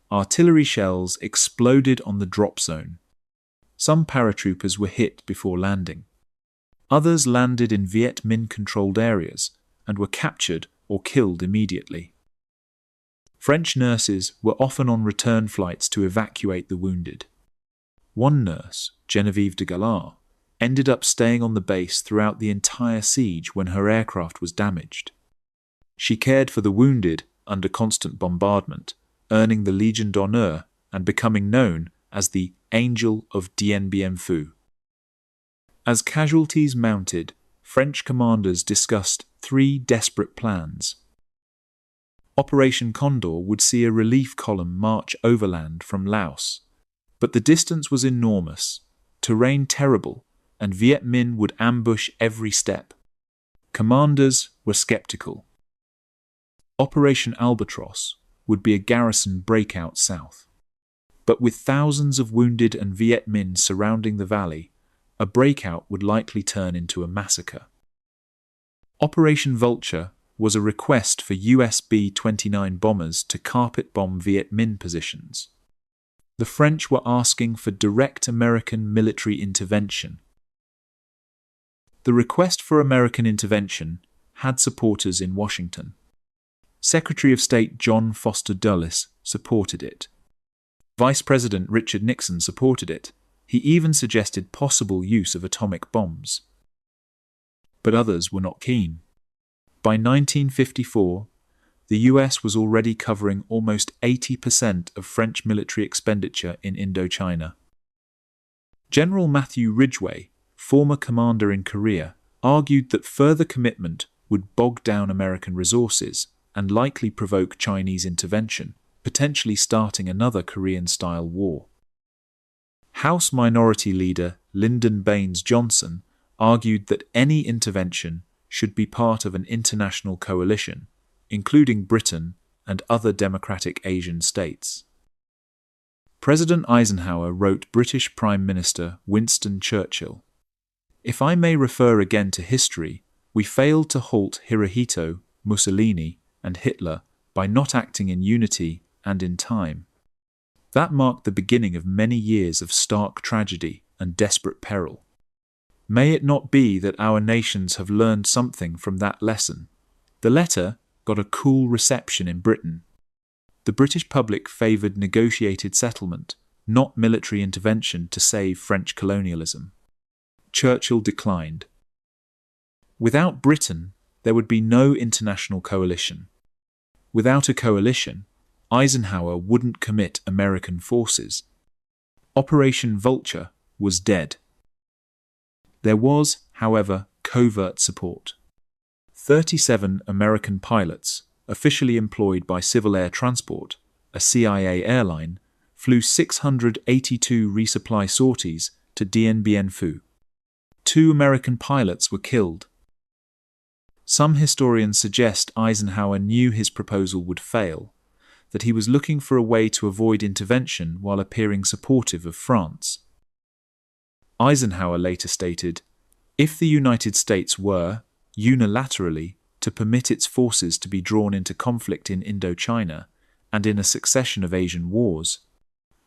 S1: Artillery shells exploded on the drop zone. Some paratroopers were hit before landing. Others landed in Viet Minh-controlled areas and were captured or killed immediately. French nurses were often on return flights to evacuate the wounded. One nurse, Geneviève de Galard, ended up staying on the base throughout the entire siege when her aircraft was damaged. She cared for the wounded under constant bombardment, earning the Légion d'honneur and becoming known as the Angel of Dien Bien Phu. As casualties mounted, French commanders discussed 3 desperate plans. Operation Condor would see a relief column march overland from Laos, but the distance was enormous, terrain terrible, and Viet Minh would ambush every step. Commanders were skeptical. Operation Albatross would be a garrison breakout south. But with thousands of wounded and Viet Minh surrounding the valley, a breakout would likely turn into a massacre. Operation Vulture was a request for US B-29 bombers to carpet bomb Viet Minh positions. The French were asking for direct American military intervention. The request for American intervention had supporters in Washington. Secretary of State John Foster Dulles supported it. Vice President Richard Nixon supported it. He even suggested possible use of atomic bombs. But others were not keen. By 1954, the US was already covering almost 80% of French military expenditure in Indochina. General Matthew Ridgway, former commander in Korea, argued that further commitment would bog down American resources and likely provoke Chinese intervention, potentially starting another Korean-style war. House Minority Leader Lyndon Baines Johnson argued that any intervention should be part of an international coalition, including Britain and other democratic Asian states. President Eisenhower wrote British Prime Minister Winston Churchill, "If I may refer again to history, we failed to halt Hirohito, Mussolini, and Hitler by not acting in unity and in time. That marked the beginning of many years of stark tragedy and desperate peril. May it not be that our nations have learned something from that lesson?" The letter got a cool reception in Britain. The British public favoured negotiated settlement, not military intervention to save French colonialism. Churchill declined. Without Britain, there would be no international coalition. Without a coalition, Eisenhower wouldn't commit American forces. Operation Vulture was dead. There was, however, covert support. 37 American pilots, officially employed by Civil Air Transport, a CIA airline, flew 682 resupply sorties to Dien Bien Phu. 2 American pilots were killed. Some historians suggest Eisenhower knew his proposal would fail, that he was looking for a way to avoid intervention while appearing supportive of France. Eisenhower later stated, "If the United States were, unilaterally, to permit its forces to be drawn into conflict in Indochina and in a succession of Asian wars,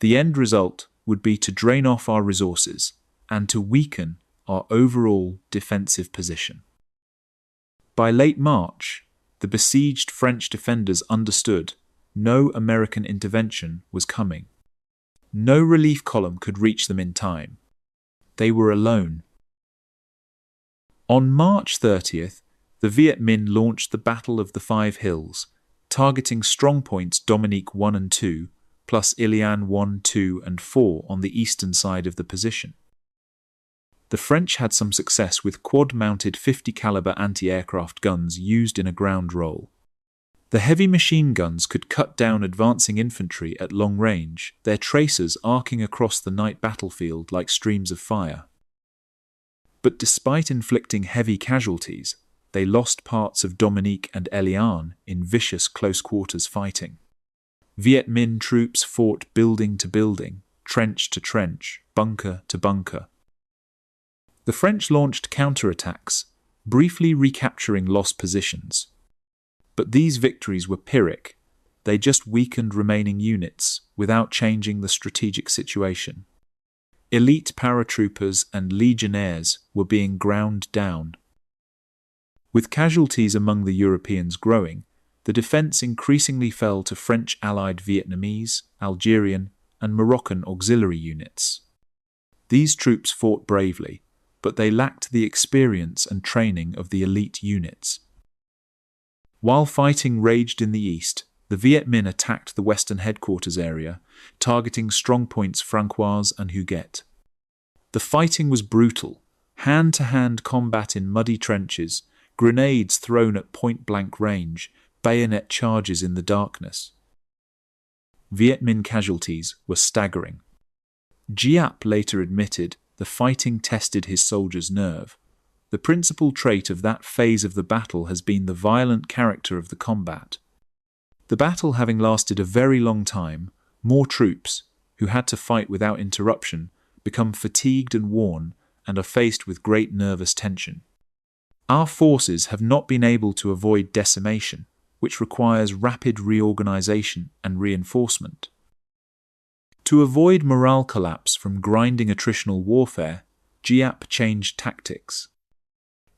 S1: the end result would be to drain off our resources and to weaken our overall defensive position." By late March, the besieged French defenders understood no American intervention was coming. No relief column could reach them in time. They were alone. On March 30th, the Viet Minh launched the Battle of the Five Hills, targeting strongpoints Dominique 1 and 2, plus Ilian 1, 2, and 4 on the eastern side of the position. The French had some success with quad-mounted 50-caliber anti-aircraft guns used in a ground role. The heavy machine guns could cut down advancing infantry at long range, their tracers arcing across the night battlefield like streams of fire. But despite inflicting heavy casualties, they lost parts of Dominique and Eliane in vicious close-quarters fighting. Viet Minh troops fought building to building, trench to trench, bunker to bunker. The French launched counterattacks, briefly recapturing lost positions. But these victories were Pyrrhic. They just weakened remaining units without changing the strategic situation. Elite paratroopers and legionnaires were being ground down. With casualties among the Europeans growing, the defense increasingly fell to French allied Vietnamese, Algerian, and Moroccan auxiliary units. These troops fought bravely, but they lacked the experience and training of the elite units. While fighting raged in the east, the Viet Minh attacked the western headquarters area, targeting strongpoints Francoise and Huguet. The fighting was brutal, hand-to-hand combat in muddy trenches, grenades thrown at point-blank range, bayonet charges in the darkness. Viet Minh casualties were staggering. Giap later admitted the fighting tested his soldiers' nerve. The principal trait of that phase of the battle has been the violent character of the combat. The battle having lasted a very long time, more troops, who had to fight without interruption, become fatigued and worn and are faced with great nervous tension. Our forces have not been able to avoid decimation, which requires rapid reorganization and reinforcement. To avoid morale collapse from grinding attritional warfare, Giap changed tactics.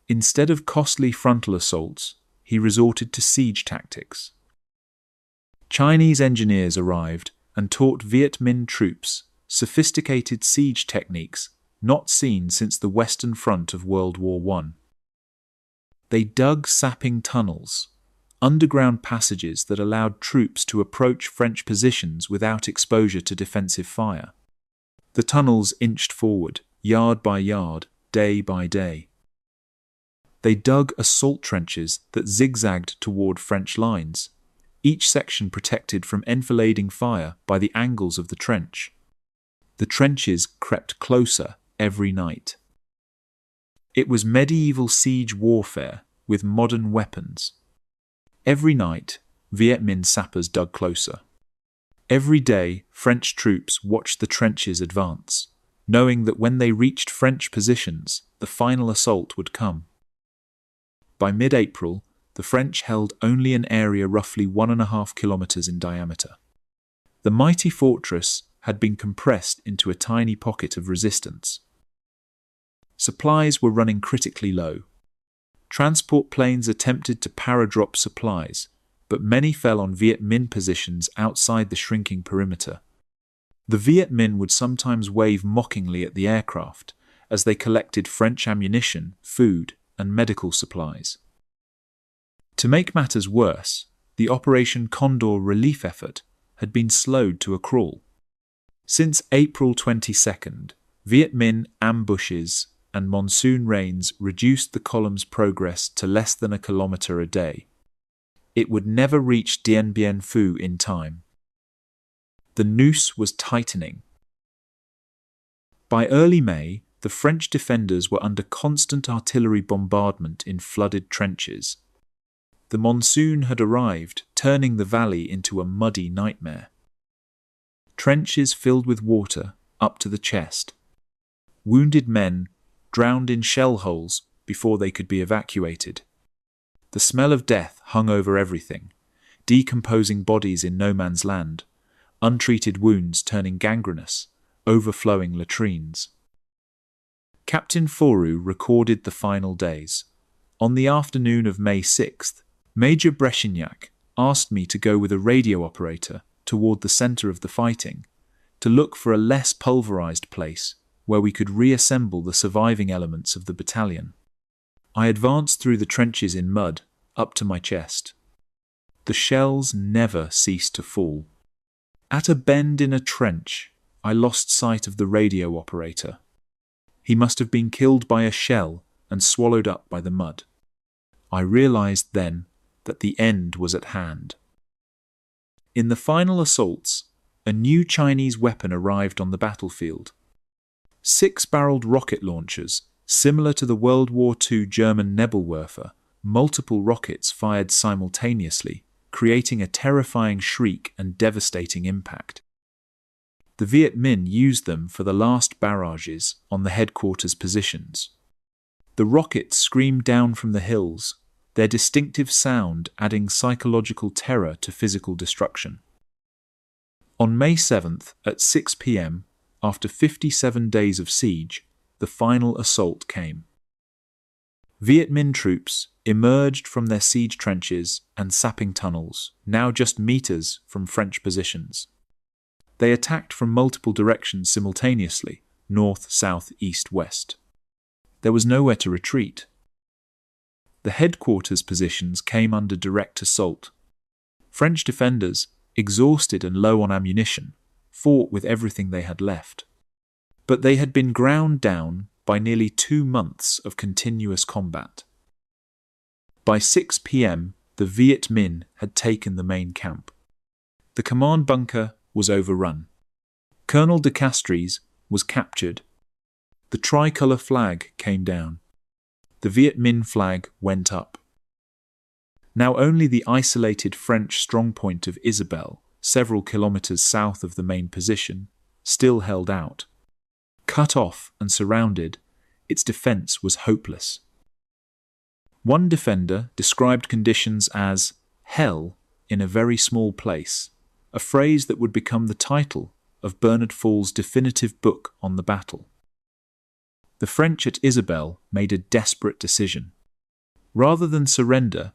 S1: Instead of costly frontal assaults, he resorted to siege tactics. Chinese engineers arrived and taught Viet Minh troops sophisticated siege techniques not seen since the Western Front of World War I. They dug sapping tunnels, underground passages that allowed troops to approach French positions without exposure to defensive fire. The tunnels inched forward, yard by yard, day by day. They dug assault trenches that zigzagged toward French lines, each section protected from enfilading fire by the angles of the trench. The trenches crept closer every night. It was medieval siege warfare with modern weapons. Every night, Viet Minh sappers dug closer. Every day, French troops watched the trenches advance, knowing that when they reached French positions, the final assault would come. By mid-April, the French held only an area roughly 1.5 kilometers in diameter. The mighty fortress had been compressed into a tiny pocket of resistance. Supplies were running critically low. Transport planes attempted to paradrop supplies, but many fell on Viet Minh positions outside the shrinking perimeter. The Viet Minh would sometimes wave mockingly at the aircraft as they collected French ammunition, food, and medical supplies. To make matters worse, the Operation Condor relief effort had been slowed to a crawl. Since April 22nd, Viet Minh ambushes and monsoon rains reduced the column's progress to less than 1 kilometer a day. It would never reach Dien Bien Phu in time. The noose was tightening. By early May, the French defenders were under constant artillery bombardment in flooded trenches. The monsoon had arrived, turning the valley into a muddy nightmare. Trenches filled with water up to the chest. Wounded men drowned in shell holes before they could be evacuated. The smell of death hung over everything, decomposing bodies in no man's land, untreated wounds turning gangrenous, overflowing latrines. Captain Foru recorded the final days. On the afternoon of May 6th, Major Brechignac asked me to go with a radio operator toward the center of the fighting, to look for a less pulverized place where we could reassemble the surviving elements of the battalion. I advanced through the trenches in mud, up to my chest. The shells never ceased to fall. At a bend in a trench, I lost sight of the radio operator. He must have been killed by a shell and swallowed up by the mud. I realized then that the end was at hand. In the final assaults, a new Chinese weapon arrived on the battlefield. 6-barreled rocket launchers, similar to the World War II German Nebelwerfer, multiple rockets fired simultaneously, creating a terrifying shriek and devastating impact. The Viet Minh used them for the last barrages on the headquarters positions. The rockets screamed down from the hills, their distinctive sound adding psychological terror to physical destruction. On May 7th at 6 p.m., after 57 days of siege, the final assault came. Viet Minh troops emerged from their siege trenches and sapping tunnels, now just meters from French positions. They attacked from multiple directions simultaneously, north, south, east, west. There was nowhere to retreat. The headquarters positions came under direct assault. French defenders, exhausted and low on ammunition, fought with everything they had left. But they had been ground down by nearly 2 months of continuous combat. By 6 p.m., the Viet Minh had taken the main camp. The command bunker was overrun. Colonel de Castries was captured. The tricolour flag came down. The Viet Minh flag went up. Now only the isolated French strongpoint of Isabelle, several kilometres south of the main position, still held out. Cut off and surrounded, its defence was hopeless. One defender described conditions as hell in a very small place, a phrase that would become the title of Bernard Fall's definitive book on the battle. The French at Isabelle made a desperate decision. Rather than surrender,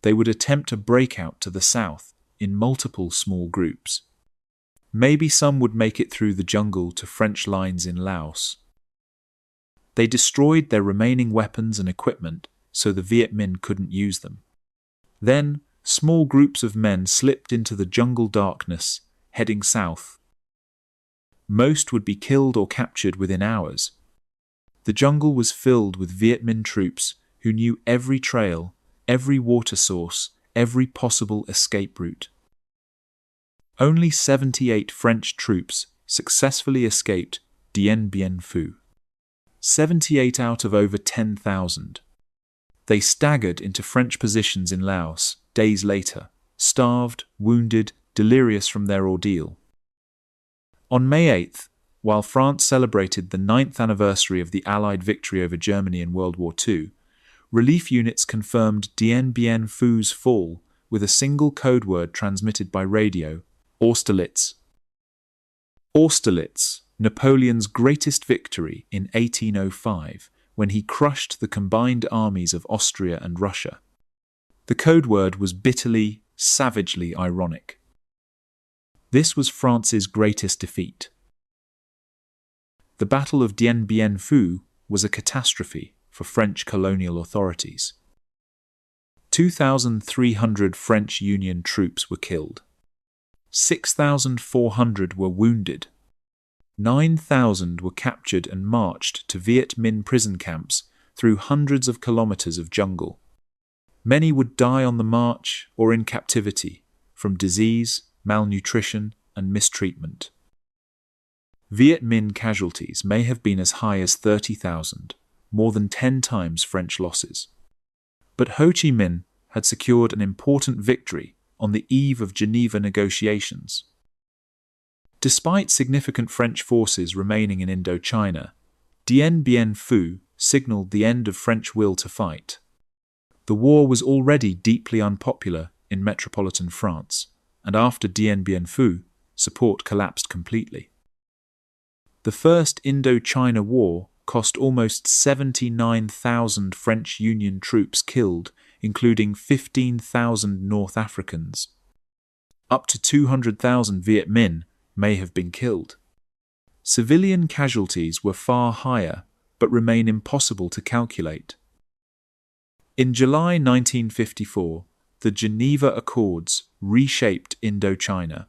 S1: they would attempt a breakout to the south in multiple small groups. Maybe some would make it through the jungle to French lines in Laos. They destroyed their remaining weapons and equipment so the Viet Minh couldn't use them. Then, small groups of men slipped into the jungle darkness, heading south. Most would be killed or captured within hours. The jungle was filled with Viet Minh troops who knew every trail, every water source, every possible escape route. Only 78 French troops successfully escaped Dien Bien Phu. 78 out of over 10,000. They staggered into French positions in Laos days later, starved, wounded, delirious from their ordeal. On May 8th, while France celebrated the 9th anniversary of the Allied victory over Germany in World War II, relief units confirmed Dien Bien Phu's fall with a single code word transmitted by radio: Austerlitz. Austerlitz, Napoleon's greatest victory in 1805, when he crushed the combined armies of Austria and Russia. The code word was bitterly, savagely ironic. This was France's greatest defeat. The Battle of Dien Bien Phu was a catastrophe for French colonial authorities. 2,300 French Union troops were killed. 6,400 were wounded. 9,000 were captured and marched to Viet Minh prison camps through hundreds of kilometers of jungle. Many would die on the march or in captivity from disease, malnutrition, and mistreatment. Viet Minh casualties may have been as high as 30,000, more than 10 times French losses. But Ho Chi Minh had secured an important victory on the eve of Geneva negotiations. Despite significant French forces remaining in Indochina, Dien Bien Phu signalled the end of French will to fight. The war was already deeply unpopular in metropolitan France, and after Dien Bien Phu, support collapsed completely. The First Indochina War cost almost 79,000 French Union troops killed, including 15,000 North Africans. Up to 200,000 Viet Minh may have been killed. Civilian casualties were far higher, but remain impossible to calculate. In July 1954, the Geneva Accords reshaped Indochina.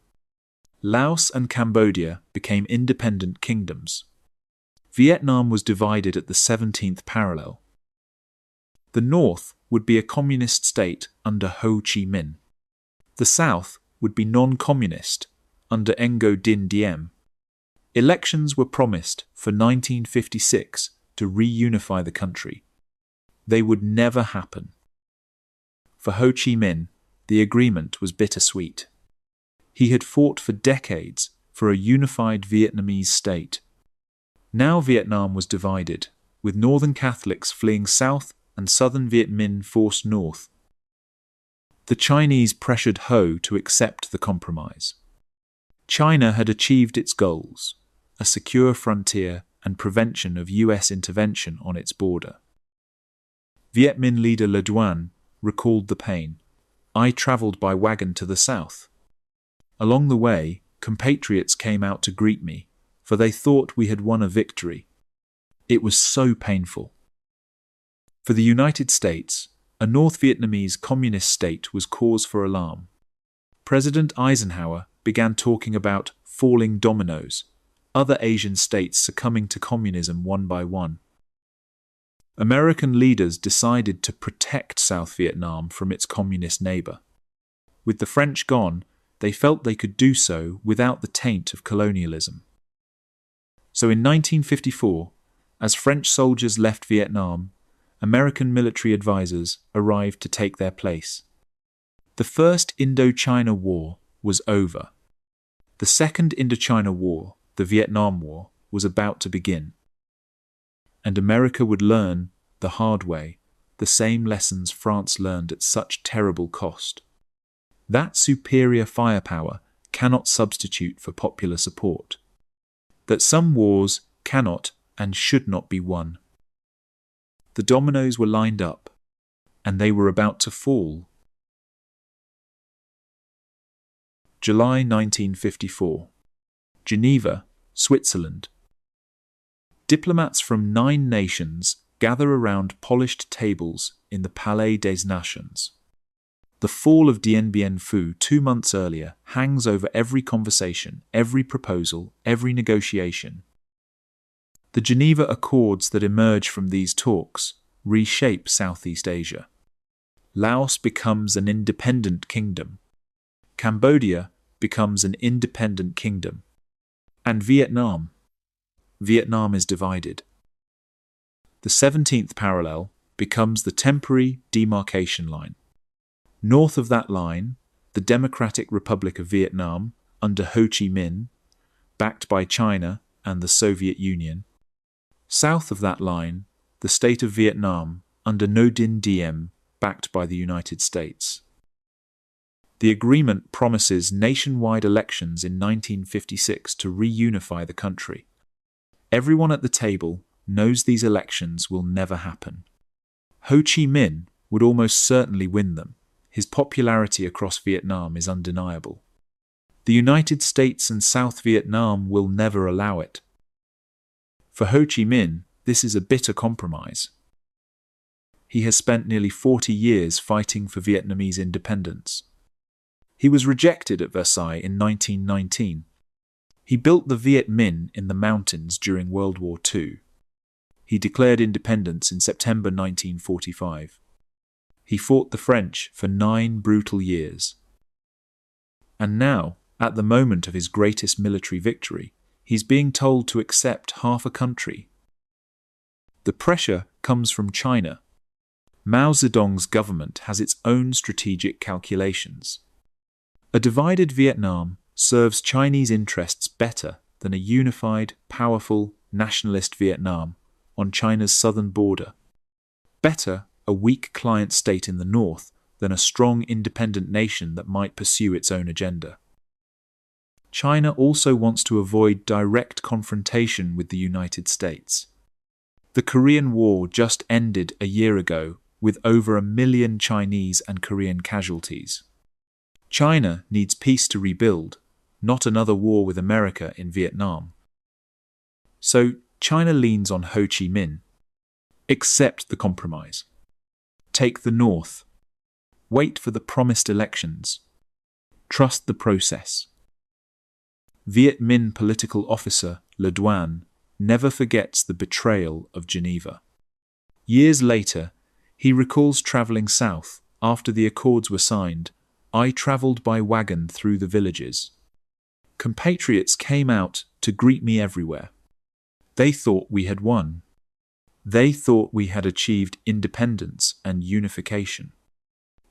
S1: Laos and Cambodia became independent kingdoms. Vietnam was divided at the 17th parallel. The North would be a communist state under Ho Chi Minh. The South would be non-communist under Ngo Dinh Diem. Elections were promised for 1956 to reunify the country. They would never happen. For Ho Chi Minh, the agreement was bittersweet. He had fought for decades for a unified Vietnamese state. Now Vietnam was divided, with northern Catholics fleeing south and southern Viet Minh forced north. The Chinese pressured Ho to accept the compromise. China had achieved its goals, a secure frontier and prevention of US intervention on its border. Viet Minh leader Le Duan recalled the pain. I travelled by wagon to the south. Along the way, compatriots came out to greet me, for they thought we had won a victory. It was so painful. For the United States, a North Vietnamese communist state was cause for alarm. President Eisenhower began talking about falling dominoes, other Asian states succumbing to communism one by one. American leaders decided to protect South Vietnam from its communist neighbor. With the French gone, they felt they could do so without the taint of colonialism. So in 1954, as French soldiers left Vietnam, American military advisors arrived to take their place. The First Indochina War was over. The Second Indochina War, the Vietnam War, was about to begin. And America would learn, the hard way, the same lessons France learned at such terrible cost. That superior firepower cannot substitute for popular support. That some wars cannot and should not be won. The dominoes were lined up, and they were about to fall. July 1954. Geneva, Switzerland. Diplomats from 9 nations gather around polished tables in the Palais des Nations. The fall of Dien Bien Phu 2 months earlier hangs over every conversation, every proposal, every negotiation. The Geneva Accords that emerge from these talks reshape Southeast Asia. Laos becomes an independent kingdom. Cambodia becomes an independent kingdom. And Vietnam is divided. The 17th parallel becomes the temporary demarcation line. North of that line, the Democratic Republic of Vietnam under Ho Chi Minh, backed by China and the Soviet Union. South of that line, the state of Vietnam under Ngo Dinh Diem, backed by the United States. The agreement promises nationwide elections in 1956 to reunify the country. Everyone at the table knows these elections will never happen. Ho Chi Minh would almost certainly win them. His popularity across Vietnam is undeniable. The United States and South Vietnam will never allow it. For Ho Chi Minh, this is a bitter compromise. He has spent nearly 40 years fighting for Vietnamese independence. He was rejected at Versailles in 1919. He built the Viet Minh in the mountains during World War II. He declared independence in September 1945. He fought the French for 9 brutal years. And now, at the moment of his greatest military victory, he's being told to accept half a country. The pressure comes from China. Mao Zedong's government has its own strategic calculations. A divided Vietnam serves Chinese interests better than a unified, powerful, nationalist Vietnam on China's southern border. Better a weak client state in the north than a strong independent nation that might pursue its own agenda. China also wants to avoid direct confrontation with the United States. The Korean War just ended a year ago with over 1 million Chinese and Korean casualties. China needs peace to rebuild, not another war with America in Vietnam. So China leans on Ho Chi Minh. Accept the compromise. Take the north. Wait for the promised elections. Trust the process. Viet Minh political officer Le Duan never forgets the betrayal of Geneva. Years later, he recalls travelling south after the accords were signed. I travelled by wagon through the villages. Compatriots came out to greet me everywhere. They thought we had won. They thought we had achieved independence and unification.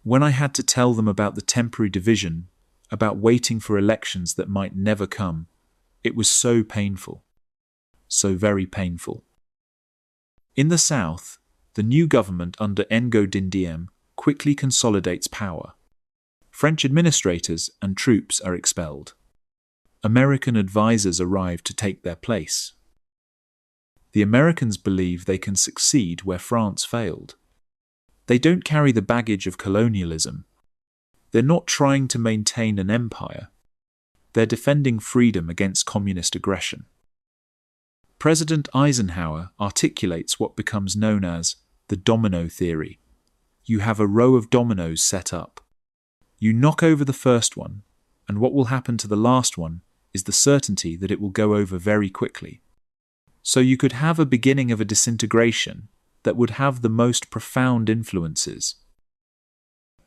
S1: When I had to tell them about the temporary division, about waiting for elections that might never come, it was so painful. So very painful. In the south, the new government under Ngo Dinh Diem quickly consolidates power. French administrators and troops are expelled. American advisors arrive to take their place. The Americans believe they can succeed where France failed. They don't carry the baggage of colonialism. They're not trying to maintain an empire. They're defending freedom against communist aggression. President Eisenhower articulates what becomes known as the domino theory. You have a row of dominoes set up. You knock over the first one, and what will happen to the last one is the certainty that it will go over very quickly. So you could have a beginning of a disintegration that would have the most profound influences.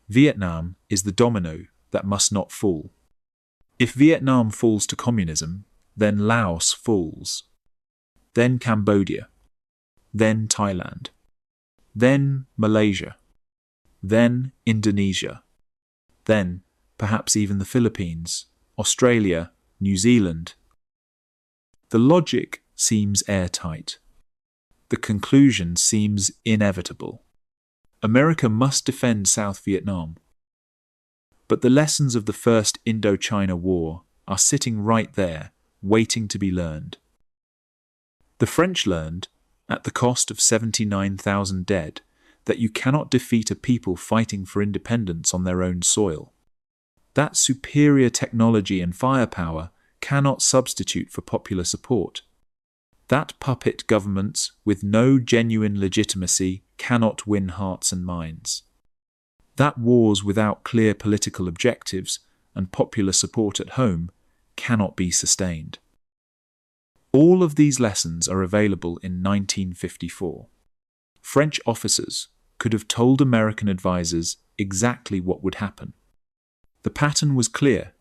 S1: Vietnam is the domino that must not fall. If Vietnam falls to communism, then Laos falls. Then Cambodia. Then Thailand. Then Malaysia. Then Indonesia. Then perhaps even the Philippines, Australia, New Zealand. The logic seems airtight. The conclusion seems inevitable. America must defend South Vietnam. But the lessons of the First Indochina War are sitting right there, waiting to be learned. The French learned, at the cost of 79,000 dead, that you cannot defeat a people fighting for independence on their own soil. That superior technology and firepower cannot substitute for popular support. That puppet governments with no genuine legitimacy cannot win hearts and minds. That wars without clear political objectives and popular support at home cannot be sustained. All of these lessons are available in 1954. French officers could have told American advisors exactly what would happen. The pattern was clear.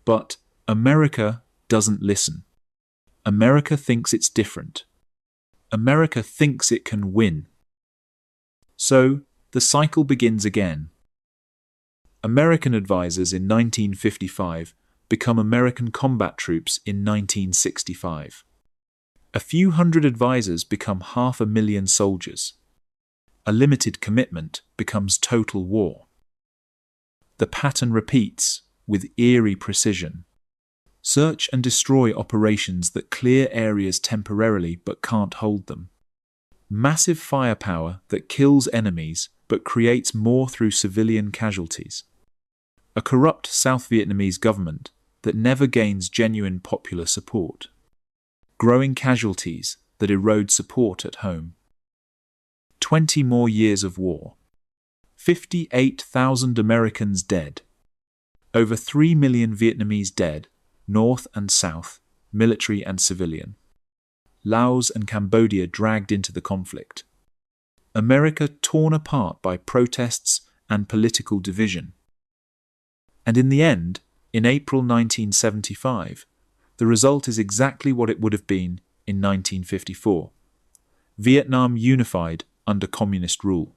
S1: But America doesn't listen. America thinks it's different. America thinks it can win. So, the cycle begins again. American advisors in 1955 become American combat troops in 1965. A few hundred advisors become 500,000 soldiers. A limited commitment becomes total war. The pattern repeats with eerie precision. Search and destroy operations that clear areas temporarily but can't hold them. Massive firepower that kills enemies but creates more through civilian casualties. A corrupt South Vietnamese government that never gains genuine popular support. Growing casualties that erode support at home. 20 more years of war. 58,000 Americans dead. Over 3 million Vietnamese dead, north and south, military and civilian. Laos and Cambodia dragged into the conflict. America torn apart by protests and political division. And in the end, in April 1975, the result is exactly what it would have been in 1954. Vietnam unified under communist rule.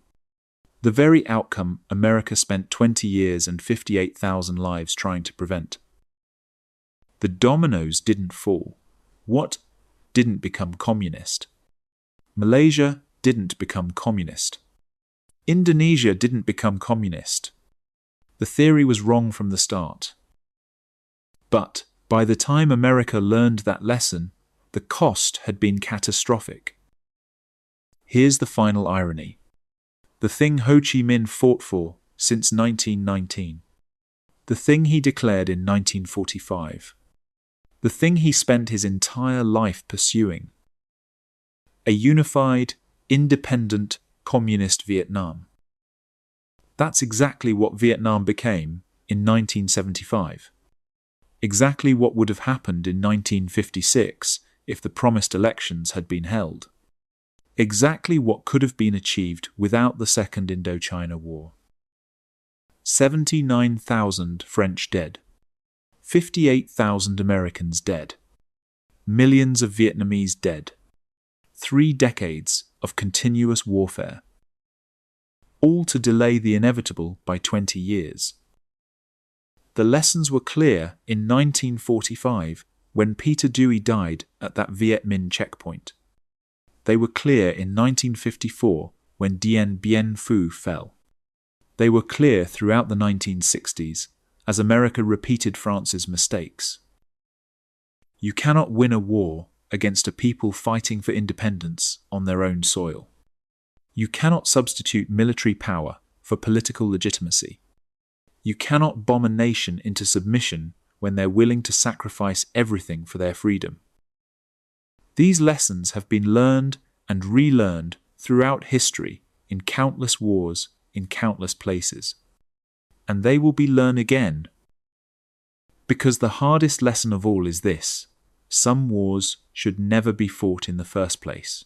S1: The very outcome America spent 20 years and 58,000 lives trying to prevent. The dominoes didn't fall. What didn't become communist? Malaysia didn't become communist. Indonesia didn't become communist. The theory was wrong from the start. But by the time America learned that lesson, the cost had been catastrophic. Here's the final irony. The thing Ho Chi Minh fought for since 1919. The thing he declared in 1945. The thing he spent his entire life pursuing. A unified, independent, communist Vietnam. That's exactly what Vietnam became in 1975. Exactly what would have happened in 1956 if the promised elections had been held. Exactly what could have been achieved without the Second Indochina War. 79,000 French dead. 58,000 Americans dead. Millions of Vietnamese dead. 3 decades of continuous warfare. all to delay the inevitable by 20 years. The lessons were clear in 1945 when Peter Dewey died at that Viet Minh checkpoint. They were clear in 1954 when Dien Bien Phu fell. They were clear throughout the 1960s as America repeated France's mistakes. You cannot win a war against a people fighting for independence on their own soil. You cannot substitute military power for political legitimacy. You cannot bomb a nation into submission when they're willing to sacrifice everything for their freedom. These lessons have been learned and relearned throughout history in countless wars in countless places. And they will be learned again. Because the hardest lesson of all is this: some wars should never be fought in the first place.